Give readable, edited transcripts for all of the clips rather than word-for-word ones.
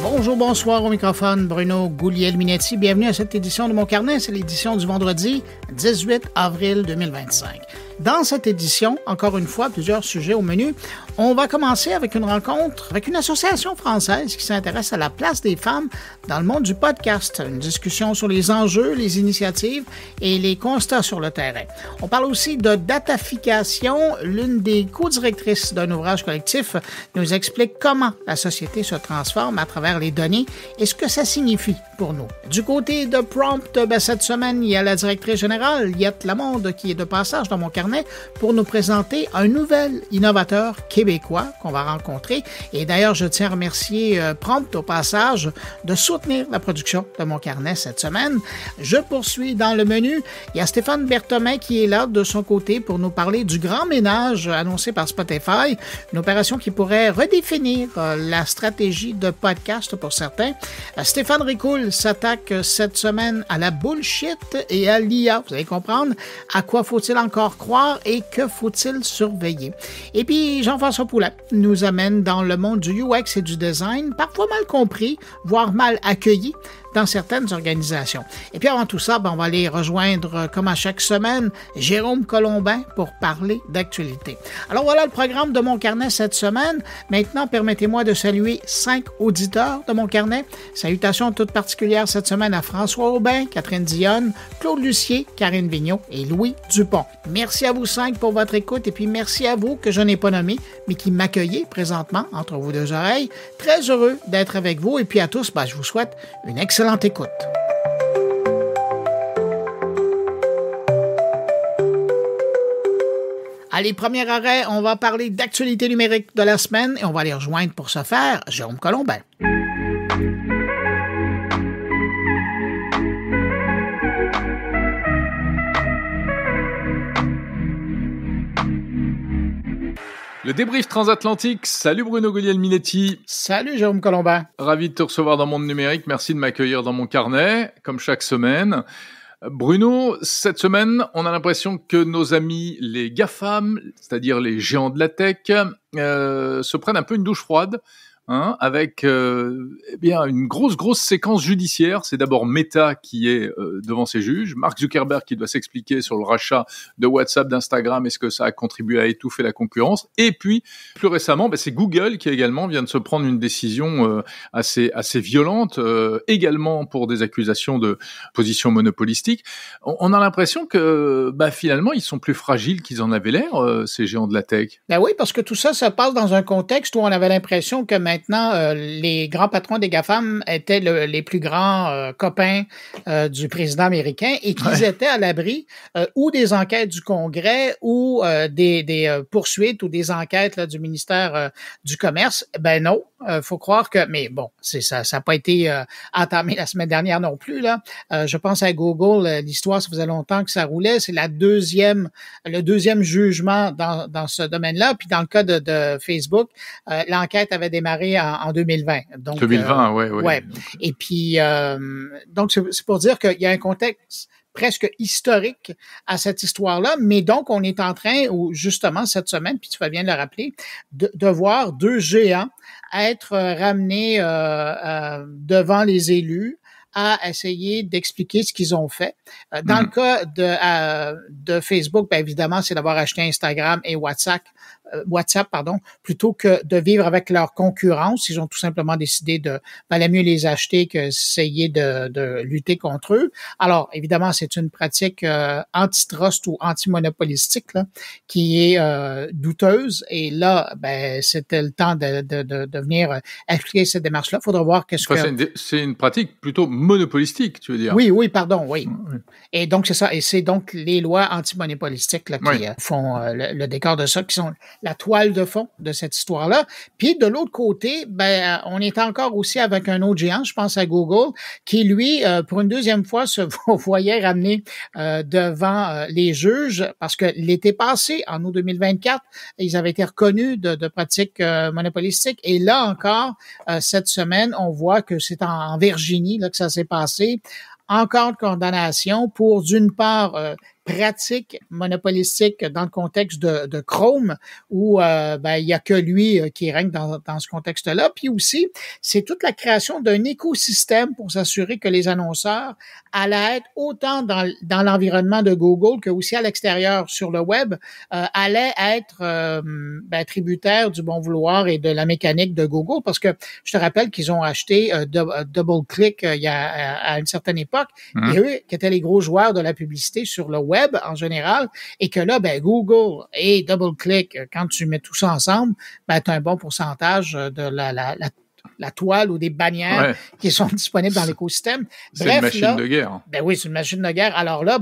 Bonjour, bonsoir au microphone, Bruno Guglielminetti. Bienvenue à cette édition de Mon Carnet. C'est l'édition du vendredi 18 avril 2025. Dans cette édition, encore une fois, plusieurs sujets au menu. On va commencer avec une rencontre avec une association française qui s'intéresse à la place des femmes dans le monde du podcast. Une discussion sur les enjeux, les initiatives et les constats sur le terrain. On parle aussi de datafication. L'une des co-directrices d'un ouvrage collectif nous explique comment la société se transforme à travers les données et ce que ça signifie pour nous. Du côté de Prompt, cette semaine, il y a la directrice générale, Yette Lamonde, qui est de passage dans Mon Carnet pour nous présenter un nouvel innovateur québécois qu'on va rencontrer. Et d'ailleurs, je tiens à remercier Prompt au passage de soutenir la production de Mon Carnet cette semaine. Je poursuis dans le menu. Il y a Stéphane Berthomet qui est là de son côté pour nous parler du grand ménage annoncé par Spotify, une opération qui pourrait redéfinir la stratégie de podcast pour certains. Stéphane Ricoul s'attaque cette semaine à la bullshit et à l'IA. Vous allez comprendre à quoi faut-il encore croire et que faut-il surveiller. Et puis, Jean-François Poulet nous amène dans le monde du UX et du design, parfois mal compris, voire mal accueilli dans certaines organisations. Et puis avant tout ça, on va aller rejoindre, comme à chaque semaine, Jérôme Colombin pour parler d'actualité. Alors voilà le programme de Mon Carnet cette semaine. Maintenant, permettez-moi de saluer 5 auditeurs de Mon Carnet. Salutations toutes particulières cette semaine à François Aubin, Catherine Dionne, Claude Lucier, Karine Vigneault et Louis Dupont. Merci à vous 5 pour votre écoute et puis merci à vous que je n'ai pas nommé, mais qui m'accueillez présentement entre vos deux oreilles. Très heureux d'être avec vous et puis à tous, je vous souhaite une excellente écoute. Allez, premier arrêt, on va parler d'actualité numérique de la semaine et on va aller rejoindre pour ce faire Jérôme Colombin. Le débrief transatlantique. Salut Bruno Guglielminetti. Salut Jérôme Colombin. Ravi de te recevoir dans Monde Numérique. Merci de m'accueillir dans Mon Carnet, comme chaque semaine. Bruno, cette semaine, on a l'impression que nos amis, les GAFAM, c'est-à-dire les géants de la tech, se prennent un peu une douche froide. Avec une grosse séquence judiciaire. C'est d'abord Meta qui est devant ses juges, Mark Zuckerberg qui doit s'expliquer sur le rachat de WhatsApp, d'Instagram, est-ce que ça a contribué à étouffer la concurrence, et puis plus récemment, c'est Google qui également vient de se prendre une décision assez violente, également pour des accusations de position monopolistique. On a l'impression que finalement ils sont plus fragiles qu'ils en avaient l'air, ces géants de la tech. Oui, parce que tout ça se passe dans un contexte où on avait l'impression que maintenant, les grands patrons des GAFAM étaient les plus grands copains du président américain et qu'ils étaient à l'abri ou des enquêtes du Congrès ou des poursuites ou des enquêtes là, du ministère du Commerce. Non, faut croire que... Mais bon, ça n'a pas été entamé la semaine dernière non plus. Là. Je pense à Google, l'histoire, ça faisait longtemps que ça roulait. C'est le deuxième jugement dans ce domaine-là. Puis dans le cas de Facebook, l'enquête avait démarré en 2020. Donc, 2020, ouais. Et puis, donc, c'est pour dire qu'il y a un contexte presque historique à cette histoire-là, mais donc, on est en train, justement, cette semaine, puis tu vas bien le rappeler, de voir deux géants être ramenés devant les élus à essayer d'expliquer ce qu'ils ont fait. Dans le cas de Facebook, évidemment, c'est d'avoir acheté Instagram et WhatsApp, plutôt que de vivre avec leur concurrence. Ils ont tout simplement décidé de valait mieux les acheter que essayer de lutter contre eux. Alors, évidemment, c'est une pratique antitrust ou antimonopolistique là, qui est douteuse. Et là, c'était le temps de venir expliquer cette démarche-là. Il faudra voir c'est une pratique plutôt monopolistique, tu veux dire? Oui, pardon, oui. Et donc, c'est ça. Et c'est donc les lois antimonopolistiques là, qui font le décor de ça, qui sont la toile de fond de cette histoire-là. Puis, de l'autre côté, on est encore aussi avec un autre géant, je pense à Google, qui, lui, pour une deuxième fois, se voyait ramener devant les juges, parce que l'été passé, en août 2024, ils avaient été reconnus de pratiques monopolistiques. Et là encore, cette semaine, on voit que c'est en Virginie là, que ça s'est passé. Encore de condamnation pour, d'une part, pratique monopolistique dans le contexte de Chrome, où il y a que lui qui règne dans ce contexte-là. Puis aussi, c'est toute la création d'un écosystème pour s'assurer que les annonceurs allaient être autant dans l'environnement de Google que aussi à l'extérieur sur le web, allaient être tributaires du bon vouloir et de la mécanique de Google, parce que je te rappelle qu'ils ont acheté DoubleClick il y a à une certaine époque, et eux qui étaient les gros joueurs de la publicité sur le web en général, et que là, Google et DoubleClick, quand tu mets tout ça ensemble, tu as un bon pourcentage de la toile ou des bannières qui sont disponibles dans l'écosystème. C'est une machine de guerre. Oui, c'est une machine de guerre. Alors là,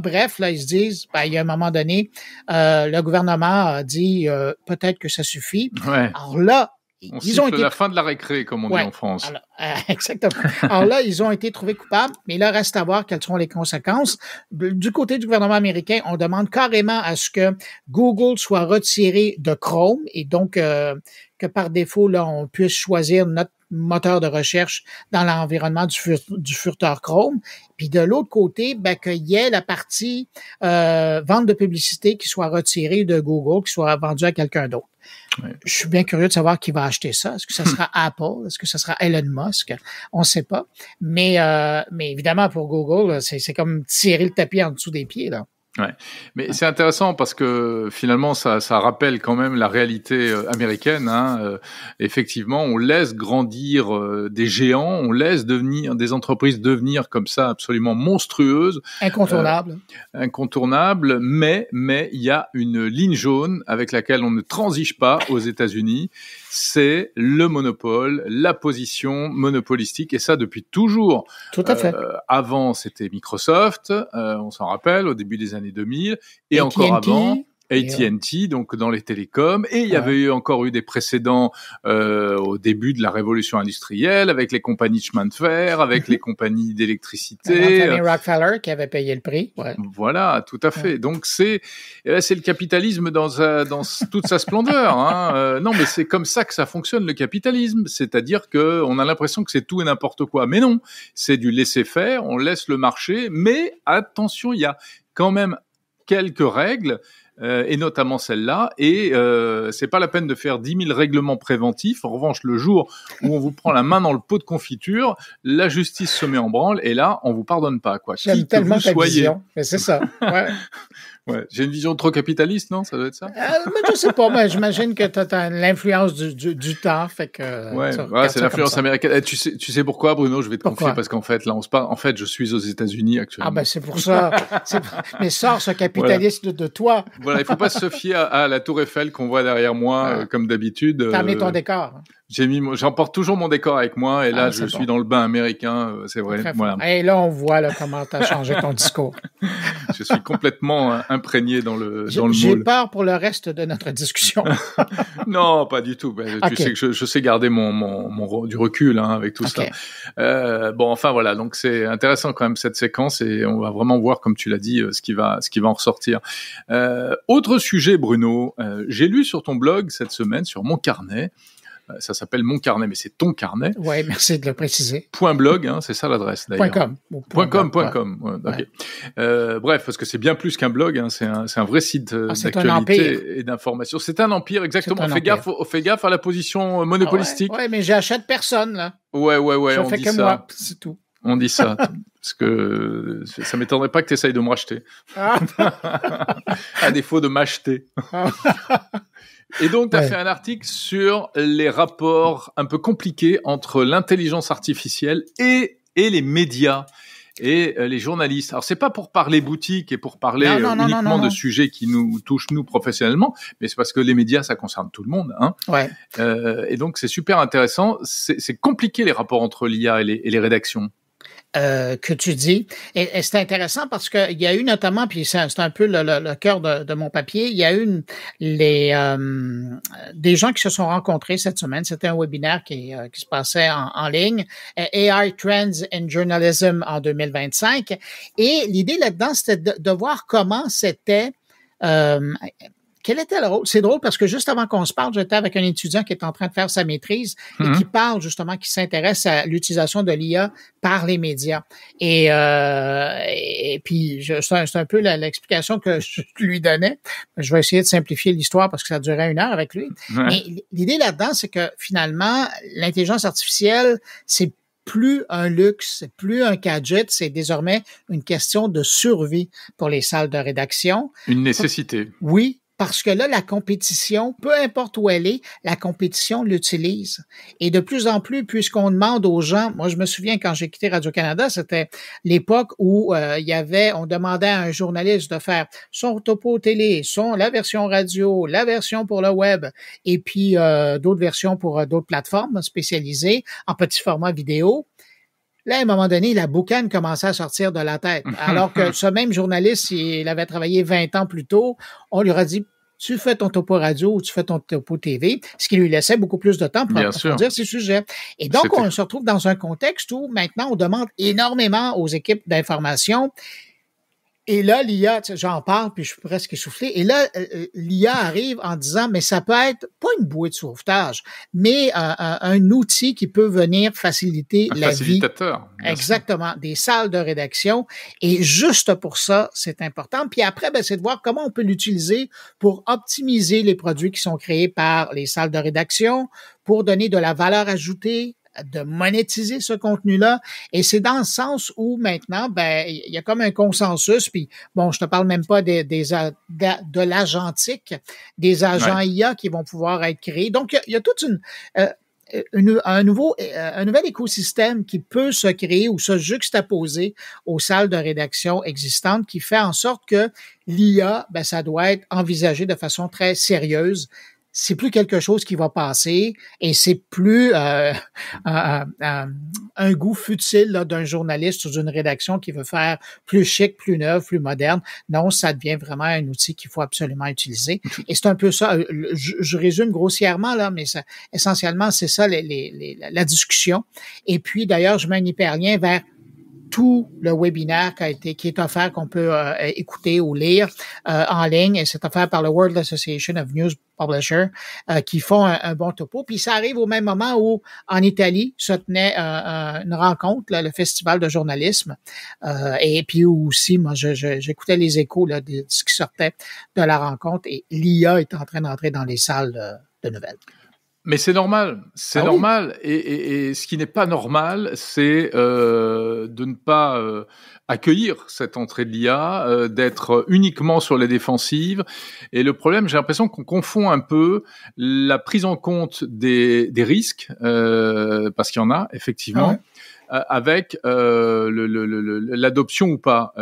ils se disent, il y a un moment donné, le gouvernement a dit peut-être que ça suffit. Ouais. Alors là, ils ont été la fin de la récré, comme on dit en France. Alors, exactement. Alors là, ils ont été trouvés coupables, mais là, reste à voir quelles seront les conséquences. Du côté du gouvernement américain, on demande carrément à ce que Google soit retiré de Chrome et donc que par défaut, là, on puisse choisir notre moteur de recherche dans l'environnement du furteur Chrome. Puis de l'autre côté, qu'il y ait la partie vente de publicité qui soit retirée de Google, qui soit vendue à quelqu'un d'autre. Ouais. Je suis bien curieux de savoir qui va acheter ça. Est-ce que ça sera Apple? Est-ce que ça sera Elon Musk? On ne sait pas. Mais évidemment, pour Google, c'est comme tirer le tapis en dessous des pieds, là. Ouais. Mais c'est intéressant parce que finalement ça rappelle quand même la réalité américaine. Effectivement, on laisse grandir des géants, on laisse devenir des entreprises devenir comme ça absolument monstrueuses, incontournables. Mais il y a une ligne jaune avec laquelle on ne transige pas aux États-Unis. C'est le monopole, la position monopolistique, et ça depuis toujours. Tout à fait. Avant, c'était Microsoft, on s'en rappelle, au début des années 2000, et encore avant, AT&T, donc dans les télécoms, et il y avait encore eu des précédents au début de la révolution industrielle, avec les compagnies de chemin de fer, avec les compagnies d'électricité. La famille Rockefeller qui avait payé le prix. Ouais. Voilà, tout à fait. Donc c'est le capitalisme dans toute sa splendeur. Non, mais c'est comme ça que ça fonctionne, le capitalisme. C'est-à-dire que on a l'impression que c'est tout et n'importe quoi, mais non, c'est du laisser-faire. On laisse le marché, mais attention, il y a quand même quelques règles. Et notamment celle-là, et c'est pas la peine de faire 10 000 règlements préventifs. En revanche, le jour où on vous prend la main dans le pot de confiture, la justice se met en branle, et là, on vous pardonne pas, quoi. J'aime tellement ta vision, mais c'est ça. Ouais. Ouais, j'ai une vision trop capitaliste, non? Ça doit être ça? Mais je sais pas, mais j'imagine que t'as l'influence du temps, fait que... Ouais, c'est l'influence américaine. Tu sais pourquoi, Bruno? Je vais te confier, parce qu'en fait, là, on se parle. En fait, je suis aux États-Unis actuellement. Ah, c'est pour ça. Mais sors ce capitaliste de toi. Voilà, il faut pas se fier à la tour Eiffel qu'on voit derrière moi, comme d'habitude. T'as mis ton décor. J'emporte toujours mon décor avec moi, et là, je suis dans le bain américain, c'est vrai. Voilà. Et là, on voit comment t'as changé ton discours. Je suis complètement imprégné dans le moule. J'ai peur pour le reste de notre discussion. Non, pas du tout. Tu sais que je sais garder du recul avec tout ça. Enfin voilà, donc c'est intéressant quand même cette séquence, et on va vraiment voir, comme tu l'as dit, ce qui va en ressortir. Autre sujet, Bruno, j'ai lu sur ton blog cette semaine, sur Mon Carnet. Ça s'appelle Mon Carnet, mais c'est ton carnet. Oui, merci de le préciser. .blog, c'est ça l'adresse d'ailleurs. .com. .com. Ouais, okay. Bref, parce que c'est bien plus qu'un blog, c'est un vrai site d'actualité et d'information. C'est un empire, exactement. Fais gaffe à la position monopolistique. Ouais, mais j'achète personne, là. Ouais, je on fais dit que ça. moi, c'est tout. On dit ça, parce que ça m'étonnerait pas que tu essayes de me racheter. À défaut de m'acheter. Et donc, tu as fait un article sur les rapports un peu compliqués entre l'intelligence artificielle et les médias et les journalistes. Alors, c'est pas pour parler boutique et pour parler uniquement de sujets qui nous touchent, nous, professionnellement, mais c'est parce que les médias, ça concerne tout le monde. Ouais. Et donc, c'est super intéressant. C'est compliqué, les rapports entre l'IA et les rédactions. Que tu dis. Et c'est intéressant parce que il y a eu notamment, puis c'est un peu le cœur de mon papier, il y a eu des gens qui se sont rencontrés cette semaine. C'était un webinaire qui se passait en ligne, AI Trends in Journalism en 2025. Et l'idée là-dedans, c'était de voir comment c'était quel était le rôle? C'est drôle parce que juste avant qu'on se parle, j'étais avec un étudiant qui est en train de faire sa maîtrise et qui parle justement, qui s'intéresse à l'utilisation de l'IA par les médias. Et puis, c'est un peu l'explication que je lui donnais. Je vais essayer de simplifier l'histoire parce que ça durait 1 heure avec lui. Ouais. Mais l'idée là-dedans, c'est que finalement, l'intelligence artificielle, c'est plus un luxe, c'est plus un gadget, c'est désormais une question de survie pour les salles de rédaction. Une nécessité. Oui, parce que là, la compétition, peu importe où elle est, la compétition l'utilise. Et de plus en plus, puisqu'on demande aux gens, moi je me souviens quand j'ai quitté Radio-Canada, c'était l'époque où on demandait à un journaliste de faire son topo télé, la version radio, la version pour le web, et puis d'autres versions pour d'autres plateformes spécialisées en petit format vidéo. Là, à un moment donné, la boucane commençait à sortir de la tête. Alors que ce même journaliste, il avait travaillé 20 ans plus tôt, on lui aurait dit, tu fais ton topo radio ou tu fais ton topo TV, ce qui lui laissait beaucoup plus de temps pour approfondir ces sujets. Et donc, on se retrouve dans un contexte où maintenant, on demande énormément aux équipes d'information. Et là, l'IA, j'en parle, puis je suis presque essoufflé. Et là, l'IA arrive en disant, mais ça peut être pas une bouée de sauvetage, mais un outil qui peut venir faciliter la vie. Exactement, des salles de rédaction. Et juste pour ça, c'est important. Puis après, c'est de voir comment on peut l'utiliser pour optimiser les produits qui sont créés par les salles de rédaction, pour donner de la valeur ajoutée, de monétiser ce contenu-là. Et c'est dans le sens où maintenant, il y a comme un consensus, puis bon, je te parle même pas de l'agentique, des agents IA qui vont pouvoir être créés. Donc, il y a toute un nouvel écosystème qui peut se créer ou se juxtaposer aux salles de rédaction existantes qui fait en sorte que l'IA, ça doit être envisagé de façon très sérieuse. C'est plus quelque chose qui va passer et c'est plus un goût futile là, d'un journaliste ou d'une rédaction qui veut faire plus chic, plus neuf, plus moderne. Non, ça devient vraiment un outil qu'il faut absolument utiliser. Et c'est un peu ça. Je résume grossièrement là, mais essentiellement c'est ça la discussion. Et puis d'ailleurs, je mets un hyperlien vers tout le webinaire qui est offert, qu'on peut écouter ou lire en ligne, et c'est offert par le World Association of News Publishers qui font un bon topo. Puis ça arrive au même moment où, en Italie, se tenait une rencontre, là, le Festival de journalisme, et puis aussi, moi, j'écoutais les échos là, de ce qui sortait de la rencontre, et l'IA est en train d'entrer dans les salles de nouvelles. Mais c'est normal, normal. Oui. Et ce qui n'est pas normal, c'est de ne pas accueillir cette entrée de l'IA, d'être uniquement sur les défensives. Et le problème, j'ai l'impression qu'on confond un peu la prise en compte des risques, parce qu'il y en a effectivement. Ah ouais. Avec l'adoption ou pas.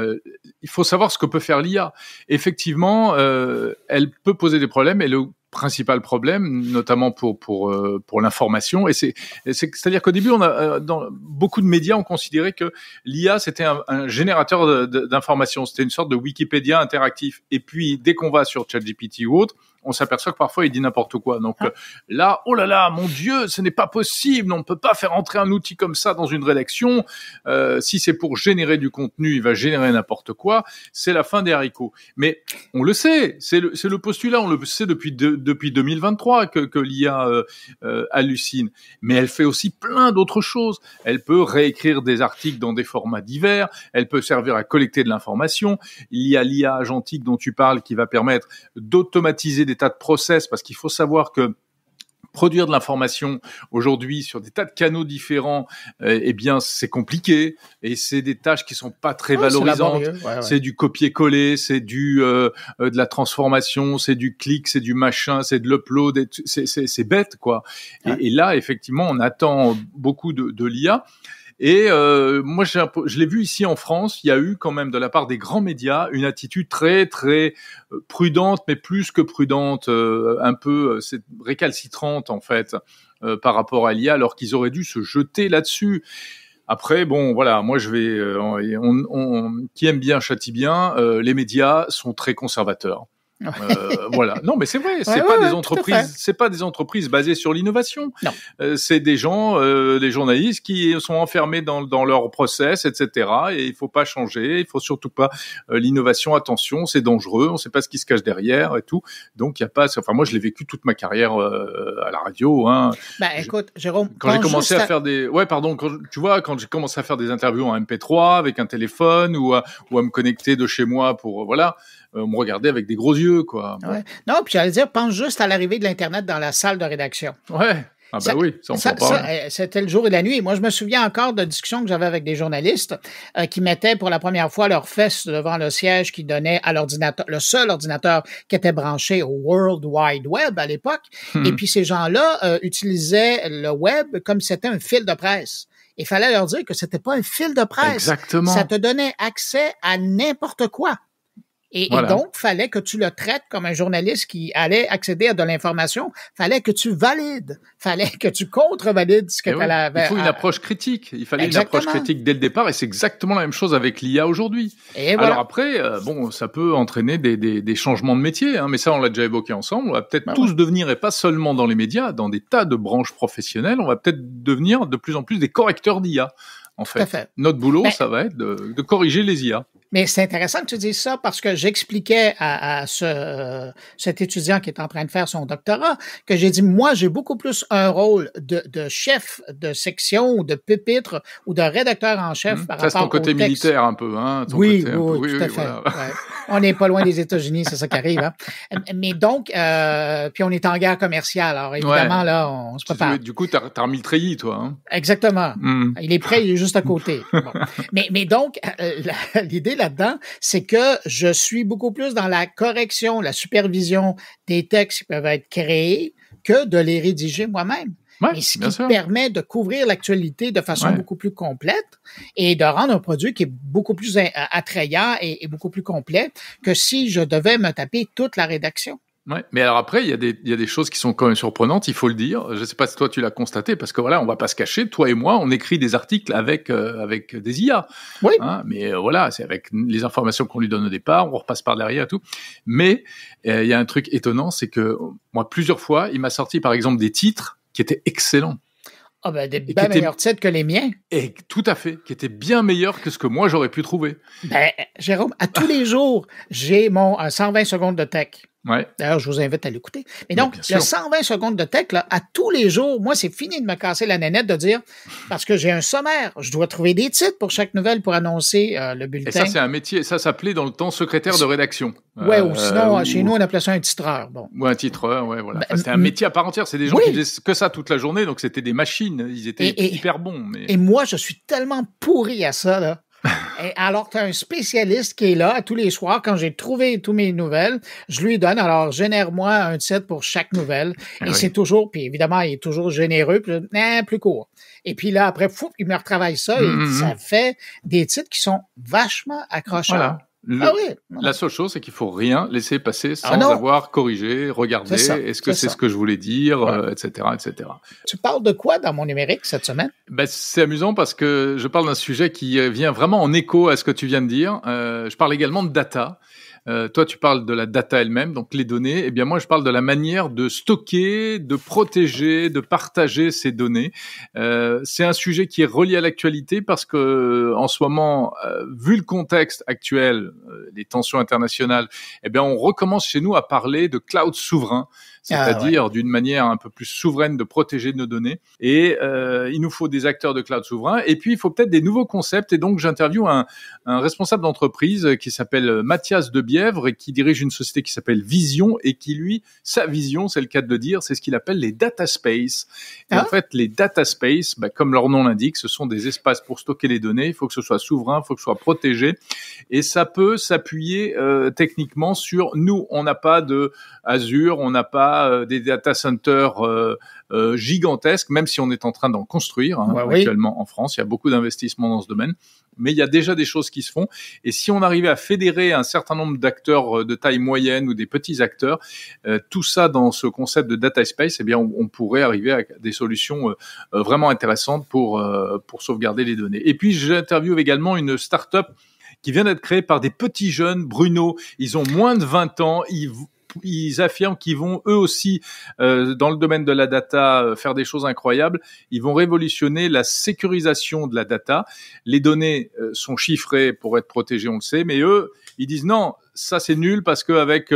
Il faut savoir ce que peut faire l'IA. Effectivement, elle peut poser des problèmes, et le principal problème, notamment pour l'information, et c'est-à-dire qu'au début, dans beaucoup de médias ont considéré que l'IA c'était un générateur d'informations, c'était une sorte de Wikipédia interactif. Et puis dès qu'on va sur ChatGPT ou autre, on s'aperçoit que parfois il dit n'importe quoi. Donc là, oh là là, mon Dieu, ce n'est pas possible, on ne peut pas faire entrer un outil comme ça dans une rédaction. Si c'est pour générer du contenu, il va générer n'importe quoi. C'est la fin des haricots. Mais on le sait, c'est le postulat, on le sait depuis 2023 que l'IA hallucine. Mais elle fait aussi plein d'autres choses. Elle peut réécrire des articles dans des formats divers, elle peut servir à collecter de l'information. Il y a l'IA agentique dont tu parles qui va permettre d'automatiser des tas de process, parce qu'il faut savoir que produire de l'information aujourd'hui sur des tas de canaux différents, eh bien c'est compliqué, et c'est des tâches qui sont pas très valorisantes. C'est du copier-coller, c'est de la transformation, c'est du clic, c'est du machin, c'est de l'upload, c'est bête quoi. Ouais. Et là effectivement on attend beaucoup de l'IA. Et moi, je l'ai vu ici en France, il y a eu quand même de la part des grands médias une attitude très très prudente, mais plus que prudente, un peu récalcitrante en fait par rapport à l'IA, alors qu'ils auraient dû se jeter là-dessus. Après, bon, voilà, moi je vais, qui aime bien châtie bien. Les médias sont très conservateurs. Voilà. Non, mais c'est vrai. C'est pas des entreprises basées sur l'innovation. Non. C'est des gens, des journalistes qui sont enfermés dans leur process, etc. Et il faut pas changer. Il faut surtout pas l'innovation. Attention, c'est dangereux. On sait pas ce qui se cache derrière et tout. Donc il y a pas. Enfin, moi, je l'ai vécu toute ma carrière à la radio. Hein. Écoute, Jérôme, quand j'ai commencé à faire des, quand j'ai commencé à faire des interviews en MP3 avec un téléphone ou à me connecter de chez moi pour on me regardait avec des gros yeux, quoi. Ouais. Non, puis j'allais dire, pense juste à l'arrivée de l'Internet dans la salle de rédaction. Ouais. Ah ben oui, ça on s'en parle. C'était le jour et la nuit. Moi, je me souviens encore de discussions que j'avais avec des journalistes qui mettaient pour la première fois leurs fesses devant le siège qui donnait à l'ordinateur, le seul ordinateur qui était branché au World Wide Web à l'époque. Et puis ces gens-là utilisaient le web comme si c'était un fil de presse. Il fallait leur dire que c'était pas un fil de presse. Exactement. Ça te donnait accès à n'importe quoi. Et donc, fallait que tu le traites comme un journaliste qui allait accéder à de l'information. Fallait que tu valides. Fallait que tu contre-valides ce que tu avais. Il faut une approche critique. Il fallait une approche critique dès le départ et c'est exactement la même chose avec l'IA aujourd'hui. Et alors après, ça peut entraîner des changements de métier, hein, mais ça, on l'a déjà évoqué ensemble. On va peut-être tous devenir, et pas seulement dans les médias, dans des tas de branches professionnelles, on va peut-être devenir de plus en plus des correcteurs d'IA. En fait. Notre boulot, ça va être de corriger les IA. Mais c'est intéressant que tu dises ça parce que j'expliquais à cet étudiant qui est en train de faire son doctorat que j'ai dit, moi, j'ai beaucoup plus un rôle de chef de section ou de pupitre ou de rédacteur en chef par rapport au texte. Ça, c'est ton côté militaire un peu, hein? Oui, tout à fait. Voilà. Ouais. On n'est pas loin des États-Unis, c'est ça qui arrive. Hein? Mais donc, puis on est en guerre commerciale, alors évidemment, là, on se prépare. Du coup, t'as remis le treillis, toi. Hein? Exactement. Il est prêt, il est juste à côté. Bon. Mais donc, l'idée là-dedans, c'est que je suis beaucoup plus dans la correction, la supervision des textes qui peuvent être créés que de les rédiger moi-même. Ouais, ce qui permet de couvrir l'actualité de façon beaucoup plus complète et de rendre un produit qui est beaucoup plus attrayant et beaucoup plus complet que si je devais me taper toute la rédaction. Ouais, mais alors après, il y a des choses qui sont quand même surprenantes, il faut le dire. Je sais pas si toi tu l'as constaté, parce que voilà, on va pas se cacher, toi et moi, on écrit des articles avec des IA. Oui. Hein, mais voilà, c'est avec les informations qu'on lui donne au départ, on repasse par derrière et tout. Mais il y a un truc étonnant, c'est que moi, plusieurs fois, il m'a sorti par exemple des titres qui étaient excellents. Ah ben, des bien meilleurs titres que les miens. Et tout à fait, qui étaient bien meilleurs que ce que moi j'aurais pu trouver. Ben, Jérôme, à tous les jours, j'ai mon 120 secondes de tech. Ouais. D'ailleurs, je vous invite à l'écouter. Mais donc, le 120 secondes de tech, là, à tous les jours, moi, c'est fini de me casser la nénette de dire, parce que j'ai un sommaire, je dois trouver des titres pour chaque nouvelle pour annoncer le bulletin. Et ça, c'est un métier, ça s'appelait dans le temps secrétaire de rédaction. Ouais, ou sinon, chez nous, on appelait ça un titreur. Bon. Ou un titreur, ouais, voilà. C'était un métier à part entière. C'est des gens qui faisaient que ça toute la journée, donc c'était des machines. Ils étaient hyper bons. Mais... Et moi, je suis tellement pourri à ça, là. Et alors, tu as un spécialiste qui est là tous les soirs. Quand j'ai trouvé toutes mes nouvelles, je lui donne, alors, génère-moi un titre pour chaque nouvelle. Et c'est toujours, puis évidemment, il est toujours généreux, puis plus court. Et puis là, après, il me retravaille ça et ça fait des titres qui sont vachement accrocheurs. Voilà. La seule chose, c'est qu'il faut rien laisser passer sans avoir corrigé, regardé, est-ce que c'est ce que je voulais dire, etc., etc. Tu parles de quoi dans mon numérique cette semaine? Ben, c'est amusant parce que je parle d'un sujet qui vient vraiment en écho à ce que tu viens de dire. Je parle également de data. Toi, tu parles de la data elle-même, donc les données. Eh bien, moi, je parle de la manière de stocker, de protéger, de partager ces données. C'est un sujet qui est relié à l'actualité parce que, en ce moment, vu le contexte actuel, les tensions internationales, eh bien, on recommence chez nous à parler de cloud souverain, c'est-à-dire d'une manière un peu plus souveraine de protéger nos données. Et il nous faut des acteurs de cloud souverain. Et puis, il faut peut-être des nouveaux concepts. Et donc, j'interviewe un responsable d'entreprise qui s'appelle Mathias Debièvre et qui dirige une société qui s'appelle Vision et qui, lui, sa vision, c'est le cas de le dire, c'est ce qu'il appelle les data space. Et en fait, les data space, comme leur nom l'indique, ce sont des espaces pour stocker les données. Il faut que ce soit souverain, il faut que ce soit protégé. Et ça peut s'appuyer techniquement sur nous. On n'a pas de Azure, on n'a pas des data centers gigantesques, même si on est en train d'en construire actuellement en France. Il y a beaucoup d'investissements dans ce domaine. Mais il y a déjà des choses qui se font. Et si on arrivait à fédérer un certain nombre d'acteurs de taille moyenne ou des petits acteurs, tout ça dans ce concept de data space, eh bien, on pourrait arriver à des solutions vraiment intéressantes pour sauvegarder les données. Et puis, j'interviewe également une start-up qui vient d'être créée par des petits jeunes, Bruno. Ils ont moins de 20 ans. ils affirment qu'ils vont eux aussi, dans le domaine de la data, faire des choses incroyables. Ils vont révolutionner la sécurisation de la data. Les données sont chiffrées pour être protégées, on le sait, mais eux, ils disent non, ça c'est nul parce qu'avec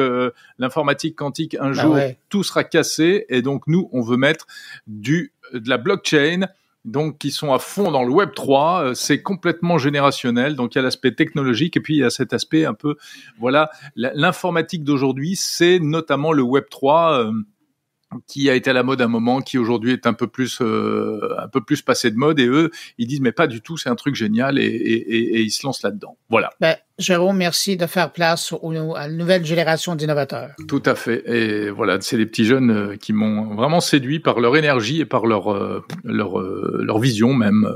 l'informatique quantique, un jour, tout sera cassé. Et donc, nous, on veut mettre de la blockchain, donc qui sont à fond dans le Web 3, c'est complètement générationnel. Donc, il y a l'aspect technologique et puis il y a cet aspect un peu, voilà, l'informatique d'aujourd'hui, c'est notamment le Web 3, qui a été à la mode à un moment, qui aujourd'hui est un peu plus passé de mode, et eux, ils disent mais pas du tout, c'est un truc génial, et ils se lancent là-dedans. Voilà. Jérôme, merci de faire place à la nouvelle génération d'innovateurs. Tout à fait. Et voilà, c'est des petits jeunes qui m'ont vraiment séduit par leur énergie et par leur vision même.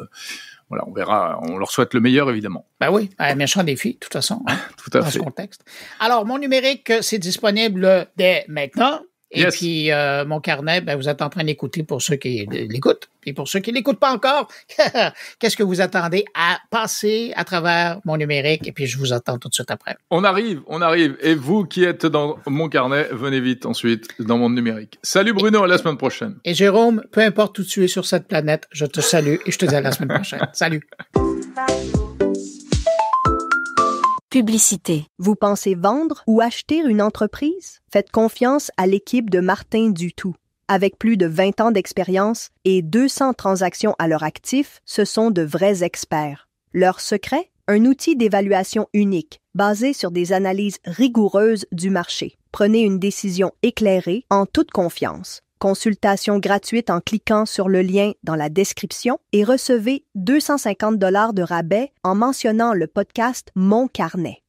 Voilà, on verra. On leur souhaite le meilleur, évidemment. Ben oui, un méchant défi, de toute façon, hein, tout à dans fait. ce contexte. Alors, mon numérique, c'est disponible dès maintenant. Et puis, mon carnet, vous êtes en train d'écouter pour ceux qui l'écoutent. Et pour ceux qui ne l'écoutent pas encore, qu'est-ce que vous attendez à passer à travers mon numérique? Et puis, je vous attends tout de suite après. On arrive. Et vous qui êtes dans mon carnet, venez vite ensuite dans mon numérique. Salut Bruno, à la semaine prochaine. Et Jérôme, peu importe où tu es sur cette planète, je te salue et je te dis à la semaine prochaine. Salut. Publicité. Vous pensez vendre ou acheter une entreprise? Faites confiance à l'équipe de Martin Dutout. Avec plus de 20 ans d'expérience et 200 transactions à leur actif, ce sont de vrais experts. Leur secret? Un outil d'évaluation unique, basé sur des analyses rigoureuses du marché. Prenez une décision éclairée en toute confiance. Consultation gratuite en cliquant sur le lien dans la description et recevez 250 $ de rabais en mentionnant le podcast Mon Carnet.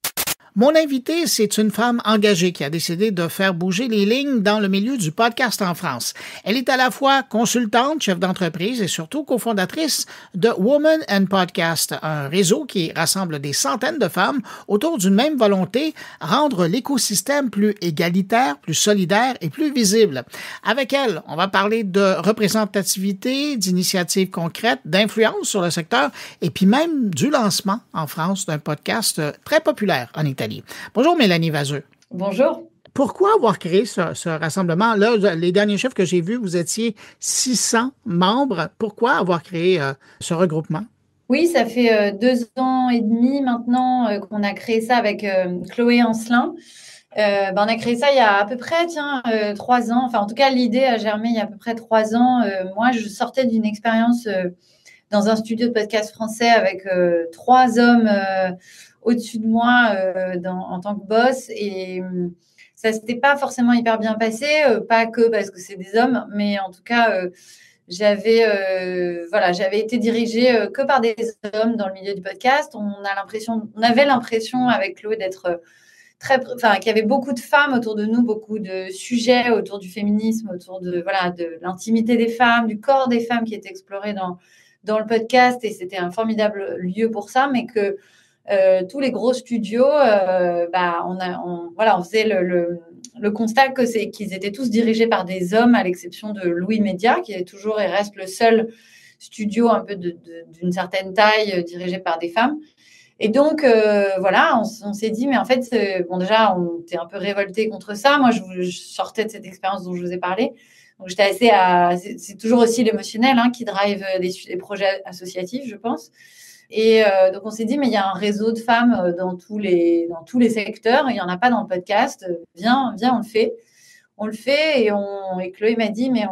Mon invitée, c'est une femme engagée qui a décidé de faire bouger les lignes dans le milieu du podcast en France. Elle est à la fois consultante, chef d'entreprise et surtout cofondatrice de Women and Podcast, un réseau qui rassemble des centaines de femmes autour d'une même volonté, rendre l'écosystème plus égalitaire, plus solidaire et plus visible. Avec elle, on va parler de représentativité, d'initiatives concrètes, d'influence sur le secteur et puis même du lancement en France d'un podcast très populaire en Italie. Bonjour Mélanie Vazeux. Bonjour. Pourquoi avoir créé ce rassemblement? Là, les derniers chiffres que j'ai vus, vous étiez 600 membres. Pourquoi avoir créé ce regroupement? Oui, ça fait 2 ans et demi maintenant qu'on a créé ça avec Chloé Ancelin. On a créé ça il y a à peu près 3 ans. Enfin, en tout cas, l'idée a germé il y a à peu près 3 ans. Moi, je sortais d'une expérience dans un studio de podcast français avec 3 hommes au-dessus de moi en tant que boss, et ça s'était pas forcément hyper bien passé, pas que parce que c'est des hommes, mais en tout cas j'avais été dirigée que par des hommes dans le milieu du podcast. On avait l'impression avec Chloé d'être qu'il y avait beaucoup de femmes autour de nous, beaucoup de sujets autour du féminisme, autour de l'intimité des femmes, du corps des femmes qui étaient explorés dans le podcast, et c'était un formidable lieu pour ça, mais que tous les gros studios, on faisait le constat qu'ils étaient tous dirigés par des hommes, à l'exception de Louis Média, qui est toujours et reste le seul studio un peu d'une certaine taille dirigé par des femmes. Et donc, on s'est dit, mais en fait, déjà, on était un peu révoltés contre ça. Moi, je sortais de cette expérience dont je vous ai parlé. Donc, j'étais c'est toujours aussi l'émotionnel qui drive des projets associatifs, je pense. Et donc, on s'est dit, mais il y a un réseau de femmes dans tous les secteurs. Il n'y en a pas dans le podcast. Viens, on le fait. On le fait, et Chloé m'a dit, mais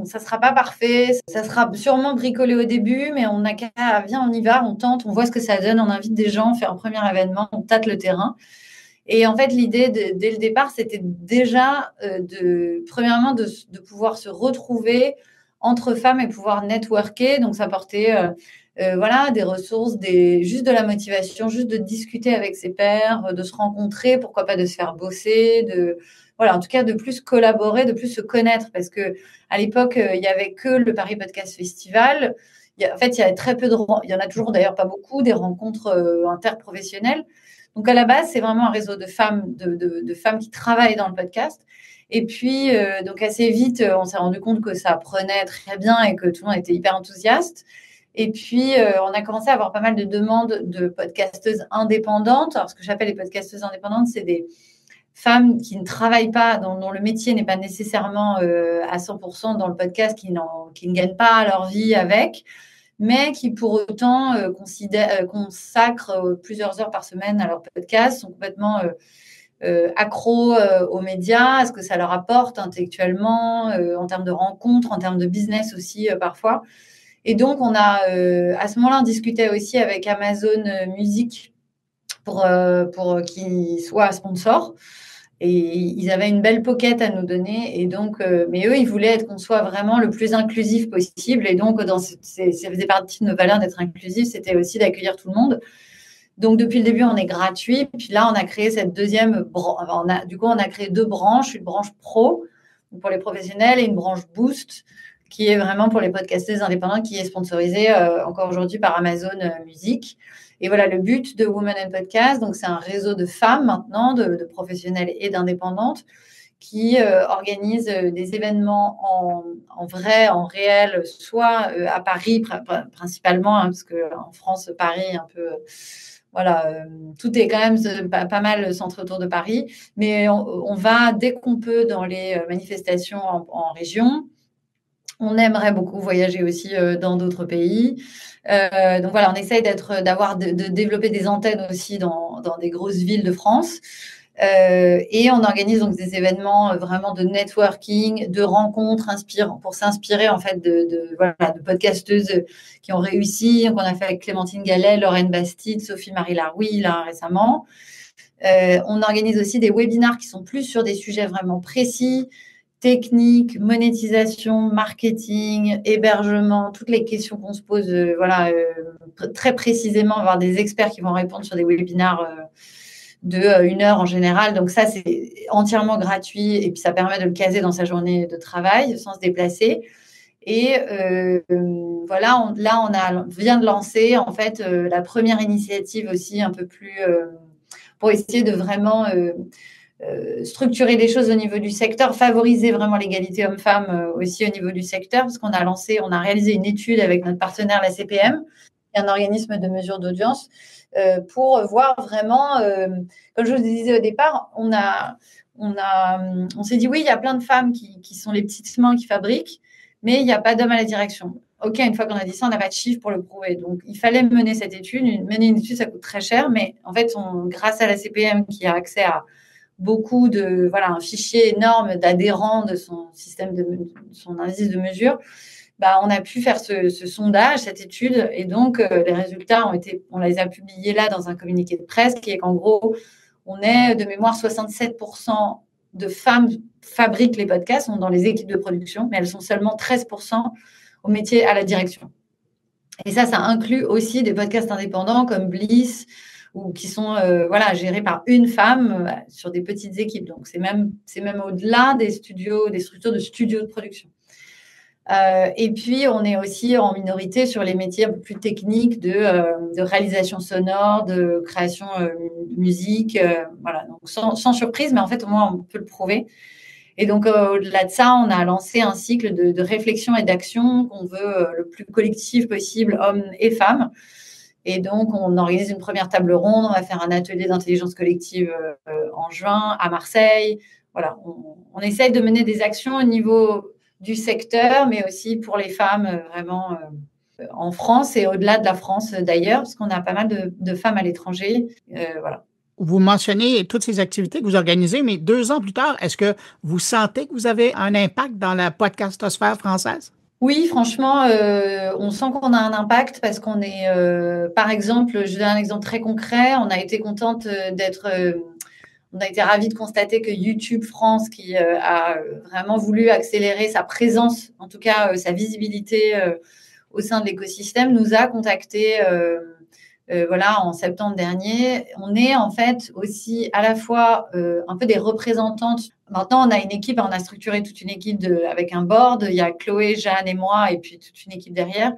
ça ne sera pas parfait. Ça sera sûrement bricolé au début, mais on n'a qu'à, viens, on y va, on tente, on voit ce que ça donne. On invite des gens, on fait un premier événement, on tâte le terrain. Et en fait, l'idée, dès le départ, c'était déjà, premièrement, de pouvoir se retrouver entre femmes et pouvoir networker. Donc, ça portait des ressources, juste de la motivation, juste de discuter avec ses pairs, de se rencontrer, pourquoi pas de se faire bosser, en tout cas de plus collaborer, de plus se connaître, parce que à l'époque, il y avait que le Paris Podcast Festival. Il y avait très peu il y en a toujours d'ailleurs pas beaucoup, des rencontres interprofessionnelles. Donc à la base, c'est vraiment un réseau de femmes, de femmes qui travaillent dans le podcast. Et puis, donc assez vite, on s'est rendu compte que ça prenait très bien et que tout le monde était hyper enthousiaste. Et puis, on a commencé à avoir pas mal de demandes de podcasteuses indépendantes. Alors, ce que j'appelle les podcasteuses indépendantes, c'est femmes qui ne travaillent pas, dont le métier n'est pas nécessairement à 100% dans le podcast, qui ne gagnent pas leur vie avec, mais qui pour autant consacrent plusieurs heures par semaine à leur podcast, sont complètement accros aux médias, à ce que ça leur apporte intellectuellement, en termes de rencontres, en termes de business aussi parfois. Et donc, on a à ce moment-là, on discutait aussi avec Amazon Music pour qu'ils soient sponsors. Et ils avaient une belle pocket à nous donner. Et donc, mais eux, ils voulaient qu'on soit vraiment le plus inclusif possible. Et donc, ça faisait partie de nos valeurs d'être inclusif. C'était aussi d'accueillir tout le monde. Donc, depuis le début, on est gratuit. Puis là, on a créé cette deuxième branche. On a créé 2 branches. Une branche pro pour les professionnels et une branche boost qui est vraiment pour les podcasteuses indépendantes, qui est sponsorisée encore aujourd'hui par Amazon Music. Et voilà, le but de Women in Podcast, donc c'est un réseau de femmes maintenant, de professionnelles et d'indépendantes, qui organisent des événements en vrai, en réel, soit à Paris principalement, hein, parce qu'en France, Paris, un peu... Voilà, tout est quand même pas mal centré autour de Paris. Mais on va, dès qu'on peut, dans les manifestations en région. On aimerait beaucoup voyager aussi dans d'autres pays. Donc voilà, on essaye de développer des antennes aussi dans des grosses villes de France. Et on organise donc des événements vraiment de networking, de rencontres pour s'inspirer en fait de podcasteuses qui ont réussi. Donc on a fait avec Clémentine Gallet, Lorraine Bastide, Sophie-Marie Laroui là récemment. On organise aussi des webinars qui sont plus sur des sujets vraiment précis, technique, monétisation, marketing, hébergement, toutes les questions qu'on se pose, très précisément, avoir des experts qui vont répondre sur des webinars de 1 heure en général. Donc ça, c'est entièrement gratuit et puis ça permet de le caser dans sa journée de travail sans se déplacer. Et on vient de lancer en fait la première initiative aussi un peu plus pour essayer de vraiment structurer les choses au niveau du secteur, favoriser vraiment l'égalité homme-femme aussi au niveau du secteur, parce qu'on a réalisé une étude avec notre partenaire, la CPM, un organisme de mesure d'audience, pour voir vraiment, comme je vous disais au départ, on s'est dit, oui, il y a plein de femmes qui sont les petites mains qui fabriquent, mais il n'y a pas d'hommes à la direction. OK, une fois qu'on a dit ça, on n'a pas de chiffres pour le prouver. Donc, il fallait mener cette étude. Mener une étude, ça coûte très cher, mais en fait, grâce à la CPM qui a accès à beaucoup un fichier énorme d'adhérents de son système son indice de mesure, on a pu faire ce sondage, cette étude, et donc les résultats on les a publiés là dans un communiqué de presse qui est qu'en gros, on est de mémoire 67% de femmes fabriquent les podcasts, sont dans les équipes de production, mais elles sont seulement 13% au métier à la direction. Et ça inclut aussi des podcasts indépendants comme Bliss, ou qui sont gérés par une femme sur des petites équipes. Donc, c'est même au-delà des structures de studios de production. Et puis, on est aussi en minorité sur les métiers un peu plus techniques de réalisation sonore, de création de musique. Donc, sans surprise, mais en fait, au moins, on peut le prouver. Et donc, au-delà de ça, on a lancé un cycle de réflexion et d'action qu'on veut le plus collectif possible, hommes et femmes. Et donc, on organise une première table ronde. On va faire un atelier d'intelligence collective en juin à Marseille. Voilà, on essaye de mener des actions au niveau du secteur, mais aussi pour les femmes vraiment en France et au-delà de la France d'ailleurs, parce qu'on a pas mal de femmes à l'étranger. Voilà. Vous mentionnez toutes ces activités que vous organisez, mais 2 ans plus tard, est-ce que vous sentez que vous avez un impact dans la podcastosphère française? Oui, franchement, on sent qu'on a un impact parce qu'on est, par exemple, je donne un exemple très concret, on a été contente on a été ravis de constater que YouTube France, qui a vraiment voulu accélérer sa présence, en tout cas sa visibilité au sein de l'écosystème, nous a contactés en septembre dernier. On est en fait aussi à la fois un peu des représentantes. Maintenant, on a une équipe, on a structuré toute une équipe avec un board. Il y a Chloé, Jeanne et moi, et puis toute une équipe derrière.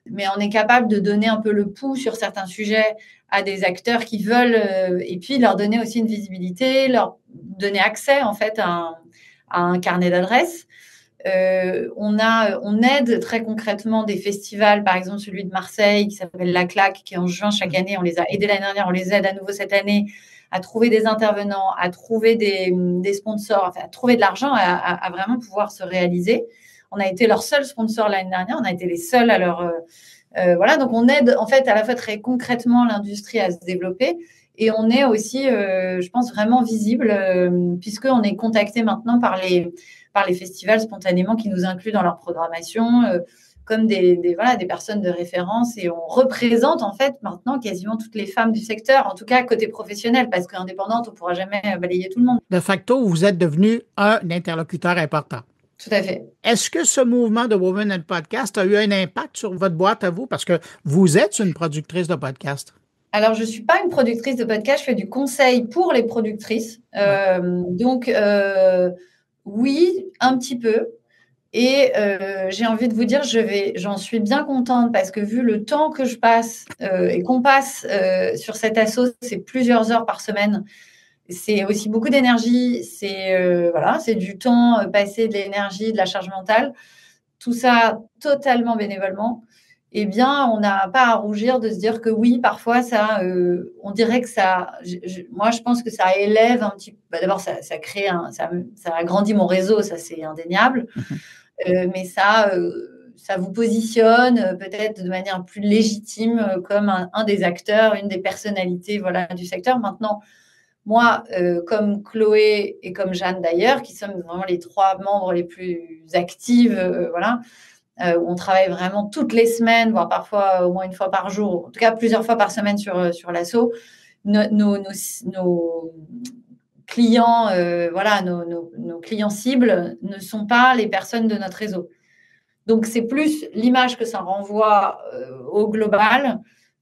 Mais on est capable de donner un peu le pouls sur certains sujets à des acteurs qui veulent, et puis leur donner aussi une visibilité, leur donner accès en fait à un carnet d'adresses. On aide très concrètement des festivals, par exemple celui de Marseille qui s'appelle La Claque, qui est en juin chaque année. On les a aidés l'année dernière, on les aide à nouveau cette année à trouver des intervenants, à trouver des sponsors, enfin, à trouver de l'argent, à vraiment pouvoir se réaliser. On a été leur seul sponsor l'année dernière, on a été les seuls à leur... voilà, donc on aide en fait à la fois très concrètement l'industrie à se développer et on est aussi, je pense, vraiment visible puisqu'on est contacté maintenant par les festivals spontanément qui nous incluent dans leur programmation comme des personnes de référence et on représente en fait maintenant quasiment toutes les femmes du secteur, en tout cas côté professionnel, parce qu'indépendante, on ne pourra jamais balayer tout le monde. De facto, vous êtes devenu un interlocuteur important. Tout à fait. Est-ce que ce mouvement de Women in Podcast a eu un impact sur votre boîte à vous? Parce que vous êtes une productrice de podcast. Alors, je ne suis pas une productrice de podcast, je fais du conseil pour les productrices. Donc, oui, un petit peu. Et j'ai envie de vous dire, j'en suis bien contente parce que vu le temps que je passe et qu'on passe sur cet asso, c'est plusieurs heures par semaine. C'est aussi beaucoup d'énergie, c'est du temps passé, de l'énergie, de la charge mentale. Tout ça totalement bénévolement. Eh bien, on n'a pas à rougir de se dire que oui, parfois, ça, on dirait que ça... moi, je pense que ça élève un petit peu... D'abord, ça crée ça agrandit mon réseau, ça, c'est indéniable. Mais ça vous positionne peut-être de manière plus légitime comme un des acteurs, une des personnalités du secteur. Maintenant, moi, comme Chloé et comme Jeanne d'ailleurs, qui sommes vraiment les 3 membres les plus actives, où on travaille vraiment toutes les semaines, voire parfois au moins une fois par jour, en tout cas plusieurs fois par semaine sur l'asso, nos clients, nos clients cibles ne sont pas les personnes de notre réseau. Donc, c'est plus l'image que ça renvoie au global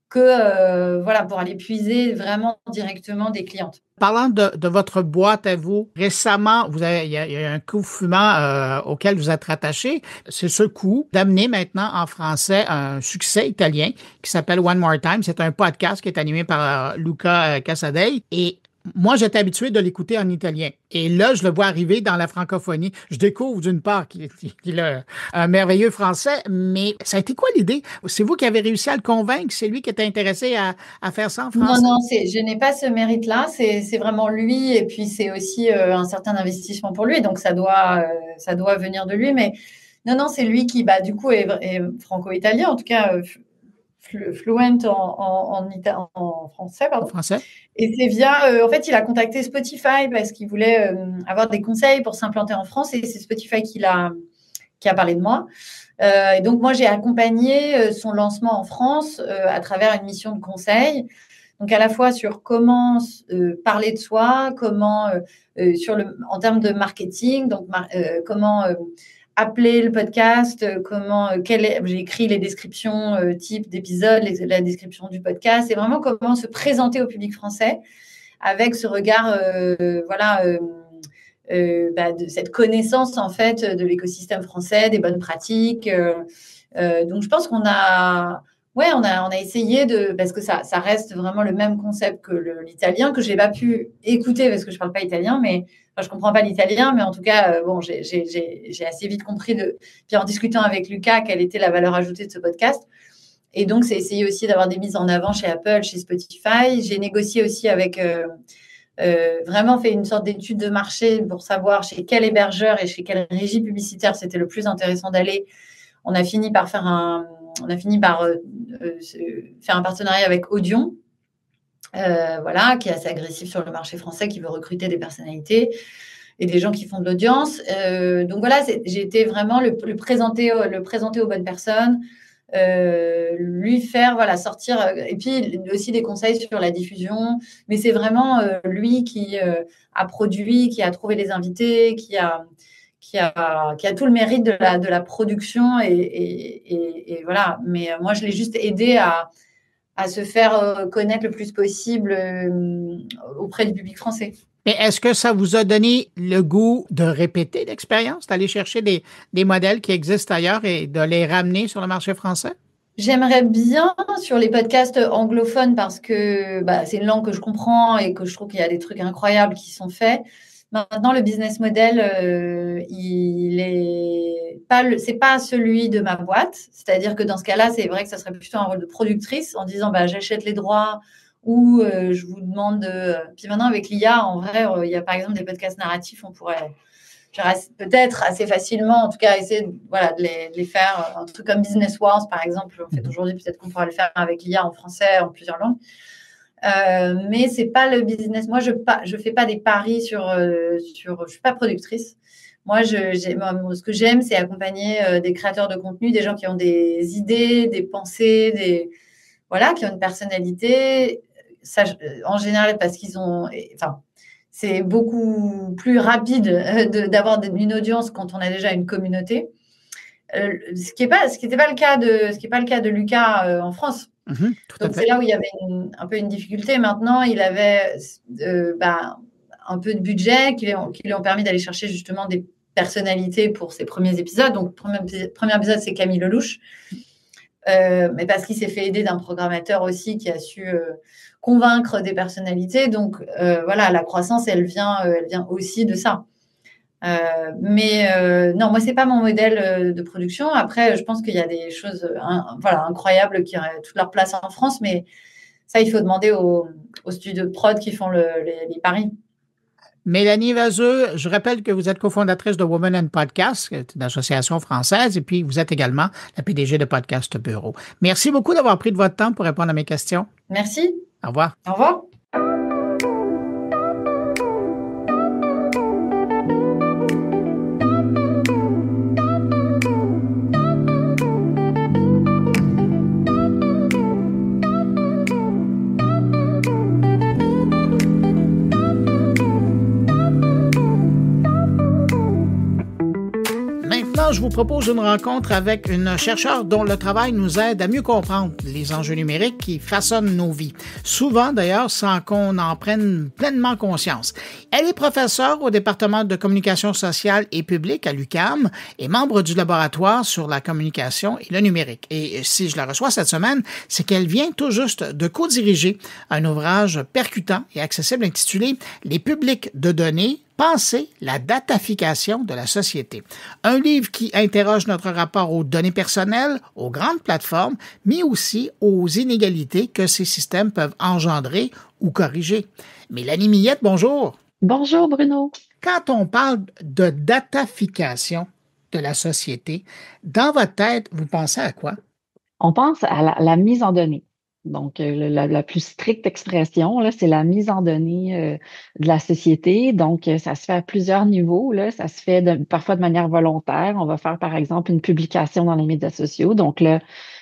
que pour aller puiser vraiment directement des clientes. Parlant de votre boîte à vous, récemment, il y a un coup fumant auquel vous êtes rattaché. C'est ce coup d'amener maintenant en français un succès italien qui s'appelle One More Time. C'est un podcast qui est animé par Luca Casadei. Et moi, j'étais habitué de l'écouter en italien. Et là, je le vois arriver dans la francophonie. Je découvre d'une part qu'il a un merveilleux français, mais ça a été quoi l'idée? C'est vous qui avez réussi à le convaincre? C'est lui qui était intéressé à faire ça en français? Non, je n'ai pas ce mérite-là. C'est vraiment lui. Et puis, c'est aussi un certain investissement pour lui. Donc, ça doit venir de lui. Mais non, c'est lui qui, du coup, est franco-italien, en tout cas, fluent en français, pardon. Français. Et c'est via, en fait, il a contacté Spotify parce qu'il voulait avoir des conseils pour s'implanter en France et c'est Spotify qui a parlé de moi. Et donc, moi, j'ai accompagné son lancement en France à travers une mission de conseil. Donc, à la fois sur comment parler de soi, comment, en termes de marketing, donc comment appeler le podcast, j'ai écrit les descriptions type d'épisodes, la description du podcast, et vraiment comment se présenter au public français avec ce regard, de cette connaissance en fait de l'écosystème français, des bonnes pratiques. Donc je pense qu'on a essayé parce que ça reste vraiment le même concept que l'italien que j'ai pas pu écouter parce que je parle pas italien, mais je comprends pas l'italien, mais en tout cas, j'ai assez vite compris puis en discutant avec Lucas, quelle était la valeur ajoutée de ce podcast. Et donc, c'est essayer aussi d'avoir des mises en avant chez Apple, chez Spotify. J'ai négocié aussi avec, vraiment fait une sorte d'étude de marché pour savoir chez quel hébergeur et chez quelle régie publicitaire c'était le plus intéressant d'aller. On a fini par faire un partenariat avec Audion. Qui est assez agressif sur le marché français, qui veut recruter des personnalités et des gens qui font de l'audience. Donc voilà, j'ai été vraiment le présenter aux bonnes personnes, lui faire sortir, et puis aussi des conseils sur la diffusion. Mais c'est vraiment lui qui a produit, qui a trouvé les invités, qui a tout le mérite de la production et voilà. Mais moi, je l'ai juste aidé à se faire connaître le plus possible auprès du public français. Mais est-ce que ça vous a donné le goût de répéter l'expérience, d'aller chercher des modèles qui existent ailleurs et de les ramener sur le marché français? J'aimerais bien sur les podcasts anglophones parce que c'est une langue que je comprends et que je trouve qu'il y a des trucs incroyables qui sont faits. Maintenant, le business model, il est c'est pas celui de ma boîte. C'est-à-dire que dans ce cas-là, c'est vrai que ça serait plutôt un rôle de productrice en disant j'achète les droits ou je vous demande de. Puis maintenant, avec l'IA, en vrai, il y a par exemple des podcasts narratifs, on pourrait peut-être assez facilement, en tout cas, essayer de les faire. Un truc comme Business Wars, par exemple, on fait aujourd'hui, peut-être qu'on pourra le faire avec l'IA en français, en plusieurs langues. Mais c'est pas le business. Moi, je fais pas des paris je suis pas productrice. Moi, ce que j'aime, c'est accompagner des créateurs de contenu, des gens qui ont des idées, des pensées, qui ont une personnalité. Ça, en général, parce qu'ils ont, c'est beaucoup plus rapide d'avoir une audience quand on a déjà une communauté. Ce qui n'était pas le cas de Lucas en France. Donc, c'est là où il y avait un peu une difficulté. Maintenant, il avait un peu de budget qui lui ont permis d'aller chercher justement des personnalités pour ses premiers épisodes. Donc, le premier épisode, c'est Camille Lelouch. Mais parce qu'il s'est fait aider d'un programmateur aussi qui a su convaincre des personnalités. Donc, la croissance, elle vient aussi de ça. Non, moi, c'est pas mon modèle de production. Après, je pense qu'il y a des choses incroyables qui auraient toute leur place en France, mais ça, il faut demander aux studios de prod qui font les paris. Mélanie Vazeux, je rappelle que vous êtes cofondatrice de Women and Podcast, une association française, et puis vous êtes également la PDG de Podcast Bureau. Merci beaucoup d'avoir pris de votre temps pour répondre à mes questions. Merci. Au revoir. Au revoir. Je vous propose une rencontre avec une chercheure dont le travail nous aide à mieux comprendre les enjeux numériques qui façonnent nos vies. Souvent, d'ailleurs, sans qu'on en prenne pleinement conscience. Elle est professeure au département de communication sociale et publique à l'UQAM et membre du laboratoire sur la communication et le numérique. Et si je la reçois cette semaine, c'est qu'elle vient tout juste de co-diriger un ouvrage percutant et accessible intitulé « Les publics de données ». Penser la datafication de la société. Un livre qui interroge notre rapport aux données personnelles, aux grandes plateformes, mais aussi aux inégalités que ces systèmes peuvent engendrer ou corriger. Mélanie Millette, bonjour. Bonjour Bruno. Quand on parle de datafication de la société, dans votre tête, vous pensez à quoi? On pense à la mise en données. Donc, la plus stricte expression, là, c'est la mise en données de la société. Donc, ça se fait à plusieurs niveaux. Là. Ça se fait parfois de manière volontaire. On va faire, par exemple, une publication dans les médias sociaux. Donc, là,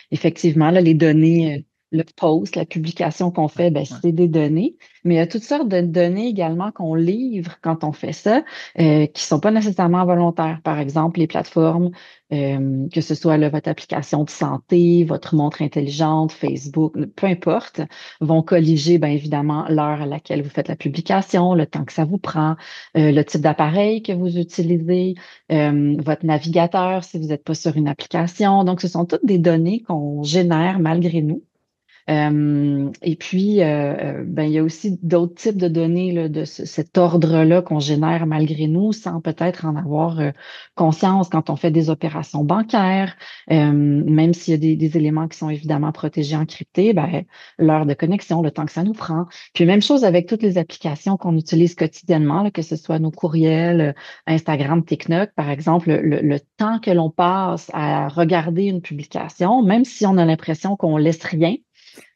effectivement, là, les données, le post, la publication qu'on fait, c'est des données. Mais il y a toutes sortes de données également qu'on livre quand on fait ça, qui sont pas nécessairement volontaires. Par exemple, les plateformes, que ce soit là, votre application de santé, votre montre intelligente, Facebook, peu importe, vont colliger, bien évidemment, l'heure à laquelle vous faites la publication, le temps que ça vous prend, le type d'appareil que vous utilisez, votre navigateur si vous n'êtes pas sur une application. Donc, ce sont toutes des données qu'on génère malgré nous. Et puis, il y a aussi d'autres types de données là, de cet ordre-là qu'on génère malgré nous, sans peut-être en avoir conscience quand on fait des opérations bancaires, même s'il y a des éléments qui sont évidemment protégés, encryptés, l'heure de connexion, le temps que ça nous prend. Puis même chose avec toutes les applications qu'on utilise quotidiennement, là, que ce soit nos courriels, Instagram, TikTok, par exemple, le temps que l'on passe à regarder une publication, même si on a l'impression qu'on laisse rien,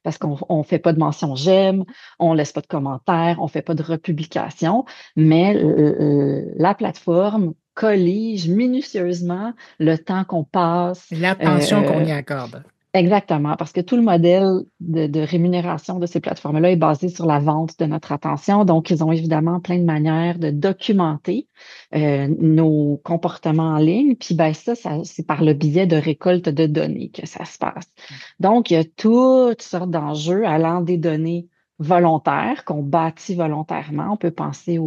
parce qu'on fait pas de mention j'aime, on laisse pas de commentaires, on fait pas de republication, mais la plateforme collige minutieusement le temps qu'on passe. L'attention qu'on y accorde. Exactement, parce que tout le modèle de rémunération de ces plateformes-là est basé sur la vente de notre attention. Donc, ils ont évidemment plein de manières de documenter nos comportements en ligne. Puis, ça, c'est par le biais de récolte de données que ça se passe. Donc, il y a toutes sortes d'enjeux allant des données volontaires qu'on bâtit volontairement. On peut penser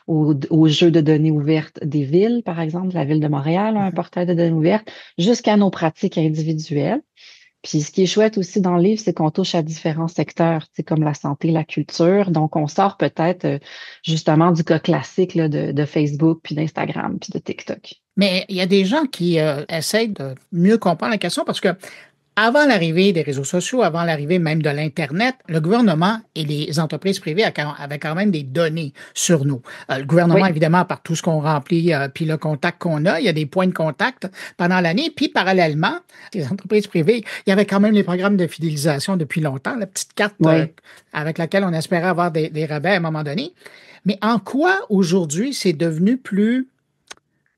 aux jeux de données ouvertes des villes, par exemple, la ville de Montréal a un portail de données ouvertes, jusqu'à nos pratiques individuelles. Puis ce qui est chouette aussi dans le livre, c'est qu'on touche à différents secteurs, comme la santé, la culture. Donc, on sort peut-être justement du cas classique là, de Facebook, puis d'Instagram, puis de TikTok. Mais il y a des gens qui essayent de mieux comprendre la question parce que avant l'arrivée des réseaux sociaux, avant l'arrivée même de l'Internet, le gouvernement et les entreprises privées avaient quand même des données sur nous. Le gouvernement, Oui. évidemment, par tout ce qu'on remplit, puis le contact qu'on a, il y a des points de contact pendant l'année. Puis parallèlement, les entreprises privées, il y avait quand même les programmes de fidélisation depuis longtemps, la petite carte avec laquelle on espérait avoir des rabais à un moment donné. Mais en quoi aujourd'hui c'est devenu plus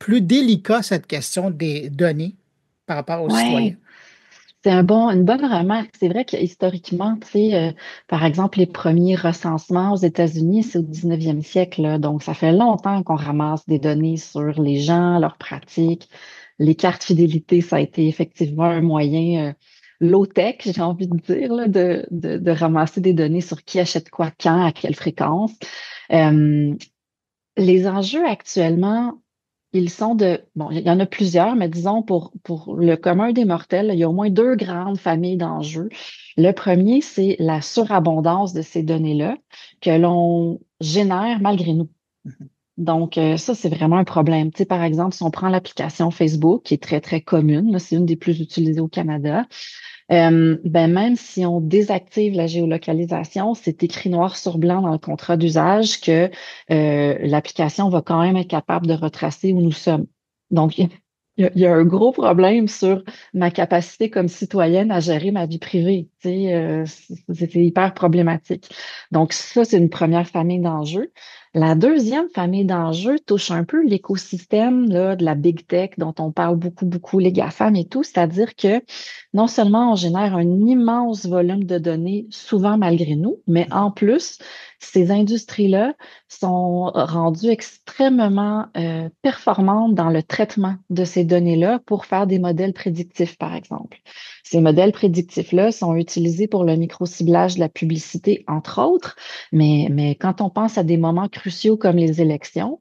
délicat cette question des données par rapport aux citoyens? C'est une bonne remarque. C'est vrai que historiquement, par exemple, les premiers recensements aux États-Unis, c'est au 19e siècle, là. Donc, ça fait longtemps qu'on ramasse des données sur les gens, leurs pratiques. Les cartes fidélité, ça a été effectivement un moyen low-tech, j'ai envie de dire, là, de ramasser des données sur qui achète quoi, quand, à quelle fréquence. Les enjeux actuellement, il y en a plusieurs, mais disons pour le commun des mortels, il y a au moins deux grandes familles d'enjeux. Le premier, c'est la surabondance de ces données-là que l'on génère malgré nous. Donc, ça, c'est vraiment un problème. Par exemple, si on prend l'application Facebook, qui est très, très commune, là, c'est une des plus utilisées au Canada, même si on désactive la géolocalisation, c'est écrit noir sur blanc dans le contrat d'usage que l'application va quand même être capable de retracer où nous sommes. Donc, il y a un gros problème sur ma capacité comme citoyenne à gérer ma vie privée. C'est hyper problématique. Donc, ça, c'est une première famille d'enjeux. La deuxième famille d'enjeux touche un peu l'écosystème là, de la big tech dont on parle beaucoup, beaucoup, les GAFAM et tout, c'est-à-dire que non seulement on génère un immense volume de données, souvent malgré nous, mais en plus, ces industries-là sont rendues extrêmement performantes dans le traitement de ces données-là pour faire des modèles prédictifs, par exemple. Ces modèles prédictifs-là sont utilisés pour le micro-ciblage de la publicité, entre autres, mais quand on pense à des moments cruciaux comme les élections,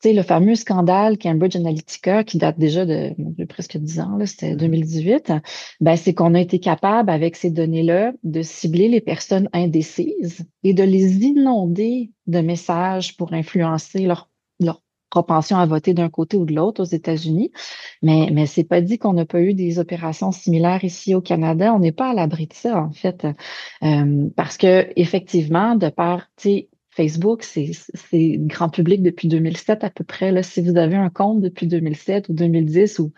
le fameux scandale Cambridge Analytica, qui date déjà de presque 10 ans, là, c'était 2018, c'est qu'on a été capable, avec ces données-là, de cibler les personnes indécises et de les inonder de messages pour influencer leur propension à voter d'un côté ou de l'autre aux États-Unis. Mais c'est pas dit qu'on n'a pas eu des opérations similaires ici au Canada. On n'est pas à l'abri de ça, en fait. Parce que, effectivement, de par, Facebook, c'est grand public depuis 2007 à peu près. Là, si vous avez un compte depuis 2007 ou 2010, ou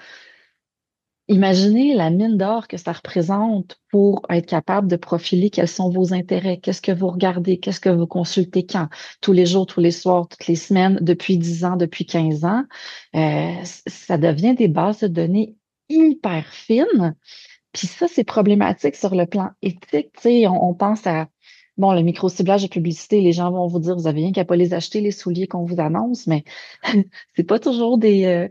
imaginez la mine d'or que ça représente pour être capable de profiler quels sont vos intérêts, qu'est-ce que vous regardez, qu'est-ce que vous consultez quand, tous les jours, tous les soirs, toutes les semaines, depuis 10 ans, depuis 15 ans. Ça devient des bases de données hyper fines. Puis ça, c'est problématique sur le plan éthique. On pense à le micro-ciblage de publicité, les gens vont vous dire, vous avez rien qu'à pas les acheter, les souliers qu'on vous annonce, mais c'est pas toujours des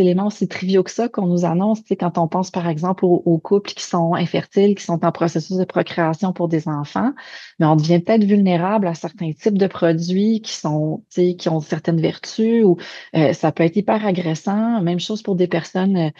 éléments aussi triviaux que ça qu'on nous annonce. Quand on pense, par exemple, aux couples qui sont infertiles, qui sont en processus de procréation pour des enfants, mais on devient peut-être vulnérable à certains types de produits qui ont certaines vertus, ou ça peut être hyper agressant. Même chose pour des personnes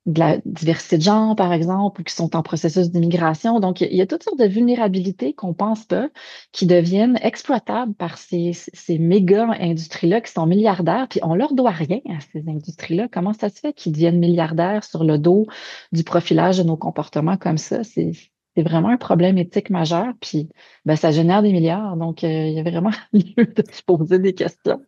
de la diversité de genre, par exemple, ou qui sont en processus d'immigration. Donc, il y a toutes sortes de vulnérabilités qu'on pense pas, qui deviennent exploitables par ces méga-industries-là qui sont milliardaires, puis on leur doit rien à ces industries-là. Comment ça se fait qu'ils deviennent milliardaires sur le dos du profilage de nos comportements comme ça? C'est vraiment un problème éthique majeur, puis ça génère des milliards. Donc, il y a vraiment lieu de se poser des questions.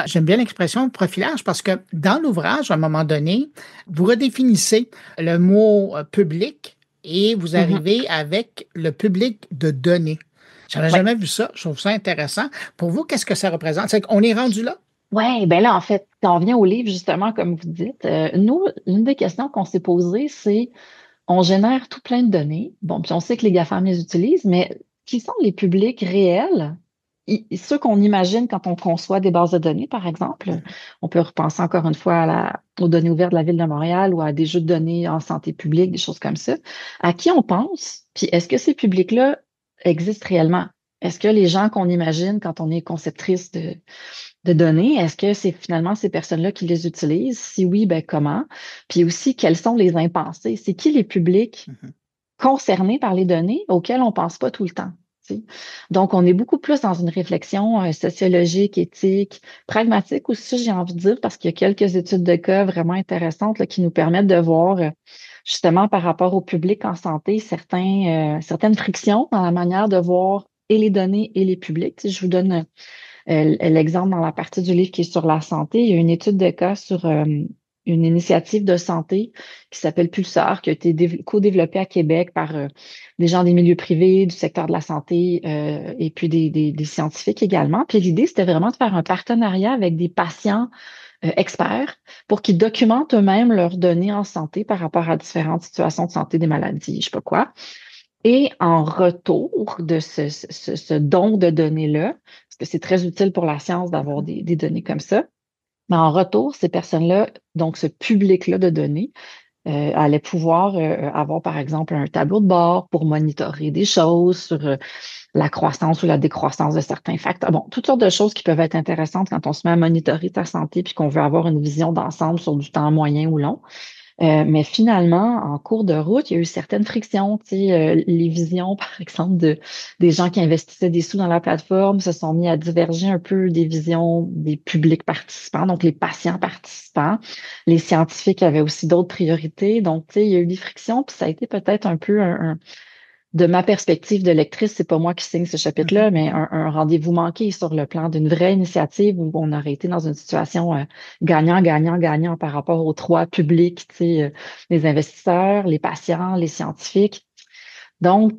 J'aime bien l'expression profilage parce que dans l'ouvrage, à un moment donné, vous redéfinissez le mot public et vous arrivez avec le public de données. J'avais jamais vu ça. Je trouve ça intéressant. Pour vous, qu'est-ce que ça représente? C'est qu'on est rendu là? Oui, là, en fait, quand on vient au livre, justement, comme vous dites, nous, une des questions qu'on s'est posées, c'est on génère tout plein de données. Bon, puis on sait que les GAFAM les utilisent, mais qui sont les publics réels? Ceux qu'on imagine quand on conçoit des bases de données, par exemple, on peut repenser encore une fois aux données ouvertes de la Ville de Montréal ou à des jeux de données en santé publique, des choses comme ça. À qui on pense? Puis est-ce que ces publics-là existent réellement? Est-ce que les gens qu'on imagine quand on est conceptrice de données. Est-ce que c'est finalement ces personnes-là qui les utilisent? Si oui, ben comment? Puis aussi, quels sont les impensés? C'est qui les publics concernés par les données auxquels on ne pense pas tout le temps? Tu sais? Donc, on est beaucoup plus dans une réflexion sociologique, éthique, pragmatique aussi, j'ai envie de dire, parce qu'il y a quelques études de cas vraiment intéressantes là, qui nous permettent de voir justement par rapport au public en santé certaines frictions dans la manière de voir et les données et les publics. Tu sais, je vous donne l'exemple dans la partie du livre qui est sur la santé. Il y a une étude de cas sur une initiative de santé qui s'appelle Pulsar, qui a été co-développée à Québec par des gens des milieux privés, du secteur de la santé et puis des scientifiques également. Puis l'idée, c'était vraiment de faire un partenariat avec des patients experts pour qu'ils documentent eux-mêmes leurs données en santé par rapport à différentes situations de santé des maladies, je sais pas quoi. Et en retour de ce don de données-là, parce que c'est très utile pour la science d'avoir des données comme ça, mais en retour, ces personnes-là, donc ce public-là de données, allaient pouvoir avoir, par exemple, un tableau de bord pour monitorer des choses sur la croissance ou la décroissance de certains facteurs. Bon, toutes sortes de choses qui peuvent être intéressantes quand on se met à monitorer sa santé puis qu'on veut avoir une vision d'ensemble sur du temps moyen ou long. Mais finalement, en cours de route, il y a eu certaines frictions. Tu sais, les visions, par exemple, des gens qui investissaient des sous dans la plateforme se sont mis à diverger un peu des visions des publics participants, donc les patients participants. Les scientifiques avaient aussi d'autres priorités. Donc, tu sais, il y a eu des frictions, puis ça a été peut-être un peu de ma perspective de lectrice, c'est pas moi qui signe ce chapitre-là, mais un rendez-vous manqué sur le plan d'une vraie initiative où on aurait été dans une situation gagnant, gagnant, gagnant par rapport aux trois publics, tu sais, les investisseurs, les patients, les scientifiques. Donc,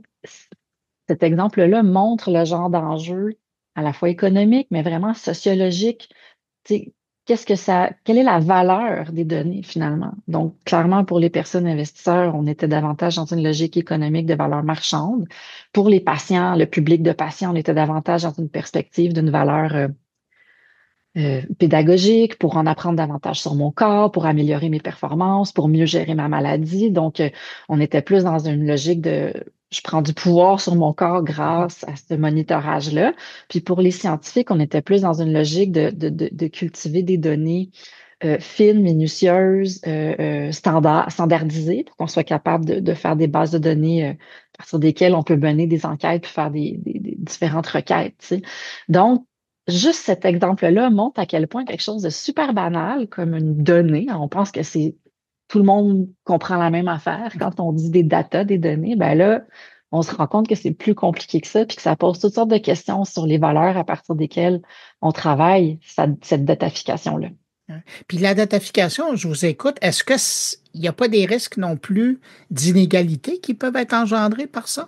cet exemple-là montre le genre d'enjeu à la fois économique, mais vraiment sociologique. Tu sais, quelle est la valeur des données finalement? Donc, clairement, pour les personnes investisseurs, on était davantage dans une logique économique de valeur marchande. Pour les patients, le public de patients, on était davantage dans une perspective d'une valeur pédagogique, pour en apprendre davantage sur mon corps, pour améliorer mes performances, pour mieux gérer ma maladie. Donc, on était plus dans une logique de je prends du pouvoir sur mon corps grâce à ce monitorage-là. Puis pour les scientifiques, on était plus dans une logique de cultiver des données fines, minutieuses, standardisées, pour qu'on soit capable de faire des bases de données à partir desquelles on peut mener des enquêtes puis faire des différentes requêtes. Tu sais. Donc, juste cet exemple-là montre à quel point quelque chose de super banal, comme une donnée, on pense que c'est tout le monde comprend la même affaire. Quand on dit des data, des données, ben là, on se rend compte que c'est plus compliqué que ça, puis que ça pose toutes sortes de questions sur les valeurs à partir desquelles on travaille cette datafication-là. Puis la datafication, je vous écoute, est-ce que il n'y a pas des risques non plus d'inégalités qui peuvent être engendrés par ça?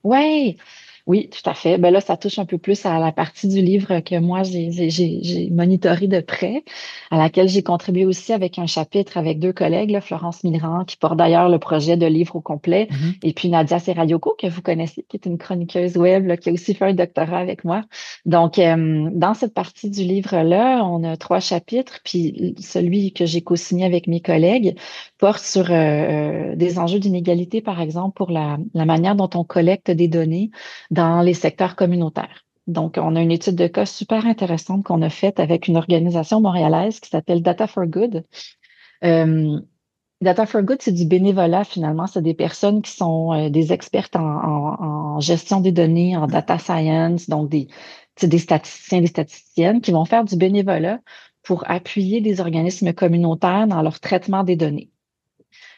Oui, oui, tout à fait. Ben là, ça touche un peu plus à la partie du livre que moi, j'ai monitoré de près, à laquelle j'ai contribué aussi avec un chapitre avec deux collègues, là, Florence Milran, qui porte d'ailleurs le projet de livre au complet, et puis Nadia Serrayoko, que vous connaissez, qui est une chroniqueuse web, là, qui a aussi fait un doctorat avec moi. Donc, dans cette partie du livre-là, on a 3 chapitres, puis celui que j'ai co-signé avec mes collègues porte sur des enjeux d'inégalité, par exemple, pour la manière dont on collecte des données dans les secteurs communautaires. Donc, on a une étude de cas super intéressante qu'on a faite avec une organisation montréalaise qui s'appelle Data for Good. Data for Good, c'est du bénévolat finalement. C'est des personnes qui sont des expertes en gestion des données, en data science, donc des statisticiens, des statisticiennes qui vont faire du bénévolat pour appuyer des organismes communautaires dans leur traitement des données.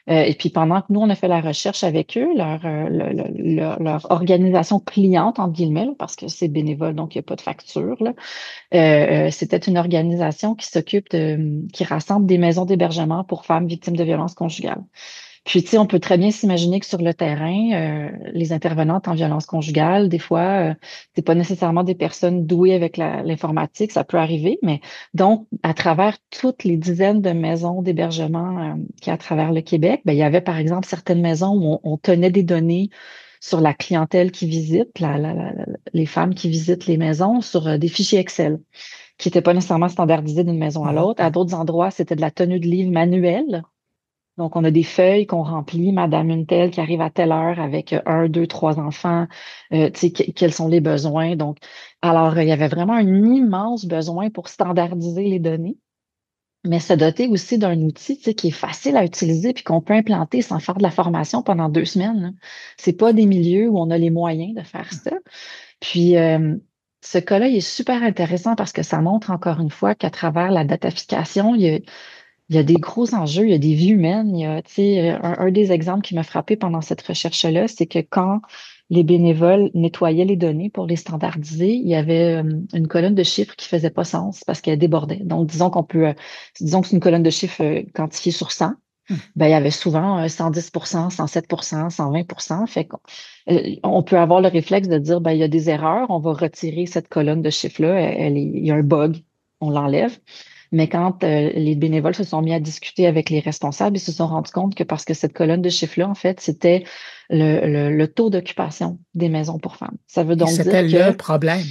Et puis pendant que nous, on a fait la recherche avec eux, leur organisation cliente, entre guillemets, là, parce que c'est bénévole, donc il n'y a pas de facture, là. C'était une organisation qui qui rassemble des maisons d'hébergement pour femmes victimes de violences conjugales. Puis, tu sais, on peut très bien s'imaginer que sur le terrain, les intervenantes en violence conjugale, des fois, c'est pas nécessairement des personnes douées avec l'informatique, ça peut arriver, mais donc, à travers toutes les dizaines de maisons d'hébergement qu'il y a à travers le Québec, ben, il y avait, par exemple, certaines maisons où on tenait des données sur la clientèle qui visite, les femmes qui visitent les maisons, sur des fichiers Excel qui n'étaient pas nécessairement standardisés d'une maison à l'autre. À d'autres endroits, c'était de la tenue de livres manuelle. Donc, on a des feuilles qu'on remplit, Madame une telle qui arrive à telle heure avec un, deux, trois enfants, tu sais, quels sont les besoins. Donc, alors, il y avait vraiment un immense besoin pour standardiser les données, mais se doter aussi d'un outil, tu sais, qui est facile à utiliser puis qu'on peut implanter sans faire de la formation pendant 2 semaines, là. C'est pas des milieux où on a les moyens de faire ça. Puis, ce cas-là, il est super intéressant parce que ça montre encore une fois qu'à travers la datafication, il y a des gros enjeux, il y a des vies humaines. Il y a, tu sais, un des exemples qui m'a frappé pendant cette recherche-là, c'est que quand les bénévoles nettoyaient les données pour les standardiser, il y avait une colonne de chiffres qui faisait pas sens parce qu'elle débordait. Donc, disons que c'est une colonne de chiffres quantifiée sur 100. Ben, il y avait souvent 110%, 107%, 120%. Fait qu'on on peut avoir le réflexe de dire, ben, il y a des erreurs, on va retirer cette colonne de chiffres-là, il y a un bug, on l'enlève. Mais quand les bénévoles se sont mis à discuter avec les responsables, ils se sont rendus compte que parce que cette colonne de chiffres-là, en fait, c'était le taux d'occupation des maisons pour femmes. Ça veut Et donc c'était dire le que problème.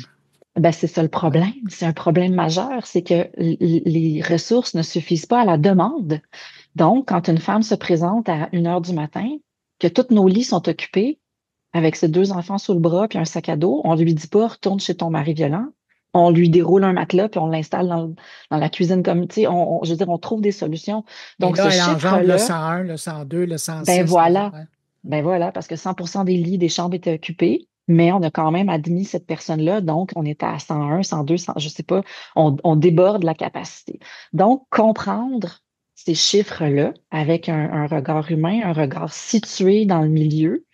ben, c'est ça le problème. C'est un problème majeur. C'est que les ressources ne suffisent pas à la demande. Donc, quand une femme se présente à 1 heure du matin, que tous nos lits sont occupés, avec ses 2 enfants sous le bras puis un sac à dos, on lui dit pas retourne chez ton mari violent. On lui déroule un matelas puis on l'installe dans la cuisine comme, tu sais, je veux dire, on trouve des solutions. Et Donc, ce là, elle engendre le chiffre-là, 101, le 102, le ben 106. voilà, Ouais. ben voilà, parce que 100% des lits des chambres étaient occupés, mais on a quand même admis cette personne-là, donc on était à 101, 102, 100, je sais pas, on déborde la capacité. Donc, comprendre ces chiffres-là avec un regard humain, un regard situé dans le milieu,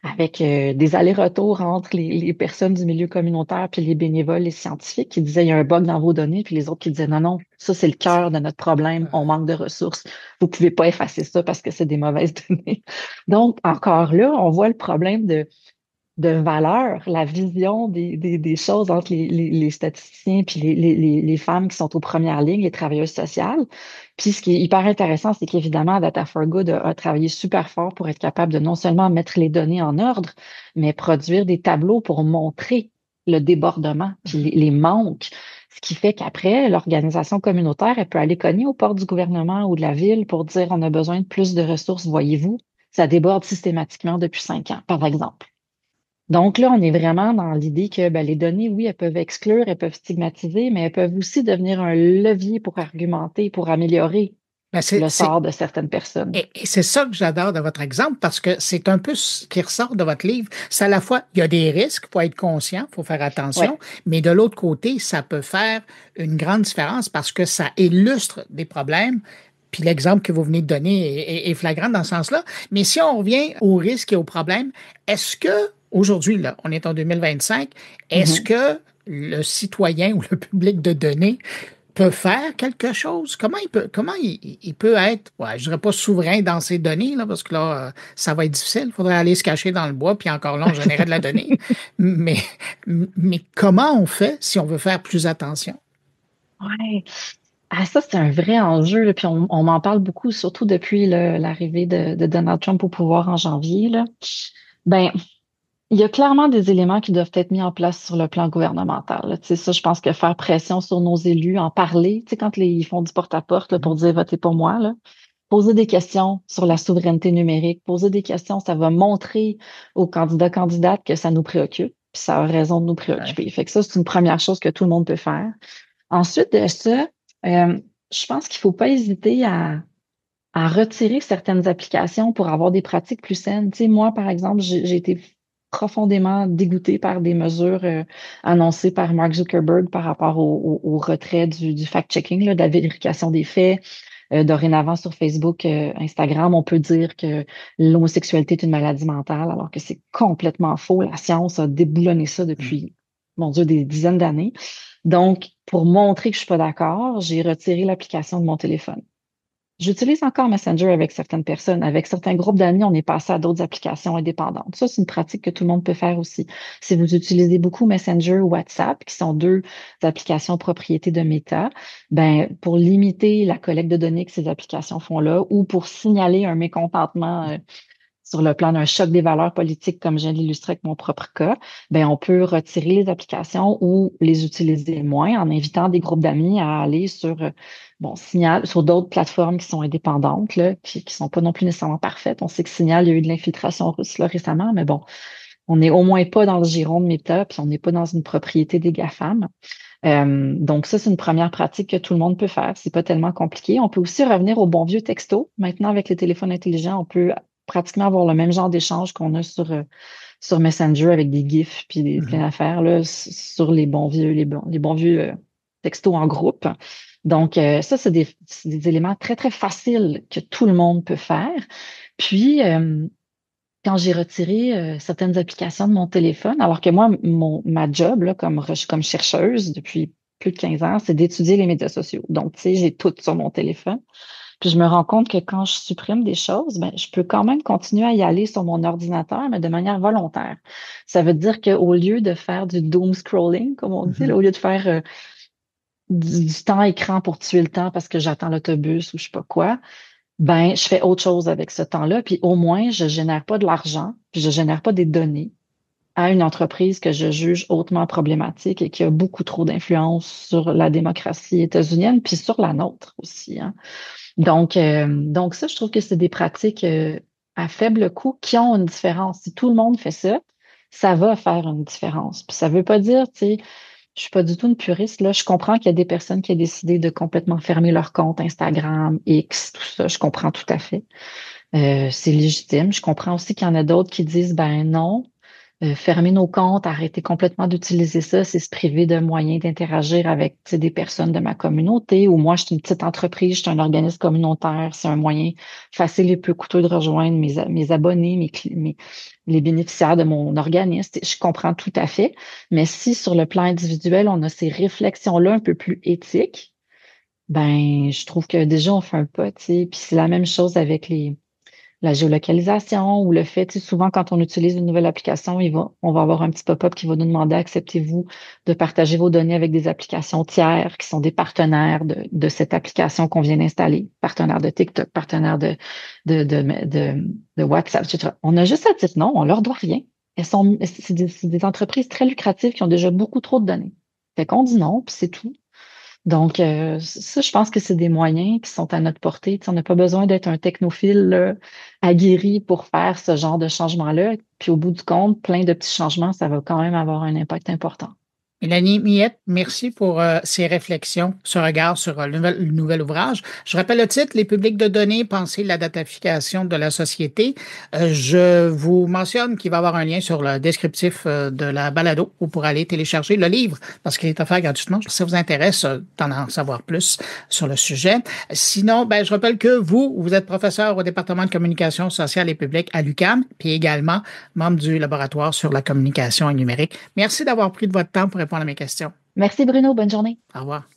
avec des allers-retours entre les personnes du milieu communautaire puis les bénévoles, les scientifiques qui disaient il y a un bug dans vos données, puis les autres qui disaient non, non, ça c'est le cœur de notre problème, on manque de ressources. Vous pouvez pas effacer ça parce que c'est des mauvaises données. Donc, encore là, on voit le problème de valeur, la vision des choses entre les statisticiens puis les femmes qui sont aux premières lignes, les travailleuses sociales. Puis ce qui est hyper intéressant, c'est qu'évidemment, Data for Good a travaillé super fort pour être capable de non seulement mettre les données en ordre, mais produire des tableaux pour montrer le débordement puis les manques. Ce qui fait qu'après, l'organisation communautaire, elle peut aller cogner aux portes du gouvernement ou de la ville pour dire on a besoin de plus de ressources, voyez-vous. Ça déborde systématiquement depuis 5 ans, par exemple. Donc là, on est vraiment dans l'idée que ben, les données, oui, elles peuvent exclure, elles peuvent stigmatiser, mais elles peuvent aussi devenir un levier pour argumenter, pour améliorer Ben, le sort de certaines personnes. et c'est ça que j'adore de votre exemple parce que c'est un peu ce qui ressort de votre livre. C'est à la fois, il y a des risques, il faut être conscient, il faut faire attention, Ouais. mais de l'autre côté, ça peut faire une grande différence parce que ça illustre des problèmes. Puis l'exemple que vous venez de donner est flagrant dans ce sens-là. Mais si on revient aux risques et aux problèmes, est-ce que aujourd'hui, là, on est en 2025, est-ce Mhm. que le citoyen ou le public de données peut faire quelque chose? Comment il peut être, ouais, je dirais pas souverain dans ses données, là, parce que là, ça va être difficile. Il faudrait aller se cacher dans le bois, puis encore là, on générait de la donnée. Mais, mais comment on fait si on veut faire plus attention? Ouais. Ah, ça, c'est un vrai enjeu, là, puis on m'en parle beaucoup, surtout depuis l'arrivée de Donald Trump au pouvoir en janvier, là. Ben, il y a clairement des éléments qui doivent être mis en place sur le plan gouvernemental, là. Tu sais, ça, je pense que faire pression sur nos élus, en parler, tu sais, quand ils font du porte-à-porte là, pour dire votez pour moi, là, poser des questions sur la souveraineté numérique, poser des questions, ça va montrer aux candidates que ça nous préoccupe, puis ça a raison de nous préoccuper. Fait que ça, c'est une première chose que tout le monde peut faire. Ensuite de ça, je pense qu'il faut pas hésiter à retirer certaines applications pour avoir des pratiques plus saines. Tu sais, moi, par exemple, j'ai été profondément dégoûtée par des mesures annoncées par Mark Zuckerberg par rapport au retrait du fact-checking, là, de la vérification des faits. Dorénavant, sur Facebook, Instagram, on peut dire que l'homosexualité est une maladie mentale, alors que c'est complètement faux. La science a déboulonné ça depuis, mon Dieu, des dizaines d'années. Donc, pour montrer que je suis pas d'accord, j'ai retiré l'application de mon téléphone. J'utilise encore Messenger avec certaines personnes. Avec certains groupes d'amis, on est passé à d'autres applications indépendantes. Ça, c'est une pratique que tout le monde peut faire aussi. Si vous utilisez beaucoup Messenger ou WhatsApp, qui sont deux applications propriété de Meta, ben, pour limiter la collecte de données que ces applications font là, ou pour signaler un mécontentement sur le plan d'un choc des valeurs politiques, comme je viens de l'illustrer avec mon propre cas, ben on peut retirer les applications ou les utiliser moins en invitant des groupes d'amis à aller sur Signal, sur d'autres plateformes qui sont indépendantes, là, qui sont pas non plus nécessairement parfaites. On sait que Signal, il y a eu de l'infiltration russe là, récemment, mais bon, on n'est au moins pas dans le giron de Meta, puis on n'est pas dans une propriété des GAFAM. Donc ça, c'est une première pratique que tout le monde peut faire. C'est pas tellement compliqué. On peut aussi revenir au bon vieux texto. Maintenant, avec les téléphones intelligents, on peut pratiquement avoir le même genre d'échange qu'on a sur Messenger avec des GIFs puis plein d'affaires là, sur les bons vieux textos en groupe. Donc, ça, c'est des éléments très, très faciles que tout le monde peut faire. Puis, quand j'ai retiré certaines applications de mon téléphone, alors que moi, ma job là, comme chercheuse depuis plus de 15 ans, c'est d'étudier les médias sociaux. Donc, tu sais, j'ai tout sur mon téléphone. Puis je me rends compte que quand je supprime des choses, ben, je peux quand même continuer à y aller sur mon ordinateur, mais de manière volontaire. Ça veut dire qu'au lieu de faire du doom scrolling, comme on dit, là, au lieu de faire du temps écran pour tuer le temps parce que j'attends l'autobus ou je sais pas quoi, ben, je fais autre chose avec ce temps-là. Puis au moins, je génère pas de l'argent, puis je génère pas des données à une entreprise que je juge hautement problématique et qui a beaucoup trop d'influence sur la démocratie états-unienne, puis sur la nôtre aussi, hein. Donc ça, je trouve que c'est des pratiques à faible coût qui ont une différence. Si tout le monde fait ça, ça va faire une différence. Puis ça veut pas dire, tu sais, je suis pas du tout une puriste, là. Je comprends qu'il y a des personnes qui ont décidé de complètement fermer leur compte Instagram, X, tout ça. Je comprends tout à fait. C'est légitime. Je comprends aussi qu'il y en a d'autres qui disent, ben non, fermer nos comptes, arrêter complètement d'utiliser ça, c'est se priver de moyens d'interagir avec des personnes de ma communauté. Ou moi, je suis une petite entreprise, je suis un organisme communautaire, c'est un moyen facile et peu coûteux de rejoindre mes abonnés, les bénéficiaires de mon organisme. Je comprends tout à fait. Mais si sur le plan individuel, on a ces réflexions-là un peu plus éthiques, ben je trouve que déjà on fait un pas, tu sais. Puis c'est la même chose avec la géolocalisation ou le fait, tu sais, souvent quand on utilise une nouvelle application, on va avoir un petit pop-up qui va nous demander acceptez-vous de partager vos données avec des applications tiers qui sont des partenaires de cette application qu'on vient d'installer, partenaires de TikTok, partenaires de WhatsApp, etc. On a juste à dire non, on leur doit rien. C'est des entreprises très lucratives qui ont déjà beaucoup trop de données. Fait qu'on dit non, puis c'est tout. Donc, ça, je pense que c'est des moyens qui sont à notre portée. Tu sais, on n'a pas besoin d'être un technophile aguerri pour faire ce genre de changement-là. Puis au bout du compte, plein de petits changements, ça va quand même avoir un impact important. Mélanie Miette, merci pour ces réflexions, ce regard sur le nouvel ouvrage. Je rappelle le titre, Les publics de données, penser la datafication de la société. Je vous mentionne qu'il va y avoir un lien sur le descriptif de la balado où vous pourrez aller télécharger le livre parce qu'il est offert gratuitement. Si ça vous intéresse d'en savoir plus sur le sujet. Sinon, je rappelle que vous êtes professeur au département de communication sociale et publique à l'UQAM, puis également membre du laboratoire sur la communication et numérique. Merci d'avoir pris de votre temps pour répondre à mes questions. Merci Bruno, bonne journée. Au revoir.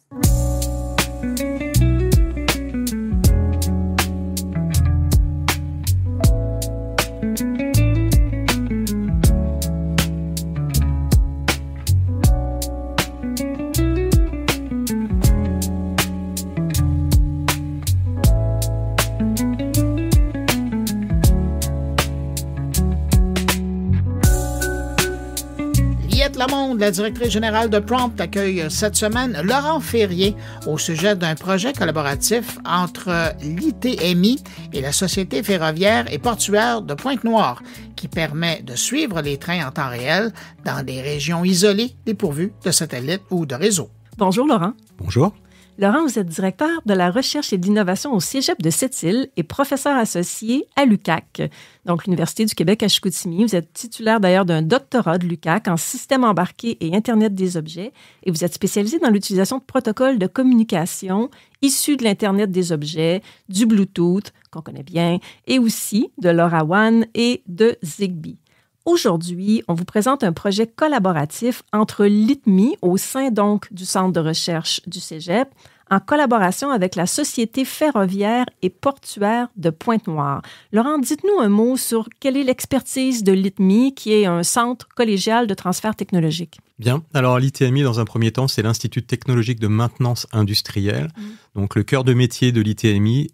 Lamonde, la directrice générale de Prompt, accueille cette semaine Laurent Ferrier au sujet d'un projet collaboratif entre l'ITMI et la Société ferroviaire et portuaire de Pointe-Noire qui permet de suivre les trains en temps réel dans des régions isolées dépourvues de satellites ou de réseaux. Bonjour Laurent. Bonjour. Laurent, vous êtes directeur de la recherche et de l'innovation au Cégep de Sept-Îles et professeur associé à l'UQAC, donc l'Université du Québec à Chicoutimi. Vous êtes titulaire d'ailleurs d'un doctorat de l'UQAC en système embarqué et Internet des objets et vous êtes spécialisé dans l'utilisation de protocoles de communication issus de l'Internet des objets, du Bluetooth, qu'on connaît bien, et aussi de LoRaWAN et de Zigbee. Aujourd'hui, on vous présente un projet collaboratif entre l'ITMI, au sein donc du Centre de recherche du Cégep, en collaboration avec la Société ferroviaire et portuaire de Pointe-Noire. Laurent, dites-nous un mot sur quelle est l'expertise de l'ITMI, qui est un centre collégial de transfert technologique. Bien. Alors, l'ITMI, dans un premier temps, c'est l'Institut technologique de maintenance industrielle. Donc, le cœur de métier de l'ITMI,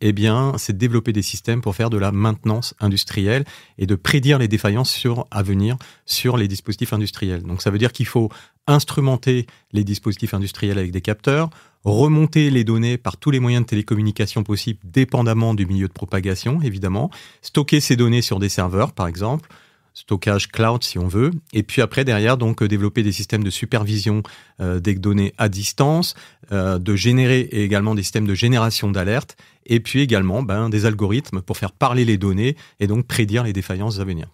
c'est de développer des systèmes pour faire de la maintenance industrielle et de prédire les défaillances à venir sur les dispositifs industriels. Donc, ça veut dire qu'il faut instrumenter les dispositifs industriels avec des capteurs, remonter les données par tous les moyens de télécommunication possibles, dépendamment du milieu de propagation, évidemment, stocker ces données sur des serveurs, par exemple, stockage cloud si on veut, et puis après derrière donc développer des systèmes de supervision des données à distance, de générer également des systèmes de génération d'alertes, et puis également des algorithmes pour faire parler les données et donc prédire les défaillances à venir.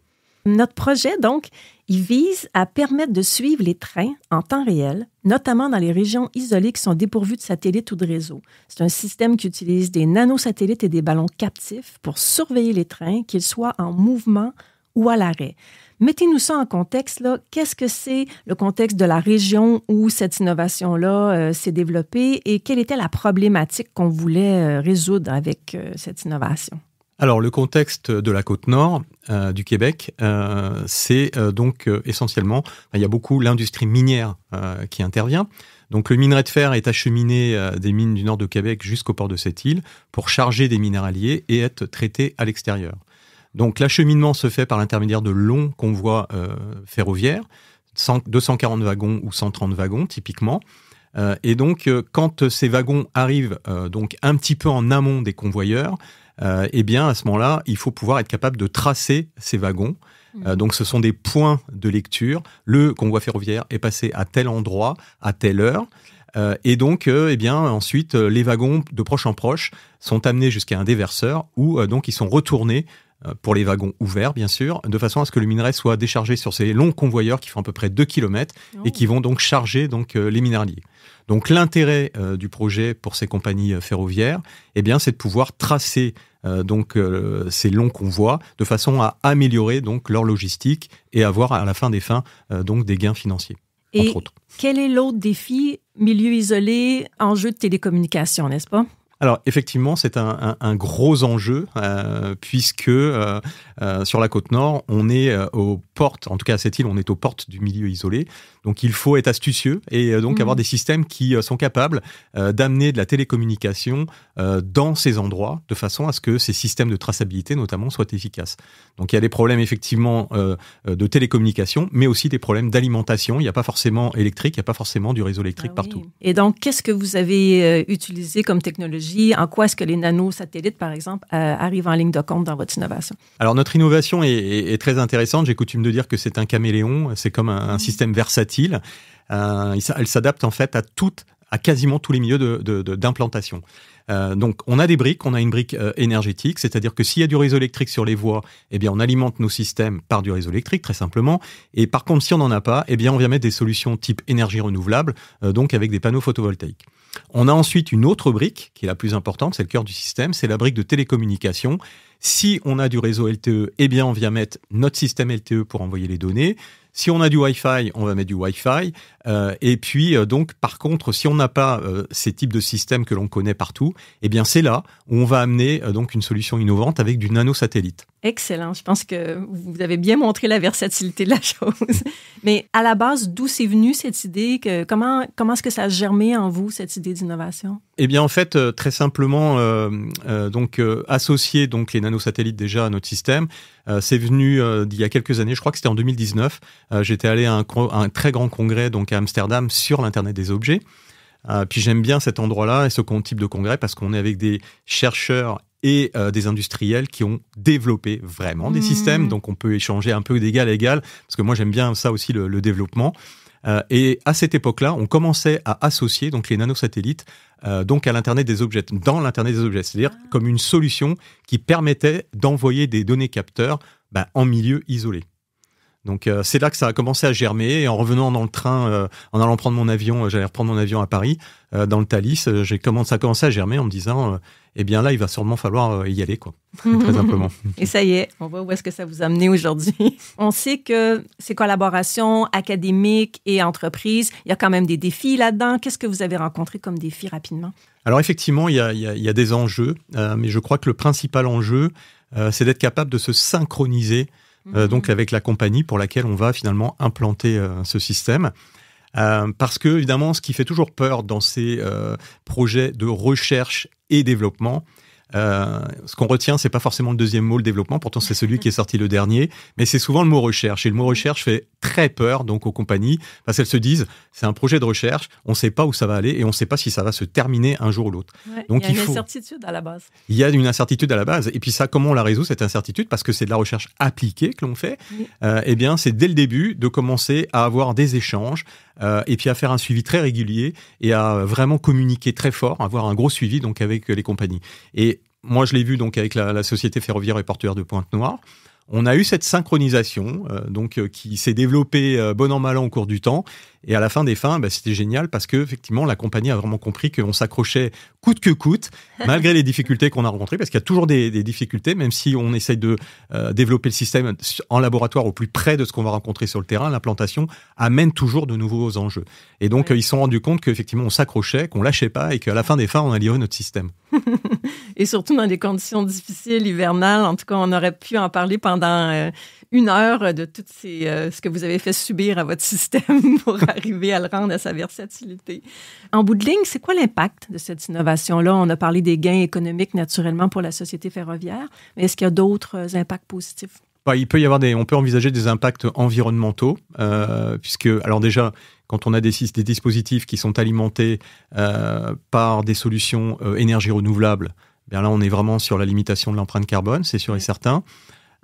Notre projet, donc, il vise à permettre de suivre les trains en temps réel, notamment dans les régions isolées qui sont dépourvues de satellites ou de réseaux. C'est un système qui utilise des nanosatellites et des ballons captifs pour surveiller les trains, qu'ils soient en mouvement ou à l'arrêt. Mettez-nous ça en contexte, là. Qu'est-ce que c'est le contexte de la région où cette innovation-là s'est développée et quelle était la problématique qu'on voulait résoudre avec cette innovation? Alors, le contexte de la côte nord du Québec, c'est donc essentiellement, il y a beaucoup l'industrie minière qui intervient. Donc, le minerai de fer est acheminé des mines du nord de Québec jusqu'au port de cette île pour charger des minéraliers et être traité à l'extérieur. Donc, l'acheminement se fait par l'intermédiaire de longs convois ferroviaires, 240 wagons ou 130 wagons typiquement. Et donc, quand ces wagons arrivent donc un petit peu en amont des convoyeurs, à ce moment-là, il faut pouvoir être capable de tracer ces wagons. Donc, ce sont des points de lecture. Le convoi ferroviaire est passé à tel endroit, à telle heure. Et donc, ensuite, les wagons de proche en proche sont amenés jusqu'à un déverseur où donc ils sont retournés pour les wagons ouverts, bien sûr, de façon à ce que le minerai soit déchargé sur ces longs convoyeurs qui font à peu près 2 km et qui vont donc charger les minéraliers. Donc, l'intérêt du projet pour ces compagnies ferroviaires, c'est de pouvoir tracer ces longs convois de façon à améliorer donc leur logistique et avoir à la fin des fins donc des gains financiers. Et quel est l'autre défi? Milieu isolé, enjeu de télécommunication, n'est-ce pas? Alors, effectivement, c'est un gros enjeu puisque sur la côte nord, on est aux portes, en tout cas à cette île, on est aux portes du milieu isolé. Donc, il faut être astucieux et donc avoir des systèmes qui sont capables d'amener de la télécommunication dans ces endroits de façon à ce que ces systèmes de traçabilité, notamment, soient efficaces. Donc, il y a des problèmes, effectivement, de télécommunication, mais aussi des problèmes d'alimentation. Il n'y a pas forcément électrique, il n'y a pas forcément du réseau électrique partout. Et donc, qu'est-ce que vous avez utilisé comme technologie? En quoi est-ce que les nanosatellites, par exemple, arrivent en ligne de compte dans votre innovation? Alors, notre innovation est très intéressante. J'ai coutume de dire que c'est un caméléon. C'est comme un système versatile. Elle s'adapte en fait à quasiment tous les milieux d'implantation. Donc, on a des briques, on a une brique énergétique, c'est-à-dire que s'il y a du réseau électrique sur les voies, on alimente nos systèmes par du réseau électrique, très simplement. Et par contre, si on n'en a pas, on vient mettre des solutions type énergie renouvelable, donc avec des panneaux photovoltaïques. On a ensuite une autre brique, qui est la plus importante, c'est le cœur du système, c'est la brique de télécommunication. Si on a du réseau LTE, on vient mettre notre système LTE pour envoyer les données. Si on a du Wi-Fi, on va mettre du Wi-Fi. Et puis, donc, par contre, si on n'a pas ces types de systèmes que l'on connaît partout, c'est là où on va amener donc une solution innovante avec du nanosatellite. Excellent. Je pense que vous avez bien montré la versatilité de la chose. Mais à la base, d'où c'est venu cette idée? Comment est-ce que ça a germé en vous, cette idée d'innovation? En fait, très simplement, associer donc les nanosatellites déjà à notre système, c'est venu d'il y a quelques années. Je crois que c'était en 2019. J'étais allé à un très grand congrès donc à Amsterdam sur l'Internet des objets. Puis j'aime bien cet endroit-là et ce type de congrès parce qu'on est avec des chercheurs et des industriels qui ont développé vraiment des systèmes. Donc, on peut échanger un peu d'égal à égal, parce que moi, j'aime bien ça aussi, le développement. Et à cette époque-là, on commençait à associer donc les nanosatellites donc à l'Internet des objets, dans l'Internet des objets, c'est-à-dire comme une solution qui permettait d'envoyer des données capteurs en milieu isolé. Donc c'est là que ça a commencé à germer. Et en revenant dans le train, en allant prendre mon avion, j'allais reprendre mon avion à Paris, dans le Thalys, ça a commencé à germer en me disant là, il va sûrement falloir y aller, quoi. Très simplement. Et ça y est, on voit où est-ce que ça vous a amené aujourd'hui. On sait que ces collaborations académiques et entreprises, il y a quand même des défis là-dedans. Qu'est-ce que vous avez rencontré comme défi rapidement? Alors effectivement, il y a des enjeux, mais je crois que le principal enjeu, c'est d'être capable de se synchroniser donc avec la compagnie pour laquelle on va finalement implanter ce système. Parce que, évidemment, ce qui fait toujours peur dans ces projets de recherche et développement, ce qu'on retient, c'est pas forcément le deuxième mot, le développement, pourtant c'est celui qui est sorti le dernier, mais c'est souvent le mot recherche. Et le mot recherche fait très peur donc aux compagnies, parce qu'elles se disent, c'est un projet de recherche, on sait pas où ça va aller et on sait pas si ça va se terminer un jour ou l'autre. Ouais, donc il y a une incertitude à la base. Il y a une incertitude à la base. Et puis ça, comment on la résout, cette incertitude? Parce que c'est de la recherche appliquée que l'on fait. Oui. Eh bien, c'est dès le début de commencer à avoir des échanges, et puis à faire un suivi très régulier et à vraiment communiquer très fort, avoir un gros suivi donc avec les compagnies. Et moi, je l'ai vu donc avec la Société ferroviaire et portuaire de Pointe-Noire. On a eu cette synchronisation qui s'est développée bon an mal an au cours du temps. Et à la fin des fins, c'était génial parce que effectivement, la compagnie a vraiment compris qu'on s'accrochait coûte que coûte, malgré les difficultés qu'on a rencontrées, parce qu'il y a toujours des difficultés, même si on essaye de développer le système en laboratoire au plus près de ce qu'on va rencontrer sur le terrain. L'implantation amène toujours de nouveaux enjeux. Et donc, ils se sont rendus compte qu'effectivement, on s'accrochait, qu'on lâchait pas et qu'à la fin des fins, on a livré notre système. Et surtout dans des conditions difficiles, hivernales. En tout cas, on aurait pu en parler pendant 1 heure de tout ce que vous avez fait subir à votre système pour arriver à le rendre à sa versatilité. En bout de ligne, c'est quoi l'impact de cette innovation-là? On a parlé des gains économiques naturellement pour la société ferroviaire, mais est-ce qu'il y a d'autres impacts positifs? Il peut y avoir on peut envisager des impacts environnementaux, puisque, alors déjà, quand on a des dispositifs qui sont alimentés par des solutions énergie renouvelable, bien là, on est vraiment sur la limitation de l'empreinte carbone, c'est sûr et certain.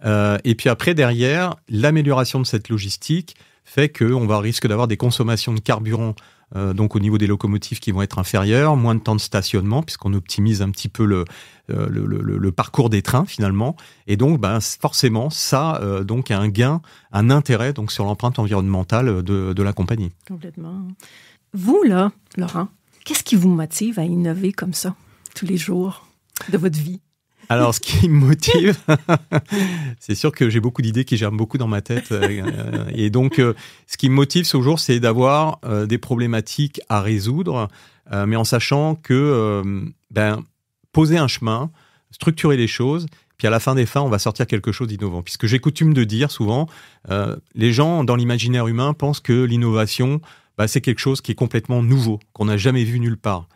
Et puis après, derrière, l'amélioration de cette logistique fait qu'on risque d'avoir des consommations de carburant donc au niveau des locomotives qui vont être inférieures, moins de temps de stationnement puisqu'on optimise un petit peu le parcours des trains finalement. Et donc, forcément, ça donc a un gain, un intérêt donc sur l'empreinte environnementale de la compagnie. Complètement. Vous, là, Laurent, qu'est-ce qui vous motive à innover comme ça tous les jours de votre vie? Alors, ce qui me motive, c'est sûr que j'ai beaucoup d'idées qui germent beaucoup dans ma tête. Et donc, ce qui me motive toujours, c'est d'avoir des problématiques à résoudre, mais en sachant que poser un chemin, structurer les choses, puis à la fin des fins, on va sortir quelque chose d'innovant. Puisque j'ai coutume de dire souvent, les gens dans l'imaginaire humain pensent que l'innovation, c'est quelque chose qui est complètement nouveau, qu'on n'a jamais vu nulle part.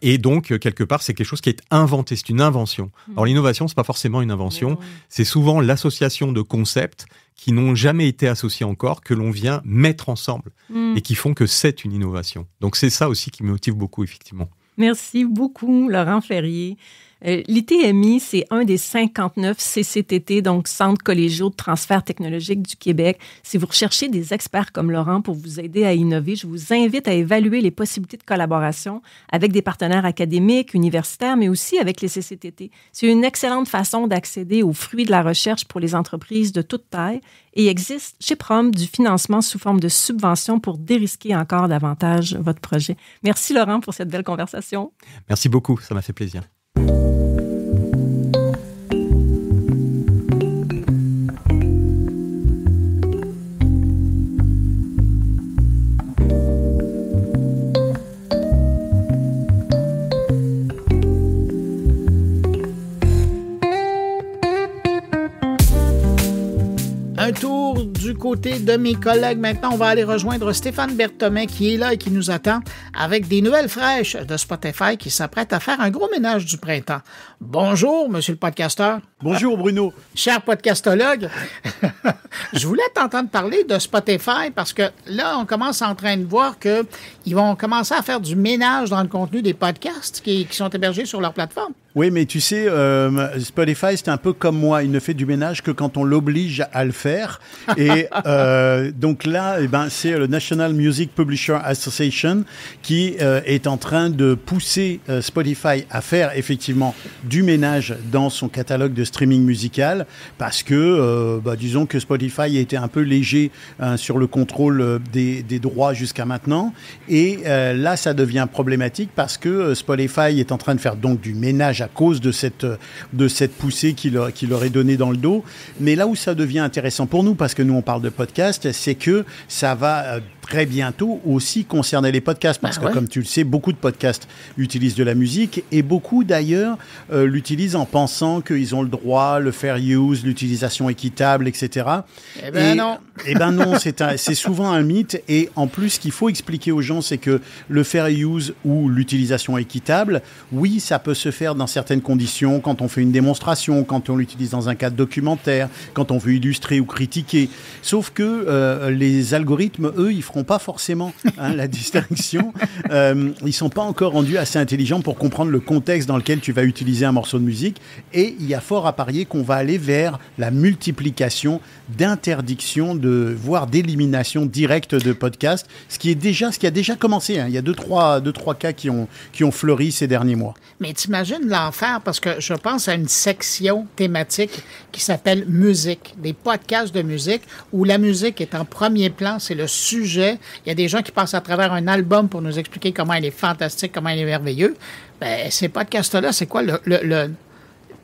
Et donc, quelque part, c'est quelque chose qui est inventé, c'est une invention. Alors, l'innovation, c'est pas forcément une invention, c'est souvent l'association de concepts qui n'ont jamais été associés encore, que l'on vient mettre ensemble et qui font que c'est une innovation. Donc, c'est ça aussi qui me motive beaucoup, effectivement. Merci beaucoup, Laurent Ferrier. L'ITMI, c'est un des 59 CCTT, donc Centres collégiaux de transfert technologique du Québec. Si vous recherchez des experts comme Laurent pour vous aider à innover, je vous invite à évaluer les possibilités de collaboration avec des partenaires académiques, universitaires, mais aussi avec les CCTT. C'est une excellente façon d'accéder aux fruits de la recherche pour les entreprises de toute taille et il existe chez Prom du financement sous forme de subventions pour dérisquer encore davantage votre projet. Merci Laurent pour cette belle conversation. Merci beaucoup, ça m'a fait plaisir. Un tour du côté de mes collègues. Maintenant, on va aller rejoindre Stéphane Berthomet qui est là et qui nous attend avec des nouvelles fraîches de Spotify qui s'apprête à faire un gros ménage du printemps. Bonjour, monsieur le podcasteur. Bonjour, Bruno. Cher podcastologue, je voulais t'entendre parler de Spotify parce que là, on commence en train de voir qu'ils vont commencer à faire du ménage dans le contenu des podcasts qui sont hébergés sur leur plateforme. Oui, mais tu sais, Spotify, c'est un peu comme moi. Il ne fait du ménage que quand on l'oblige à le faire. Et donc là, c'est le National Music Publisher Association qui est en train de pousser Spotify à faire effectivement du ménage dans son catalogue de streaming musical parce que, disons que Spotify a été un peu léger sur le contrôle des droits jusqu'à maintenant. Et là, ça devient problématique parce que Spotify est en train de faire donc du ménage à cause de cette poussée qui leur est donnée dans le dos. Mais là où ça devient intéressant pour nous, parce que nous on parle de podcast, c'est que ça va très bientôt aussi concerner les podcasts, parce que comme tu le sais, beaucoup de podcasts utilisent de la musique et beaucoup d'ailleurs l'utilisent en pensant qu'ils ont le droit, le fair use, l'utilisation équitable, etc. Eh ben non. Eh ben non, c'est souvent un mythe et en plus, ce qu'il faut expliquer aux gens, c'est que le fair use ou l'utilisation équitable, oui, ça peut se faire dans certaines conditions, quand on fait une démonstration, quand on l'utilise dans un cadre documentaire, quand on veut illustrer ou critiquer. Sauf que les algorithmes, eux, ils feront pas forcément la distinction. Ils sont pas encore rendus assez intelligents pour comprendre le contexte dans lequel tu vas utiliser un morceau de musique. Et il y a fort à parier qu'on va aller vers la multiplication d'interdiction, voire d'élimination directe de podcasts, ce qui a déjà commencé. Il y a deux, trois cas qui ont fleuri ces derniers mois. Mais t'imagines l'enfer, parce que je pense à une section thématique qui s'appelle musique, des podcasts de musique, où la musique est en premier plan, c'est le sujet. Il y a des gens qui passent à travers un album pour nous expliquer comment il est fantastique, comment il est merveilleux. Ben, ces podcasts-là, c'est quoi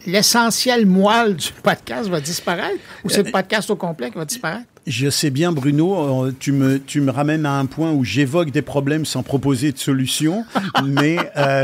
l'essentiel moelle du podcast va disparaître? Ou c'est le podcast au complet qui va disparaître? Je sais bien, Bruno, tu me ramènes à un point où j'évoque des problèmes sans proposer de solution, mais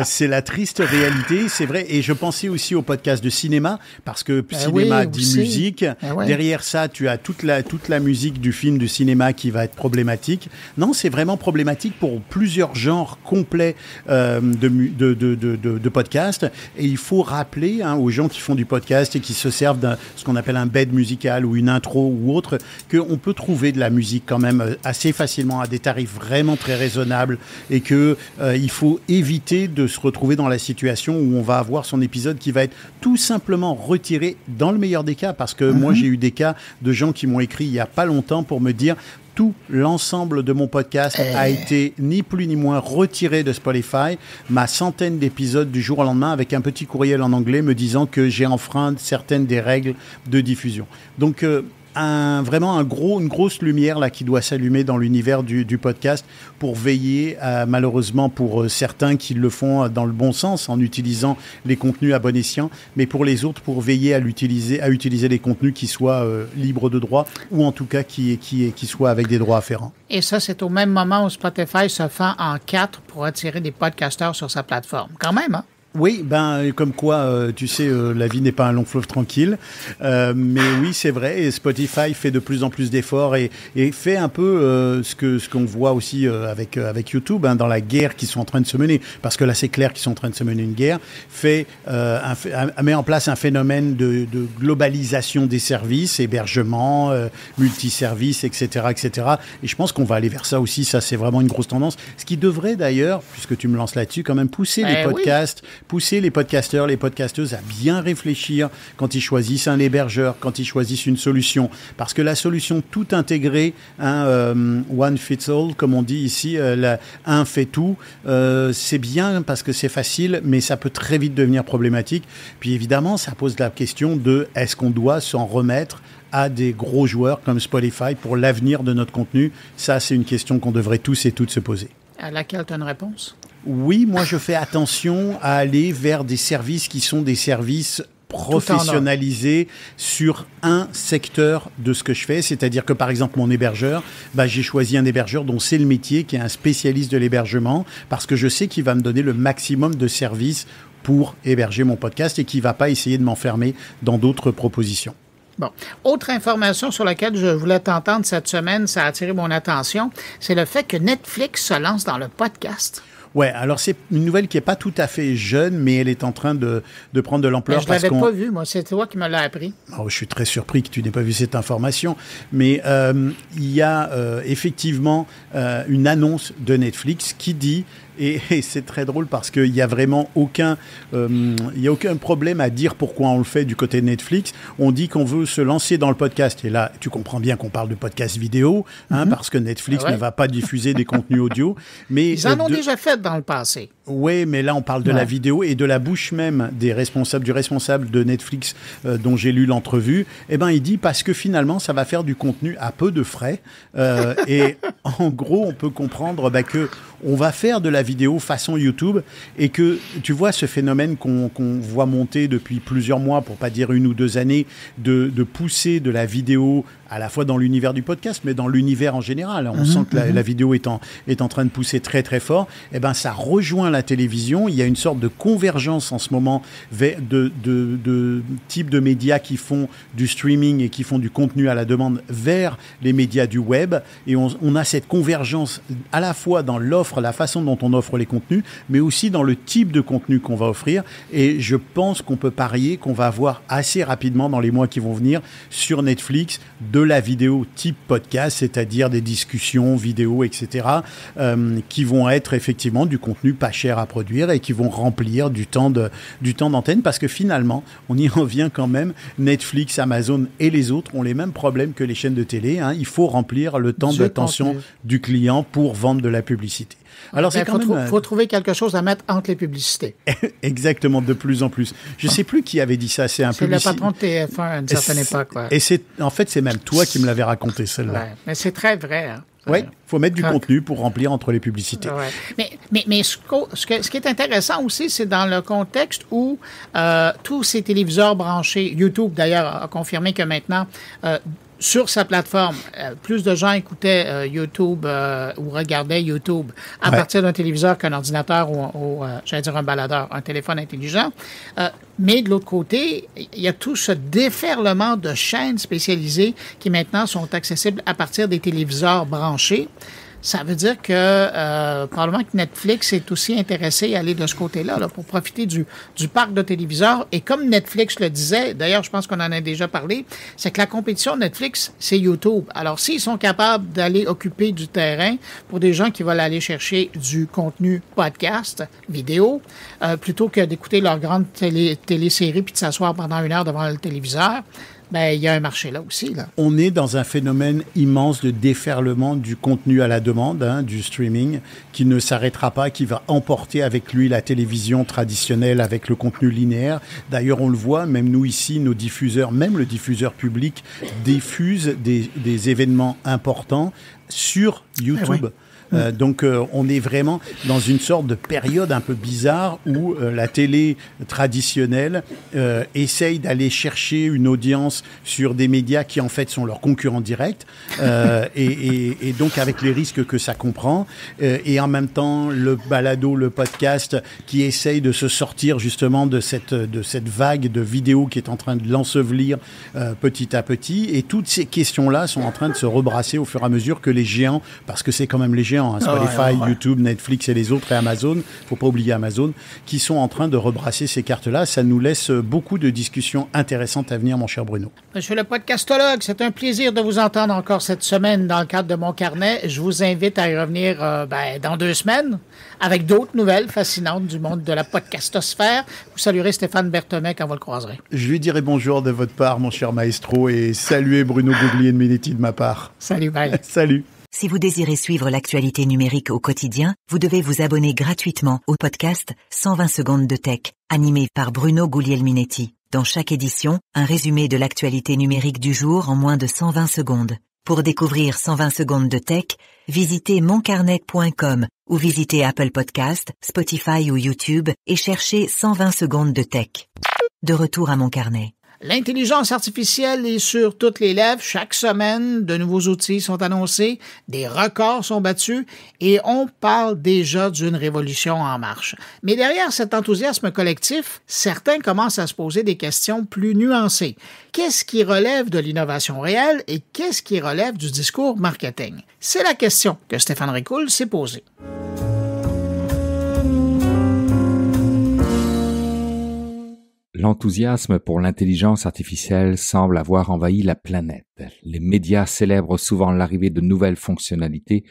c'est la triste réalité, c'est vrai. Et je pensais aussi au podcast de cinéma, parce que cinéma dit aussi musique. Derrière ça, tu as toute la musique du film, du cinéma qui va être problématique. Non, c'est vraiment problématique pour plusieurs genres complets de podcasts. Et il faut rappeler aux gens qui font du podcast et qui se servent de ce qu'on appelle un bed musical ou une intro ou autre, qu'on peut trouver de la musique quand même assez facilement à des tarifs vraiment très raisonnables et que il faut éviter de se retrouver dans la situation où on va avoir son épisode qui va être tout simplement retiré dans le meilleur des cas, parce que moi j'ai eu des cas de gens qui m'ont écrit il y a pas longtemps pour me dire tout l'ensemble de mon podcast a été ni plus ni moins retiré de Spotify, ma centaine d'épisodes du jour au lendemain, avec un petit courriel en anglais me disant que j'ai enfreint certaines des règles de diffusion. Donc vraiment une grosse lumière là qui doit s'allumer dans l'univers du podcast pour veiller, malheureusement pour certains qui le font dans le bon sens en utilisant les contenus à bon escient, mais pour les autres pour veiller à utiliser les contenus qui soient libres de droit ou en tout cas qui soient avec des droits afférents. Et ça, c'est au même moment où Spotify se fend en 4 pour attirer des podcasteurs sur sa plateforme. Quand même, hein? Oui, comme quoi, tu sais, la vie n'est pas un long fleuve tranquille. Mais oui, c'est vrai. Et Spotify fait de plus en plus d'efforts et fait un peu ce qu'on voit aussi avec YouTube, dans la guerre qu'ils sont en train de se mener. Parce que là, c'est clair qu'ils sont en train de se mener une guerre. Met en place un phénomène de globalisation des services, hébergement, multiservices, etc., etc. Et je pense qu'on va aller vers ça aussi. Ça, c'est vraiment une grosse tendance. Ce qui devrait d'ailleurs, puisque tu me lances là-dessus, quand même pousser les podcasts. Oui. Pousser les podcasteurs, les podcasteuses à bien réfléchir quand ils choisissent un hébergeur, quand ils choisissent une solution. Parce que la solution tout intégrée, one fits all, comme on dit ici, un fait tout, c'est bien parce que c'est facile, mais ça peut très vite devenir problématique. Puis évidemment, ça pose la question de est-ce qu'on doit s'en remettre à des gros joueurs comme Spotify pour l'avenir de notre contenu? Ça, c'est une question qu'on devrait tous et toutes se poser. À laquelle tu as une réponse? Oui, moi je fais attention à aller vers des services qui sont des services professionnalisés sur un secteur de ce que je fais. C'est-à-dire que par exemple mon hébergeur, j'ai choisi un hébergeur dont c'est le métier, qui est un spécialiste de l'hébergement, parce que je sais qu'il va me donner le maximum de services pour héberger mon podcast et qu'il ne va pas essayer de m'enfermer dans d'autres propositions. Bon. Autre information sur laquelle je voulais t'entendre cette semaine, ça a attiré mon attention, c'est le fait que Netflix se lance dans le podcast. Ouais, alors c'est une nouvelle qui n'est pas tout à fait jeune, mais elle est en train de prendre de l'ampleur. Je ne l'avais pas vue, moi. C'est toi qui me l'as appris. Oh, je suis très surpris que tu n'aies pas vu cette information. Mais il y a effectivement une annonce de Netflix qui dit... Et c'est très drôle parce qu'il n'y a vraiment aucun problème à dire pourquoi on le fait du côté de Netflix. On dit qu'on veut se lancer dans le podcast. Et là, tu comprends bien qu'on parle de podcast vidéo, parce que Netflix ne va pas diffuser des contenus audio. Mais ils en ont déjà fait dans le passé. Oui, mais là, on parle de la vidéo et de la bouche même du responsable de Netflix dont j'ai lu l'entrevue. Eh ben, il dit parce que finalement, ça va faire du contenu à peu de frais. Et en gros, on peut comprendre que on va faire de la vidéo façon YouTube et que tu vois ce phénomène qu'on voit monter depuis plusieurs mois, pour pas dire 1 ou 2 années, de pousser de la vidéo à la fois dans l'univers du podcast, mais dans l'univers en général. On sent que la vidéo est en train de pousser très très fort. Eh ben, ça rejoint la télévision. Il y a une sorte de convergence en ce moment de types de médias qui font du streaming et qui font du contenu à la demande vers les médias du web. Et on a cette convergence à la fois dans l'offre, la façon dont on offre les contenus, mais aussi dans le type de contenu qu'on va offrir. Et je pense qu'on peut parier qu'on va avoir assez rapidement dans les mois qui vont venir sur Netflix de la vidéo type podcast, c'est-à-dire des discussions, vidéos, etc., qui vont être effectivement du contenu pas cher à produire et qui vont remplir du temps d'antenne, parce que finalement, on y revient quand même, Netflix, Amazon et les autres ont les mêmes problèmes que les chaînes de télé. Il faut remplir le temps d'attention du client pour vendre de la publicité. Alors, faut trouver quelque chose à mettre entre les publicités. Exactement, de plus en plus. Je ne sais plus qui avait dit ça. C'est le patron de TF1 à une certaine époque. Ouais. Et c'est même toi qui me l'avais raconté, celle-là. Ouais, mais c'est très vrai. Oui, il faut mettre du contenu pour remplir entre les publicités. Ouais. Mais ce qui est intéressant aussi, c'est dans le contexte où tous ces téléviseurs branchés, YouTube d'ailleurs a confirmé que maintenant, sur sa plateforme, plus de gens écoutaient YouTube ou regardaient YouTube à partir d'un téléviseur qu'un ordinateur ou j'allais dire un baladeur, un téléphone intelligent. Mais de l'autre côté, il y a tout ce déferlement de chaînes spécialisées qui maintenant sont accessibles à partir des téléviseurs branchés. Ça veut dire que probablement que Netflix est aussi intéressé à aller de ce côté-là pour profiter du parc de téléviseurs. Et comme Netflix le disait, d'ailleurs, je pense qu'on en a déjà parlé, c'est que la compétition de Netflix, c'est YouTube. Alors, s'ils sont capables d'aller occuper du terrain pour des gens qui veulent aller chercher du contenu podcast, vidéo, plutôt que d'écouter leur grande télésérie puis de s'asseoir pendant 1 heure devant le téléviseur, ben, il y a un marché là aussi. On est dans un phénomène immense de déferlement du contenu à la demande, du streaming, qui ne s'arrêtera pas, qui va emporter avec lui la télévision traditionnelle avec le contenu linéaire. D'ailleurs, on le voit, même nous ici, nos diffuseurs, même le diffuseur public, diffuse des événements importants sur YouTube. Donc, on est vraiment dans une sorte de période un peu bizarre où la télé traditionnelle essaye d'aller chercher une audience sur des médias qui, en fait, sont leurs concurrents directs et donc avec les risques que ça comprend. Et en même temps, le balado, le podcast qui essaye de se sortir justement de cette vague de vidéos qui est en train de l'ensevelir petit à petit. Et toutes ces questions-là sont en train de se rebrasser au fur et à mesure que les géants, parce que c'est quand même les géants, Spotify, YouTube, Netflix et les autres, et Amazon, faut pas oublier Amazon, qui sont en train de rebrasser ces cartes-là. Ça nous laisse beaucoup de discussions intéressantes à venir, mon cher Bruno. Monsieur le podcastologue, c'est un plaisir de vous entendre encore cette semaine dans le cadre de mon carnet. Je vous invite à y revenir dans 2 semaines avec d'autres nouvelles fascinantes du monde de la podcastosphère. Vous saluerez Stéphane Berthomet quand vous le croiserez. Je lui dirai bonjour de votre part, mon cher maestro, et saluez Bruno Guglielminetti de ma part. Salut, bye. Salut. Si vous désirez suivre l'actualité numérique au quotidien, vous devez vous abonner gratuitement au podcast 120 secondes de tech, animé par Bruno Guglielminetti. Dans chaque édition, un résumé de l'actualité numérique du jour en moins de 120 secondes. Pour découvrir 120 secondes de tech, visitez moncarnet.com ou visitez Apple Podcast, Spotify ou YouTube et cherchez 120 secondes de tech. De retour à mon carnet. L'intelligence artificielle est sur toutes les lèvres. Chaque semaine, de nouveaux outils sont annoncés, des records sont battus et on parle déjà d'une révolution en marche. Mais derrière cet enthousiasme collectif, certains commencent à se poser des questions plus nuancées. Qu'est-ce qui relève de l'innovation réelle et qu'est-ce qui relève du discours marketing? C'est la question que Stéphane Ricoul s'est posée. L'enthousiasme pour l'intelligence artificielle semble avoir envahi la planète. Les médias célèbrent souvent l'arrivée de nouvelles fonctionnalités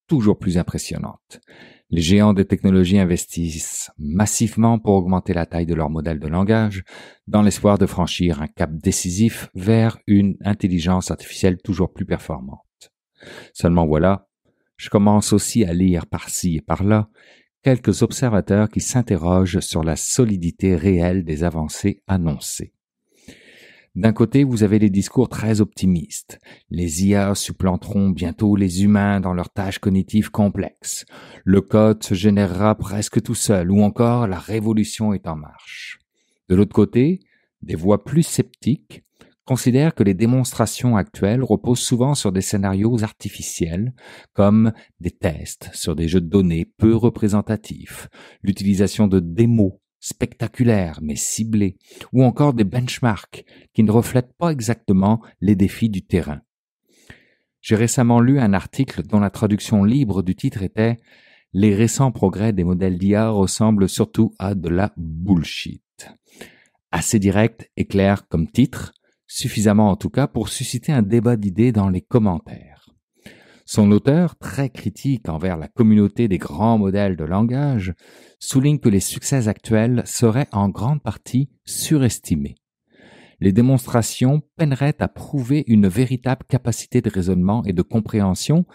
toujours plus impressionnantes. Les géants des technologies investissent massivement pour augmenter la taille de leur modèle de langage, dans l'espoir de franchir un cap décisif vers une intelligence artificielle toujours plus performante. Seulement voilà, je commence aussi à lire par-ci et par-là quelques observateurs qui s'interrogent sur la solidité réelle des avancées annoncées. D'un côté, vous avez les discours très optimistes. Les IA supplanteront bientôt les humains dans leurs tâches cognitives complexes. Le code se générera presque tout seul, ou encore la révolution est en marche. De l'autre côté, des voix plus sceptiques considèrent que les démonstrations actuelles reposent souvent sur des scénarios artificiels, comme des tests sur des jeux de données peu représentatifs, l'utilisation de démos spectaculaires mais ciblés, ou encore des benchmarks qui ne reflètent pas exactement les défis du terrain. J'ai récemment lu un article dont la traduction libre du titre était « Les récents progrès des modèles d'IA ressemblent surtout à de la bullshit ». Assez direct et clair comme titre, suffisamment en tout cas pour susciter un débat d'idées dans les commentaires. Son auteur, très critique envers la communauté des grands modèles de langage, souligne que les succès actuels seraient en grande partie surestimés. Les démonstrations peineraient à prouver une véritable capacité de raisonnement et de compréhension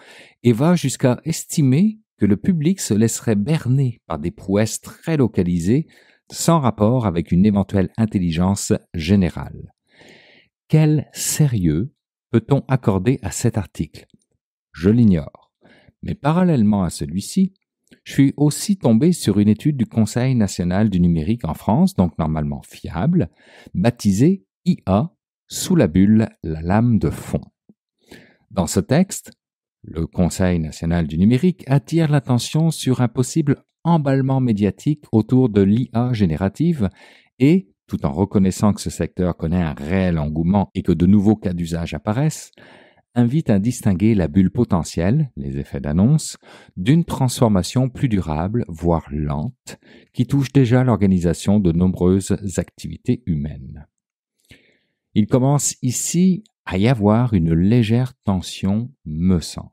et va jusqu'à estimer que le public se laisserait berner par des prouesses très localisées sans rapport avec une éventuelle intelligence générale. Quel sérieux peut-on accorder à cet article ? Je l'ignore. Mais parallèlement à celui-ci, je suis aussi tombé sur une étude du Conseil national du numérique en France, donc normalement fiable, baptisée IA sous la bulle, la lame de fond. Dans ce texte, le Conseil national du numérique attire l'attention sur un possible emballement médiatique autour de l'IA générative et, tout en reconnaissant que ce secteur connaît un réel engouement et que de nouveaux cas d'usage apparaissent, invite à distinguer la bulle potentielle, les effets d'annonce, d'une transformation plus durable, voire lente, qui touche déjà l'organisation de nombreuses activités humaines. Il commence ici à y avoir une légère tension, me semble.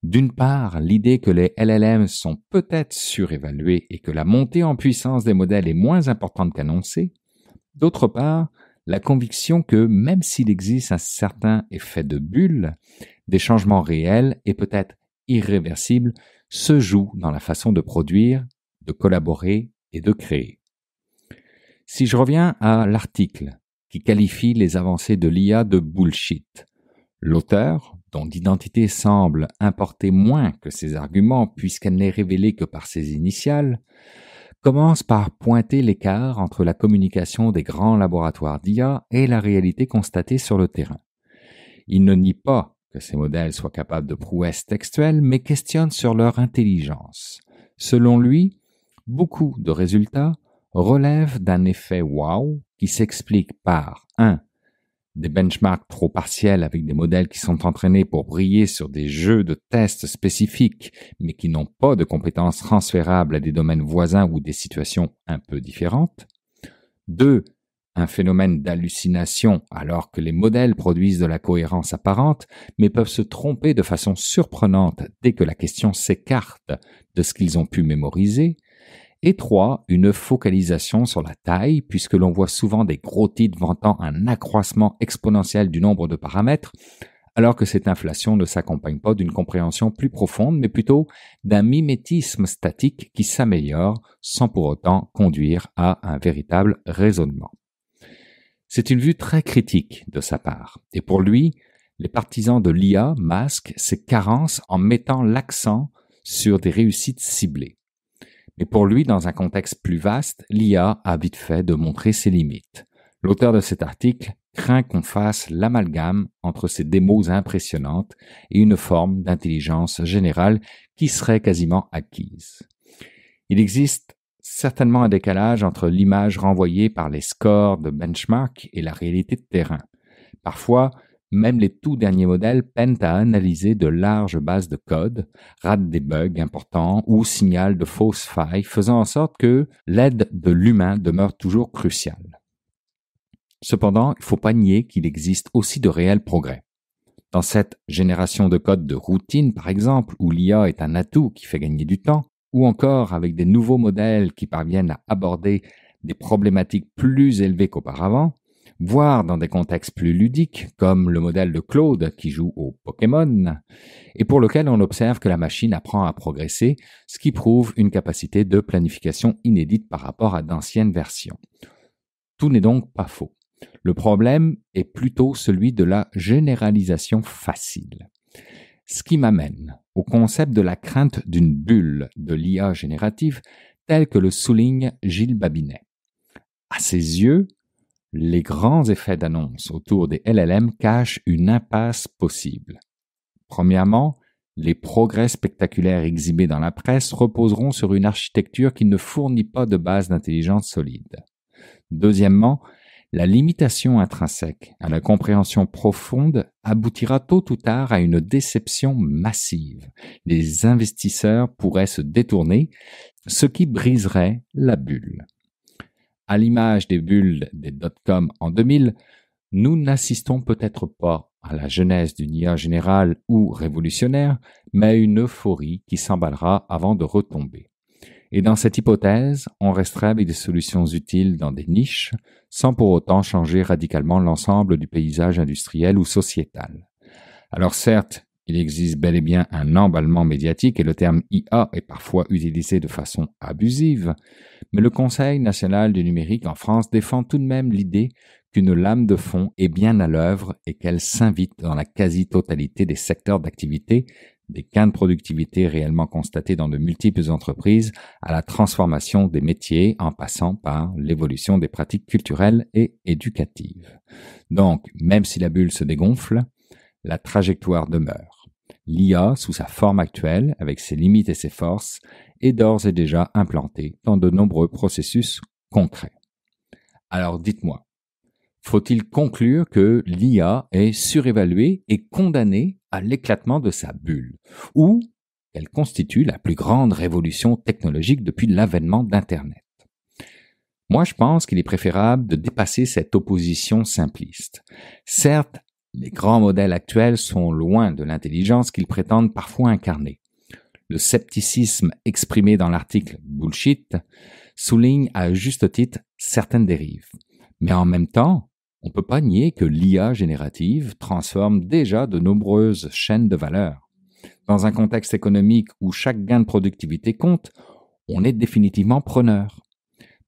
D'une part, l'idée que les LLM sont peut-être surévalués et que la montée en puissance des modèles est moins importante qu'annoncée. D'autre part, la conviction que même s'il existe un certain effet de bulle, des changements réels et peut-être irréversibles se jouent dans la façon de produire, de collaborer et de créer. Si je reviens à l'article qui qualifie les avancées de l'IA de bullshit, l'auteur, dont l'identité semble importer moins que ses arguments puisqu'elle n'est révélée que par ses initiales, commence par pointer l'écart entre la communication des grands laboratoires d'IA et la réalité constatée sur le terrain. Il ne nie pas que ces modèles soient capables de prouesses textuelles, mais questionne sur leur intelligence. Selon lui, beaucoup de résultats relèvent d'un effet wow qui s'explique par 1. Des benchmarks trop partiels avec des modèles qui sont entraînés pour briller sur des jeux de tests spécifiques, mais qui n'ont pas de compétences transférables à des domaines voisins ou des situations un peu différentes. 2. Un phénomène d'hallucination alors que les modèles produisent de la cohérence apparente, mais peuvent se tromper de façon surprenante dès que la question s'écarte de ce qu'ils ont pu mémoriser. Et 3, une focalisation sur la taille, puisque l'on voit souvent des gros titres vantant un accroissement exponentiel du nombre de paramètres, alors que cette inflation ne s'accompagne pas d'une compréhension plus profonde, mais plutôt d'un mimétisme statique qui s'améliore sans pour autant conduire à un véritable raisonnement. C'est une vue très critique de sa part, et pour lui, les partisans de l'IA masquent ces carences en mettant l'accent sur des réussites ciblées. Mais pour lui, dans un contexte plus vaste, l'IA a vite fait de montrer ses limites. L'auteur de cet article craint qu'on fasse l'amalgame entre ces démos impressionnantes et une forme d'intelligence générale qui serait quasiment acquise. Il existe certainement un décalage entre l'image renvoyée par les scores de benchmark et la réalité de terrain. Parfois, même les tout derniers modèles peinent à analyser de larges bases de code, ratent des bugs importants ou signalent de fausses failles, faisant en sorte que l'aide de l'humain demeure toujours cruciale. Cependant, il ne faut pas nier qu'il existe aussi de réels progrès. Dans cette génération de code de routine, par exemple, où l'IA est un atout qui fait gagner du temps, ou encore avec des nouveaux modèles qui parviennent à aborder des problématiques plus élevées qu'auparavant, voire dans des contextes plus ludiques, comme le modèle de Claude qui joue au Pokémon, et pour lequel on observe que la machine apprend à progresser, ce qui prouve une capacité de planification inédite par rapport à d'anciennes versions. Tout n'est donc pas faux. Le problème est plutôt celui de la généralisation facile. Ce qui m'amène au concept de la crainte d'une bulle de l'IA générative tel que le souligne Gilles Babinet. À ses yeux, les grands effets d'annonce autour des LLM cachent une impasse possible. Premièrement, les progrès spectaculaires exhibés dans la presse reposeront sur une architecture qui ne fournit pas de base d'intelligence solide. Deuxièmement, la limitation intrinsèque à la compréhension profonde aboutira tôt ou tard à une déception massive. Les investisseurs pourraient se détourner, ce qui briserait la bulle. À l'image des bulles des dot-com en 2000, nous n'assistons peut-être pas à la genèse d'une IA générale ou révolutionnaire, mais à une euphorie qui s'emballera avant de retomber. Et dans cette hypothèse, on resterait avec des solutions utiles dans des niches, sans pour autant changer radicalement l'ensemble du paysage industriel ou sociétal. Alors certes, il existe bel et bien un emballement médiatique et le terme IA est parfois utilisé de façon abusive, mais le Conseil national du numérique en France défend tout de même l'idée qu'une lame de fond est bien à l'œuvre et qu'elle s'invite dans la quasi-totalité des secteurs d'activité, des gains de productivité réellement constatés dans de multiples entreprises, à la transformation des métiers en passant par l'évolution des pratiques culturelles et éducatives. Donc, même si la bulle se dégonfle, la trajectoire demeure. L'IA, sous sa forme actuelle, avec ses limites et ses forces, est d'ores et déjà implantée dans de nombreux processus concrets. Alors dites-moi, faut-il conclure que l'IA est surévaluée et condamnée à l'éclatement de sa bulle, ou qu'elle constitue la plus grande révolution technologique depuis l'avènement d'Internet? Moi, je pense qu'il est préférable de dépasser cette opposition simpliste. Certes, les grands modèles actuels sont loin de l'intelligence qu'ils prétendent parfois incarner. Le scepticisme exprimé dans l'article « Bullshit » souligne à juste titre certaines dérives. Mais en même temps, on ne peut pas nier que l'IA générative transforme déjà de nombreuses chaînes de valeur. Dans un contexte économique où chaque gain de productivité compte, on est définitivement preneur.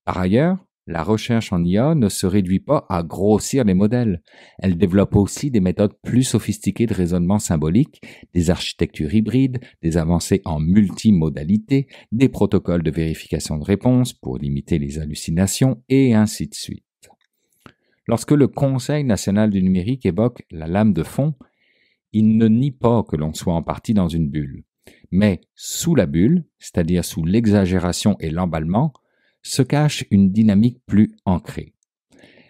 Par ailleurs, la recherche en IA ne se réduit pas à grossir les modèles. Elle développe aussi des méthodes plus sophistiquées de raisonnement symbolique, des architectures hybrides, des avancées en multimodalité, des protocoles de vérification de réponse pour limiter les hallucinations, et ainsi de suite. Lorsque le Conseil national du numérique évoque la lame de fond, il ne nie pas que l'on soit en partie dans une bulle. Mais sous la bulle, c'est-à-dire sous l'exagération et l'emballement, se cache une dynamique plus ancrée.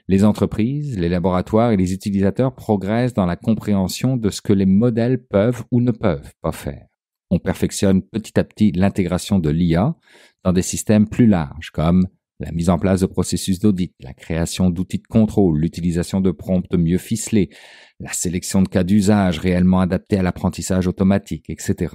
Les entreprises, les laboratoires et les utilisateurs progressent dans la compréhension de ce que les modèles peuvent ou ne peuvent pas faire. On perfectionne petit à petit l'intégration de l'IA dans des systèmes plus larges comme la mise en place de processus d'audit, la création d'outils de contrôle, l'utilisation de prompts mieux ficelés, la sélection de cas d'usage réellement adaptés à l'apprentissage automatique, etc.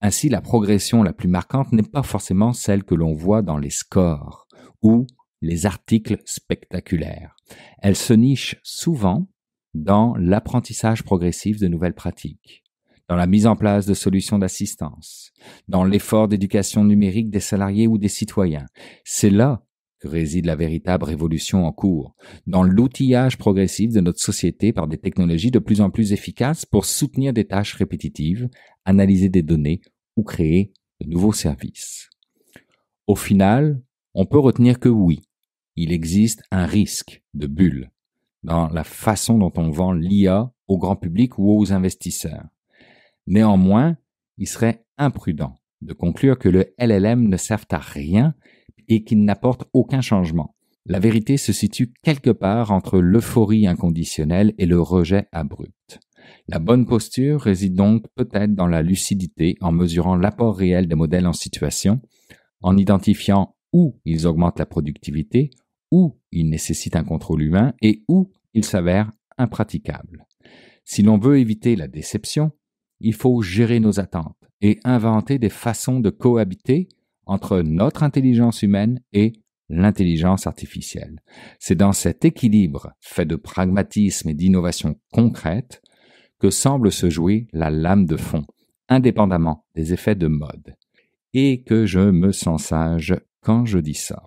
Ainsi, la progression la plus marquante n'est pas forcément celle que l'on voit dans les scores ou les articles spectaculaires. Elle se niche souvent dans l'apprentissage progressif de nouvelles pratiques, dans la mise en place de solutions d'assistance, dans l'effort d'éducation numérique des salariés ou des citoyens. C'est là que réside la véritable révolution en cours, dans l'outillage progressif de notre société par des technologies de plus en plus efficaces pour soutenir des tâches répétitives, analyser des données ou créer de nouveaux services. Au final, on peut retenir que oui, il existe un risque de bulle dans la façon dont on vend l'IA au grand public ou aux investisseurs. Néanmoins, il serait imprudent de conclure que le LLM ne serve à rien et qu'il n'apporte aucun changement. La vérité se situe quelque part entre l'euphorie inconditionnelle et le rejet abrupt. La bonne posture réside donc peut-être dans la lucidité en mesurant l'apport réel des modèles en situation, en identifiant où ils augmentent la productivité, où ils nécessitent un contrôle humain et où ils s'avèrent impraticables. Si l'on veut éviter la déception, il faut gérer nos attentes et inventer des façons de cohabiter entre notre intelligence humaine et l'intelligence artificielle. C'est dans cet équilibre fait de pragmatisme et d'innovation concrète que semble se jouer la lame de fond, indépendamment des effets de mode. Et que je me sens sage quand je dis ça.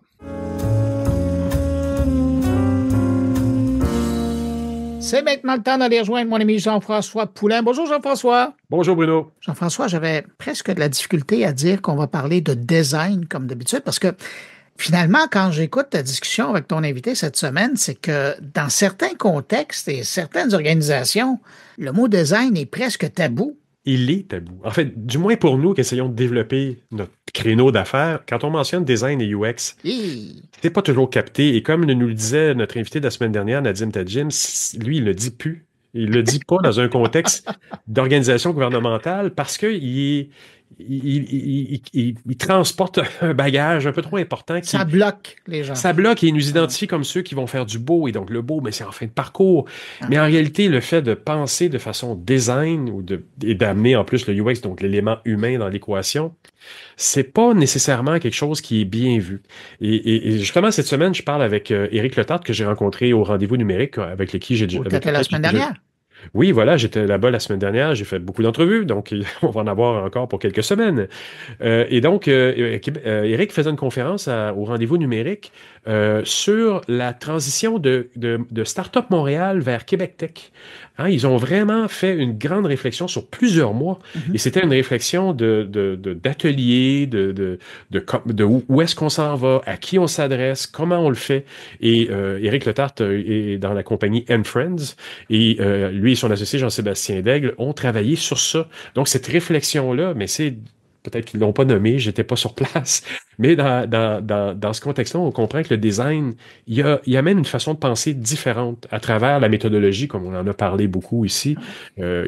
C'est maintenant le temps d'aller rejoindre mon ami Jean-François Poulain. Bonjour Jean-François. Bonjour Bruno. Jean-François, j'avais presque de la difficulté à dire qu'on va parler de design comme d'habitude parce que finalement, quand j'écoute ta discussion avec ton invité cette semaine, c'est que dans certains contextes et certaines organisations, le mot design est presque tabou. Il est tabou. En fait, du moins pour nous qui essayons de développer notre créneau d'affaires, quand on mentionne design et UX, c'est pas toujours capté. Et comme nous le disait notre invité de la semaine dernière, Nadim Tadjim, lui, il le dit plus. Il le dit pas dans un contexte d'organisation gouvernementale parce qu'il il transporte un bagage un peu trop important. Ça bloque les gens. Ça bloque et il nous identifie comme ceux qui vont faire du beau. Et donc, le beau, mais c'est en fin de parcours. Mais en réalité, le fait de penser de façon design et d'amener en plus le UX, donc l'élément humain dans l'équation, c'est pas nécessairement quelque chose qui est bien vu. Et justement, cette semaine, je parle avec Éric Letarte que j'ai rencontré au rendez-vous numérique avec qui j'ai... T'étais la semaine dernière? Oui, voilà, j'étais là-bas la semaine dernière, j'ai fait beaucoup d'entrevues, donc on va en avoir encore pour quelques semaines. Et donc, Éric faisait une conférence au rendez-vous numérique sur la transition de Startup Montréal vers Québec Tech. Hein, ils ont vraiment fait une grande réflexion sur plusieurs mois, et c'était une réflexion d'atelier, de où est-ce qu'on s'en va, à qui on s'adresse, comment on le fait. Et Éric Letarte est dans la compagnie Friends, et lui et son associé Jean-Sébastien Daigle ont travaillé sur ça. Donc, cette réflexion-là, mais c'est peut-être qu'ils ne l'ont pas nommé, j'étais pas sur place, mais dans ce contexte-là, on comprend que le design, il amène une façon de penser différente à travers la méthodologie, comme on en a parlé beaucoup ici,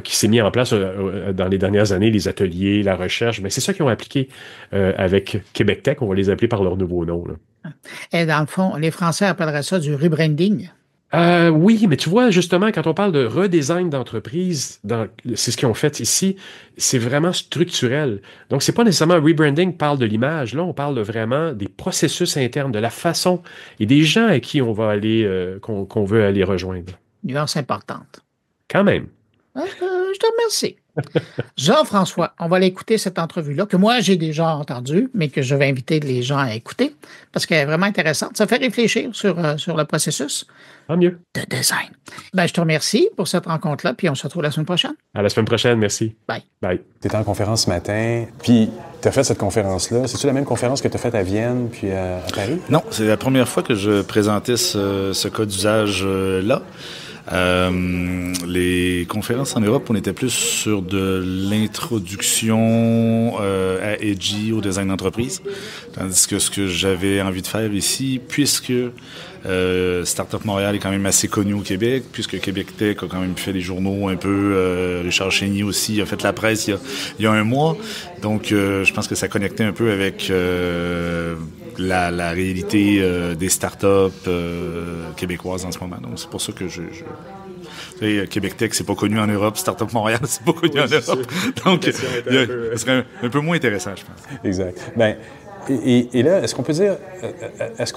qui s'est mis en place dans les dernières années, les ateliers, la recherche, mais c'est ça qu'ils ont appliqué avec Québec Tech, on va les appeler par leur nouveau nom. Là. Et dans le fond, les Français appelleraient ça du rebranding. Oui, mais tu vois, justement, quand on parle de redesign d'entreprise, c'est ce qu'ils ont fait ici, c'est vraiment structurel. Donc, c'est pas nécessairement rebranding parle de l'image. Là, on parle vraiment des processus internes, de la façon et des gens à qui on va aller, qu'on veut aller rejoindre. Nuance importante. Quand même. Je te remercie. Jean-François, on va aller écouter cette entrevue-là, que moi, j'ai déjà entendue, mais que je vais inviter les gens à écouter, parce qu'elle est vraiment intéressante. Ça fait réfléchir sur le processus mieux. De design. Je te remercie pour cette rencontre-là, puis on se retrouve la semaine prochaine. À la semaine prochaine, merci. Bye. Bye. Tu étais en conférence ce matin, puis tu as fait cette conférence-là. C'est-tu la même conférence que tu as faite à Vienne, puis à Paris? Non, c'est la première fois que je présentais ce cas d'usage-là. Les conférences en Europe, on était plus sur de l'introduction à Edgy, au design d'entreprise, tandis que ce que j'avais envie de faire ici, puisque Startup Montréal est quand même assez connu au Québec, puisque Québec Tech a quand même fait des journaux un peu, Richard Chénier aussi a fait la presse il y a un mois, donc je pense que ça connectait un peu avec la réalité des startups québécoises en ce moment. Donc c'est pour ça que Québec Tech, c'est pas connu en Europe. Startup Montréal, c'est pas connu en Europe. Donc, ce serait un peu moins intéressant, je pense. Exact. Et là, est-ce qu'on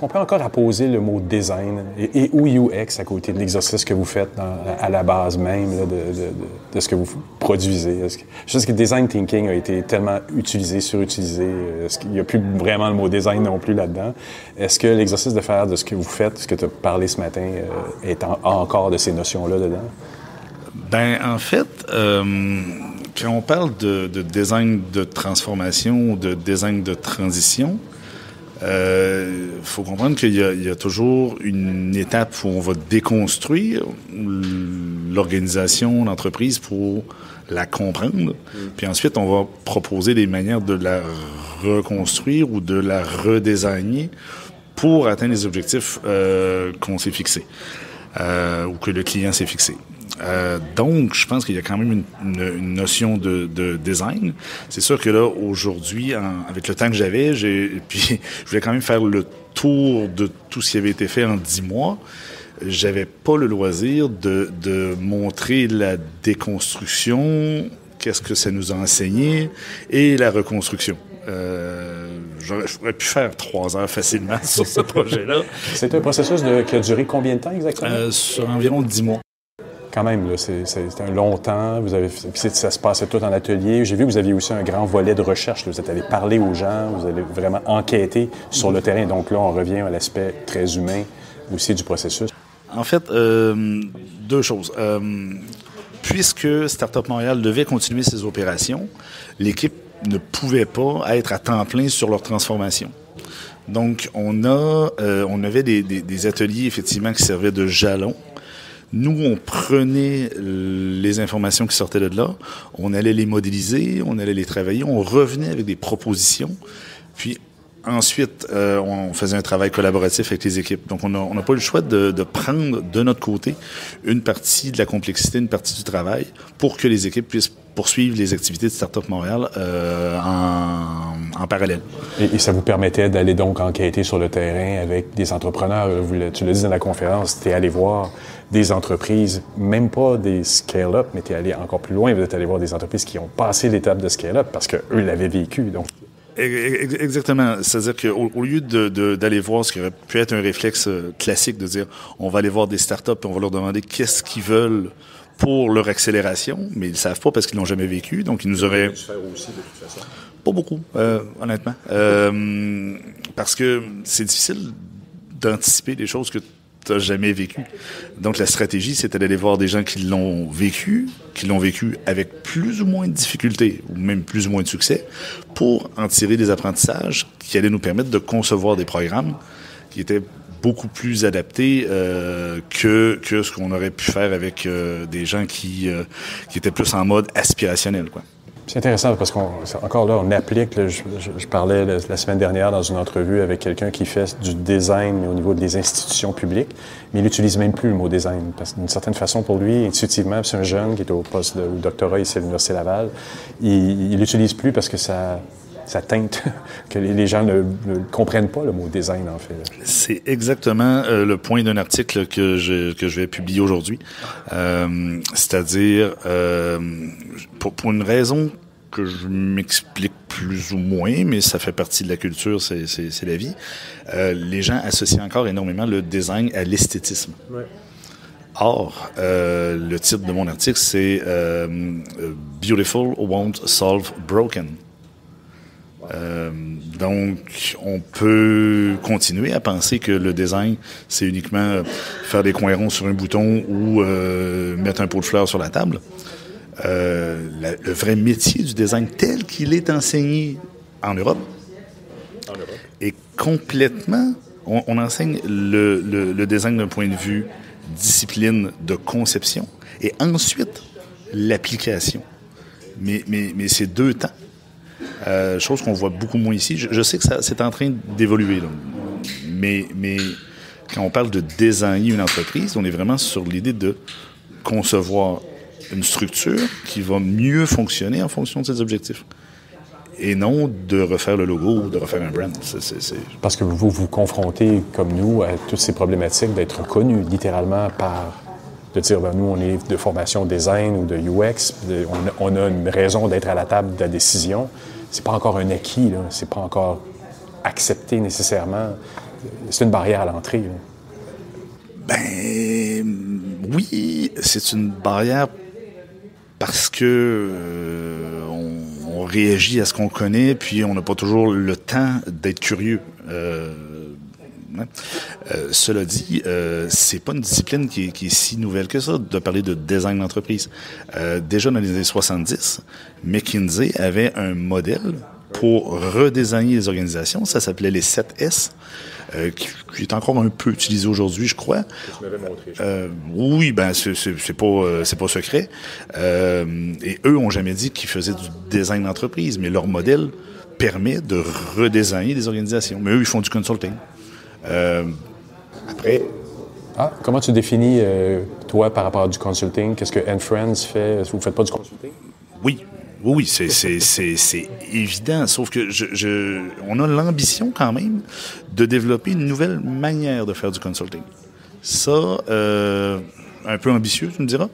peut encore apposer le mot design ou UX à côté de l'exercice que vous faites à la base même là, de ce que vous produisez? Je sais que le design thinking a été tellement utilisé, surutilisé. Il n'y a plus vraiment le mot design non plus là-dedans. Est-ce que l'exercice de faire de ce que vous faites, ce que tu as parlé ce matin, a encore de ces notions-là dedans? En fait, quand on parle de design de transformation ou de design de transition, faut comprendre qu'il y a toujours une étape où on va déconstruire l'organisation, l'entreprise pour la comprendre. Puis ensuite, on va proposer des manières de la reconstruire ou de la redesigner pour atteindre les objectifs qu'on s'est fixés ou que le client s'est fixé. Donc, je pense qu'il y a quand même une notion de design. C'est sûr que là, aujourd'hui, avec le temps que j'avais, puis je voulais quand même faire le tour de tout ce qui avait été fait en 10 mois. J'avais pas le loisir de montrer la déconstruction, qu'est-ce que ça nous a enseigné, et la reconstruction. J'aurais pu faire 3 heures facilement sur ce projet-là. C'est un processus qui a duré combien de temps exactement? Sur environ 10 mois. Quand même, là, c'est un long temps. Ça se passait tout en atelier. J'ai vu que vous aviez aussi un grand volet de recherche. Là. Vous êtes allé parler aux gens, vous allez vraiment enquêter sur le terrain. Donc là, on revient à l'aspect très humain aussi du processus. En fait, deux choses. Puisque Startup Montréal devait continuer ses opérations, l'équipe ne pouvait pas être à temps plein sur leur transformation. Donc, on avait des ateliers, effectivement, qui servaient de jalons. Nous, on prenait les informations qui sortaient de là, on allait les modéliser, on allait les travailler, on revenait avec des propositions, puis ensuite, on faisait un travail collaboratif avec les équipes. Donc, on n'a pas eu le choix de prendre de notre côté une partie de la complexité, une partie du travail, pour que les équipes puissent poursuivre les activités de Startup Montréal en parallèle. Et ça vous permettait d'aller donc enquêter sur le terrain avec des entrepreneurs. Tu l'as dit dans la conférence, tu es allé voir des entreprises, même pas des scale-up, mais tu es allé encore plus loin. Vous êtes allé voir des entreprises qui ont passé l'étape de scale-up parce qu'eux l'avaient vécu. Donc. Exactement. C'est-à-dire qu'au lieu d'aller voir ce qui aurait pu être un réflexe classique de dire on va aller voir des startups et on va leur demander qu'est-ce qu'ils veulent pour leur accélération, mais ils ne savent pas parce qu'ils l'ont jamais vécu, donc ils nous auraient... Ça peut se faire aussi, de toute façon. Pas beaucoup, honnêtement. Parce que c'est difficile d'anticiper des choses que tu n'as jamais vécues. Donc la stratégie, c'était d'aller voir des gens qui l'ont vécu avec plus ou moins de difficultés, ou même plus ou moins de succès, pour en tirer des apprentissages qui allaient nous permettre de concevoir des programmes qui étaient beaucoup plus adapté que ce qu'on aurait pu faire avec des gens qui étaient plus en mode aspirationnel, quoi. C'est intéressant parce qu'encore là, on applique, là, je parlais la semaine dernière dans une entrevue avec quelqu'un qui fait du design au niveau des institutions publiques, mais il n'utilise même plus le mot design parce que d'une certaine façon, pour lui, intuitivement, c'est un jeune qui est au poste de doctorat ici à l'Université Laval, il l'utilise plus parce que ça teinte, que les gens ne comprennent pas le mot design, en fait. C'est exactement le point d'un article que je vais publier aujourd'hui. C'est-à-dire, pour une raison que je m'explique plus ou moins, mais ça fait partie de la culture, c'est la vie, les gens associent encore énormément le design à l'esthétisme. Ouais. Or, le titre de mon article, c'est « Beautiful won't solve broken ». Donc, on peut continuer à penser que le design, c'est uniquement faire des coins ronds sur un bouton ou mettre un pot de fleurs sur la table. Le vrai métier du design tel qu'il est enseigné en Europe est complètement... On enseigne le design d'un point de vue discipline de conception et ensuite l'application. Mais c'est deux temps. Chose qu'on voit beaucoup moins ici. Je sais que c'est en train d'évoluer, là. Mais quand on parle de designer une entreprise, on est vraiment sur l'idée de concevoir une structure qui va mieux fonctionner en fonction de ses objectifs. Et non de refaire le logo ou de refaire un brand. Parce que vous vous confrontez, comme nous, à toutes ces problématiques d'être reconnu littéralement par... de dire, ben, nous, on est de formation design ou de UX, on a une raison d'être à la table de la décision. C'est pas encore un acquis, là. C'est pas encore accepté nécessairement. C'est une barrière à l'entrée, là. Ben oui, c'est une barrière parce que on réagit à ce qu'on connaît, puis on n'a pas toujours le temps d'être curieux. Cela dit, c'est pas une discipline qui est si nouvelle que ça, de parler de design d'entreprise. Déjà dans les années 70, McKinsey avait un modèle pour redesigner les organisations. Ça s'appelait les 7S, qui est encore un peu utilisé aujourd'hui, je crois. Tu m'avais montré. Oui, ben c'est pas secret. Et eux ont jamais dit qu'ils faisaient du design d'entreprise, mais leur modèle permet de redesigner des organisations. Mais eux, ils font du consulting. Après... comment tu définis, toi, par rapport à du consulting? Qu'est-ce que Friends fait? Vous ne faites pas du consulting? Oui, c'est évident, sauf que on a l'ambition quand même de développer une nouvelle manière de faire du consulting. Ça, un peu ambitieux, tu me diras,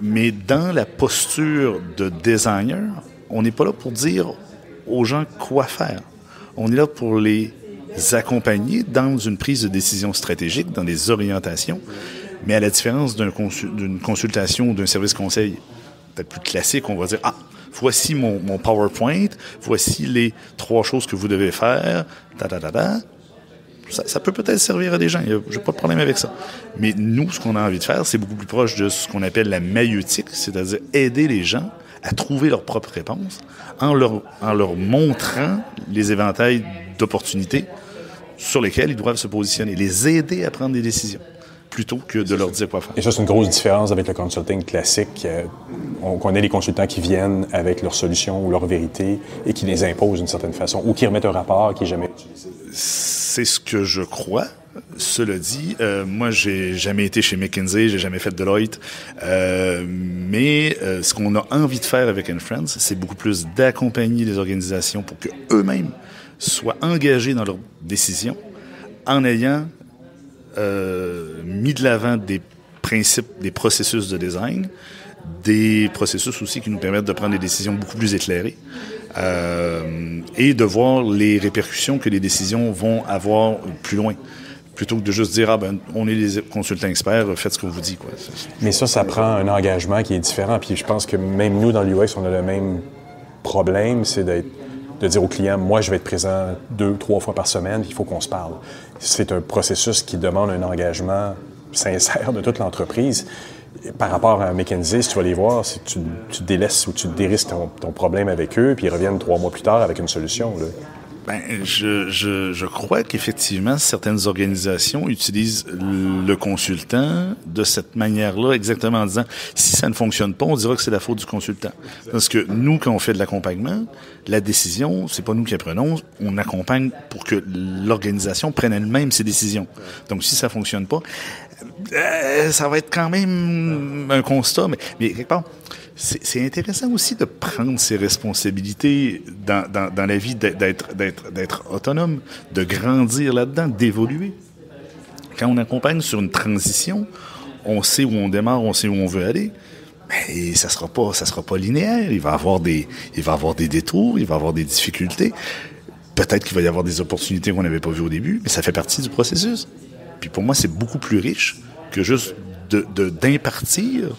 mais dans la posture de designer, on n'est pas là pour dire aux gens quoi faire. On est là pour les accompagner dans une prise de décision stratégique, dans des orientations, mais à la différence d'une consultation ou d'un service conseil peut-être plus classique, on va dire, voici mon PowerPoint, voici les 3 choses que vous devez faire, ça peut peut-être servir à des gens. J'ai pas de problème avec ça. Mais nous, ce qu'on a envie de faire, c'est beaucoup plus proche de ce qu'on appelle la maïeutique, c'est-à-dire aider les gens à trouver leur propre réponse en leur montrant les éventails d'opportunités sur lesquels ils doivent se positionner, les aider à prendre des décisions, plutôt que de leur dire quoi faire. Et ça, c'est une grosse différence avec le consulting classique. On connaît les consultants qui viennent avec leurs solutions ou leurs vérités et qui les imposent d'une certaine façon, ou qui remettent un rapport qui n'est jamais utilisé. C'est ce que je crois. Cela dit, moi, j'ai jamais été chez McKinsey, j'ai jamais fait de Deloitte, mais ce qu'on a envie de faire avec Friends, c'est beaucoup plus d'accompagner les organisations pour qu'eux-mêmes soient engagés dans leurs décisions en ayant mis de l'avant des principes, des processus de design, des processus aussi qui nous permettent de prendre des décisions beaucoup plus éclairées et de voir les répercussions que les décisions vont avoir plus loin. Plutôt que de juste dire, on est des consultants experts, faites ce qu'on vous dit, quoi. Mais ça prend un engagement qui est différent. Puis je pense que même nous, dans l'UX, on a le même problème, c'est de dire au client, moi, je vais être présent 2-3 fois par semaine, il faut qu'on se parle. C'est un processus qui demande un engagement sincère de toute l'entreprise. Par rapport à McKinsey, si tu vas les voir, si tu délaisses ou tu dérisques ton problème avec eux, puis ils reviennent 3 mois plus tard avec une solution, là. Je crois qu'effectivement, certaines organisations utilisent le consultant de cette manière-là, exactement en disant, si ça ne fonctionne pas, on dira que c'est la faute du consultant. Parce que nous, quand on fait de l'accompagnement, la décision, c'est pas nous qui la prenons, on accompagne pour que l'organisation prenne elle-même ses décisions. Donc, si ça fonctionne pas, ça va être quand même un constat, mais quelque part, c'est intéressant aussi de prendre ses responsabilités dans la vie, d'être autonome, de grandir là-dedans, d'évoluer. Quand on accompagne sur une transition, on sait où on démarre, on sait où on veut aller, mais ça sera pas linéaire. Il va y avoir des détours, il va y avoir des difficultés. Peut-être qu'il va y avoir des opportunités qu'on n'avait pas vues au début, mais ça fait partie du processus. Puis pour moi, c'est beaucoup plus riche que juste d'impartir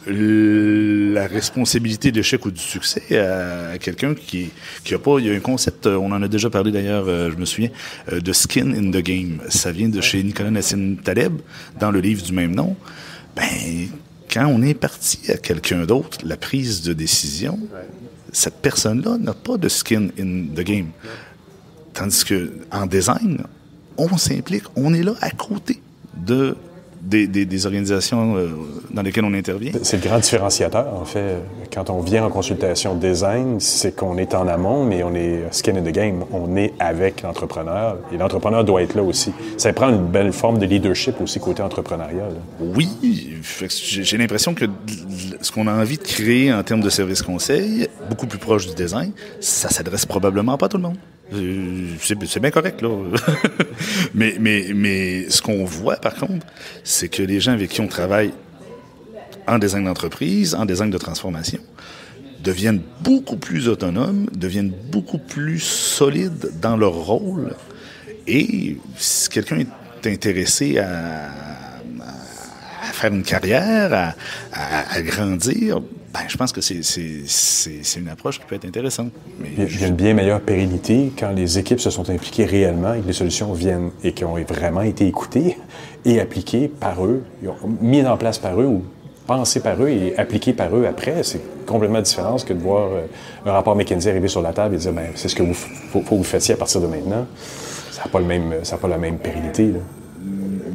la responsabilité de l'échec ou du succès à quelqu'un qui a pas... Il y a un concept, on en a déjà parlé d'ailleurs, je me souviens, de skin in the game. Ça vient de chez Nicolas Nassim Taleb, dans le livre du même nom. Quand on est parti à quelqu'un d'autre, la prise de décision, cette personne-là n'a pas de skin in the game. Tandis que en design, on s'implique, on est là à côté des organisations dans lesquelles on intervient. C'est le grand différenciateur, en fait. Quand on vient en consultation design, c'est qu'on est en amont, mais on est skin in the game. On est avec l'entrepreneur, et l'entrepreneur doit être là aussi. Ça prend une belle forme de leadership aussi côté entrepreneurial. Oui, j'ai l'impression que ce qu'on a envie de créer en termes de service conseil, beaucoup plus proche du design, ça s'adresse probablement pas à tout le monde. C'est bien correct, là. mais ce qu'on voit, par contre, c'est que les gens avec qui on travaille en design d'entreprise, en design de transformation, deviennent beaucoup plus autonomes, deviennent beaucoup plus solides dans leur rôle. Et si quelqu'un est intéressé à faire une carrière, à grandir, je pense que c'est une approche qui peut être intéressante. Mais il y a une bien meilleure pérennité quand les équipes se sont impliquées réellement et que les solutions viennent et qui ont vraiment été écoutées et appliquées par eux, mises en place par eux ou pensées par eux et appliquées par eux après. C'est complètement différent que de voir un rapport McKinsey arriver sur la table et dire c'est ce que faut que vous fassiez à partir de maintenant. Ça n'a pas la même pérennité, là.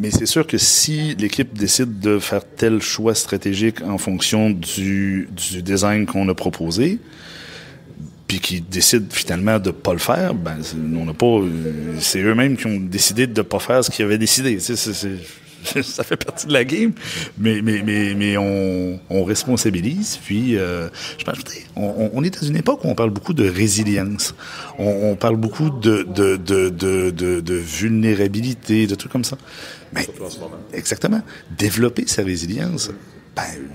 Mais c'est sûr que si l'équipe décide de faire tel choix stratégique en fonction du design qu'on a proposé, puis qu'ils décident finalement de ne pas le faire, on n'a pas. C'est eux-mêmes qui ont décidé de ne pas faire ce qu'ils avaient décidé. Ça fait partie de la game, mais on responsabilise. Puis, je pense, on est dans une époque où on parle beaucoup de résilience. On parle beaucoup de vulnérabilité, de trucs comme ça. Mais, exactement. Développer sa résilience.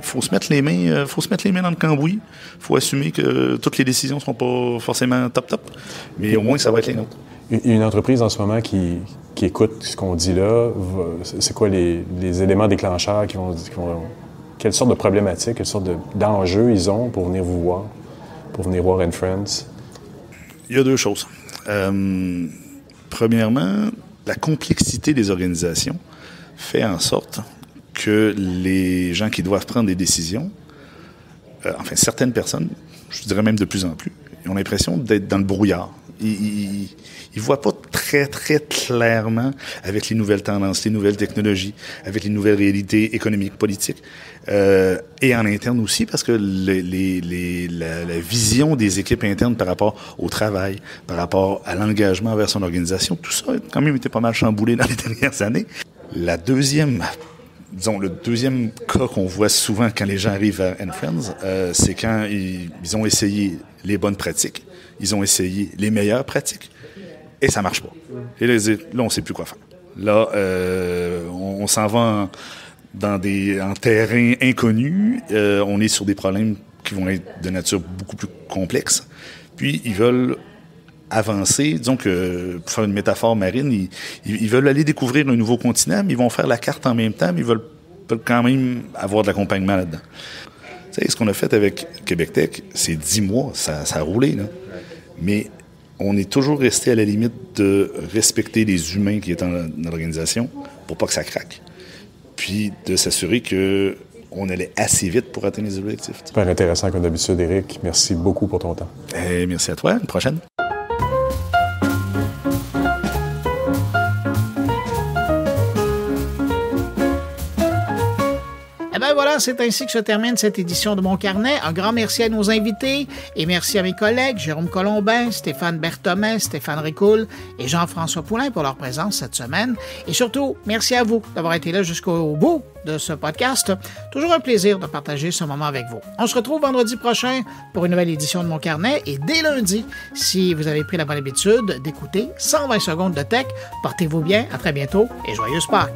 Faut se mettre les mains dans le cambouis. Faut assumer que toutes les décisions seront pas forcément top, mais au moins ça va être les nôtres. Une entreprise en ce moment qui écoute ce qu'on dit là, c'est quoi les éléments déclencheurs qui vont quelle sorte de problématiques, quelle sorte d'enjeux ils ont pour venir vous voir, pour venir voir Friends? Il y a 2 choses. Premièrement, la complexité des organisations fait en sorte que les gens qui doivent prendre des décisions, certaines personnes, je dirais même de plus en plus, ont l'impression d'être dans le brouillard. Ils ne voient pas très, très clairement avec les nouvelles tendances, les nouvelles technologies, avec les nouvelles réalités économiques, politiques, et en interne aussi, parce que la vision des équipes internes par rapport au travail, par rapport à l'engagement vers son organisation, tout ça a quand même été pas mal chamboulé dans les dernières années. Le deuxième cas qu'on voit souvent quand les gens arrivent à &Friends, c'est quand ils ont essayé les bonnes pratiques, ils ont essayé les meilleures pratiques, et ça marche pas. Et là, on sait plus quoi faire. Là, on s'en va en terrain inconnu, on est sur des problèmes qui vont être de nature beaucoup plus complexe, puis ils veulent avancer, disons que, pour faire une métaphore marine, ils veulent aller découvrir un nouveau continent, mais ils vont faire la carte en même temps, mais ils veulent quand même avoir de l'accompagnement là-dedans. Tu sais, ce qu'on a fait avec Québec Tech, c'est 10 mois, ça a roulé, là. Mais on est toujours resté à la limite de respecter les humains qui étaient dans l'organisation pour pas que ça craque, puis de s'assurer que on allait assez vite pour atteindre les objectifs. Super intéressant comme d'habitude, Éric. Merci beaucoup pour ton temps. Merci à toi. À une prochaine. Voilà, c'est ainsi que se termine cette édition de Mon Carnet. Un grand merci à nos invités et merci à mes collègues Jérôme Colombin, Stéphane Berthomet, Stéphane Ricoul et Jean-François Poulain pour leur présence cette semaine. Et surtout, merci à vous d'avoir été là jusqu'au bout de ce podcast. Toujours un plaisir de partager ce moment avec vous. On se retrouve vendredi prochain pour une nouvelle édition de Mon Carnet et dès lundi, si vous avez pris la bonne habitude d'écouter 120 secondes de tech, portez-vous bien, à très bientôt et joyeuse Pâques!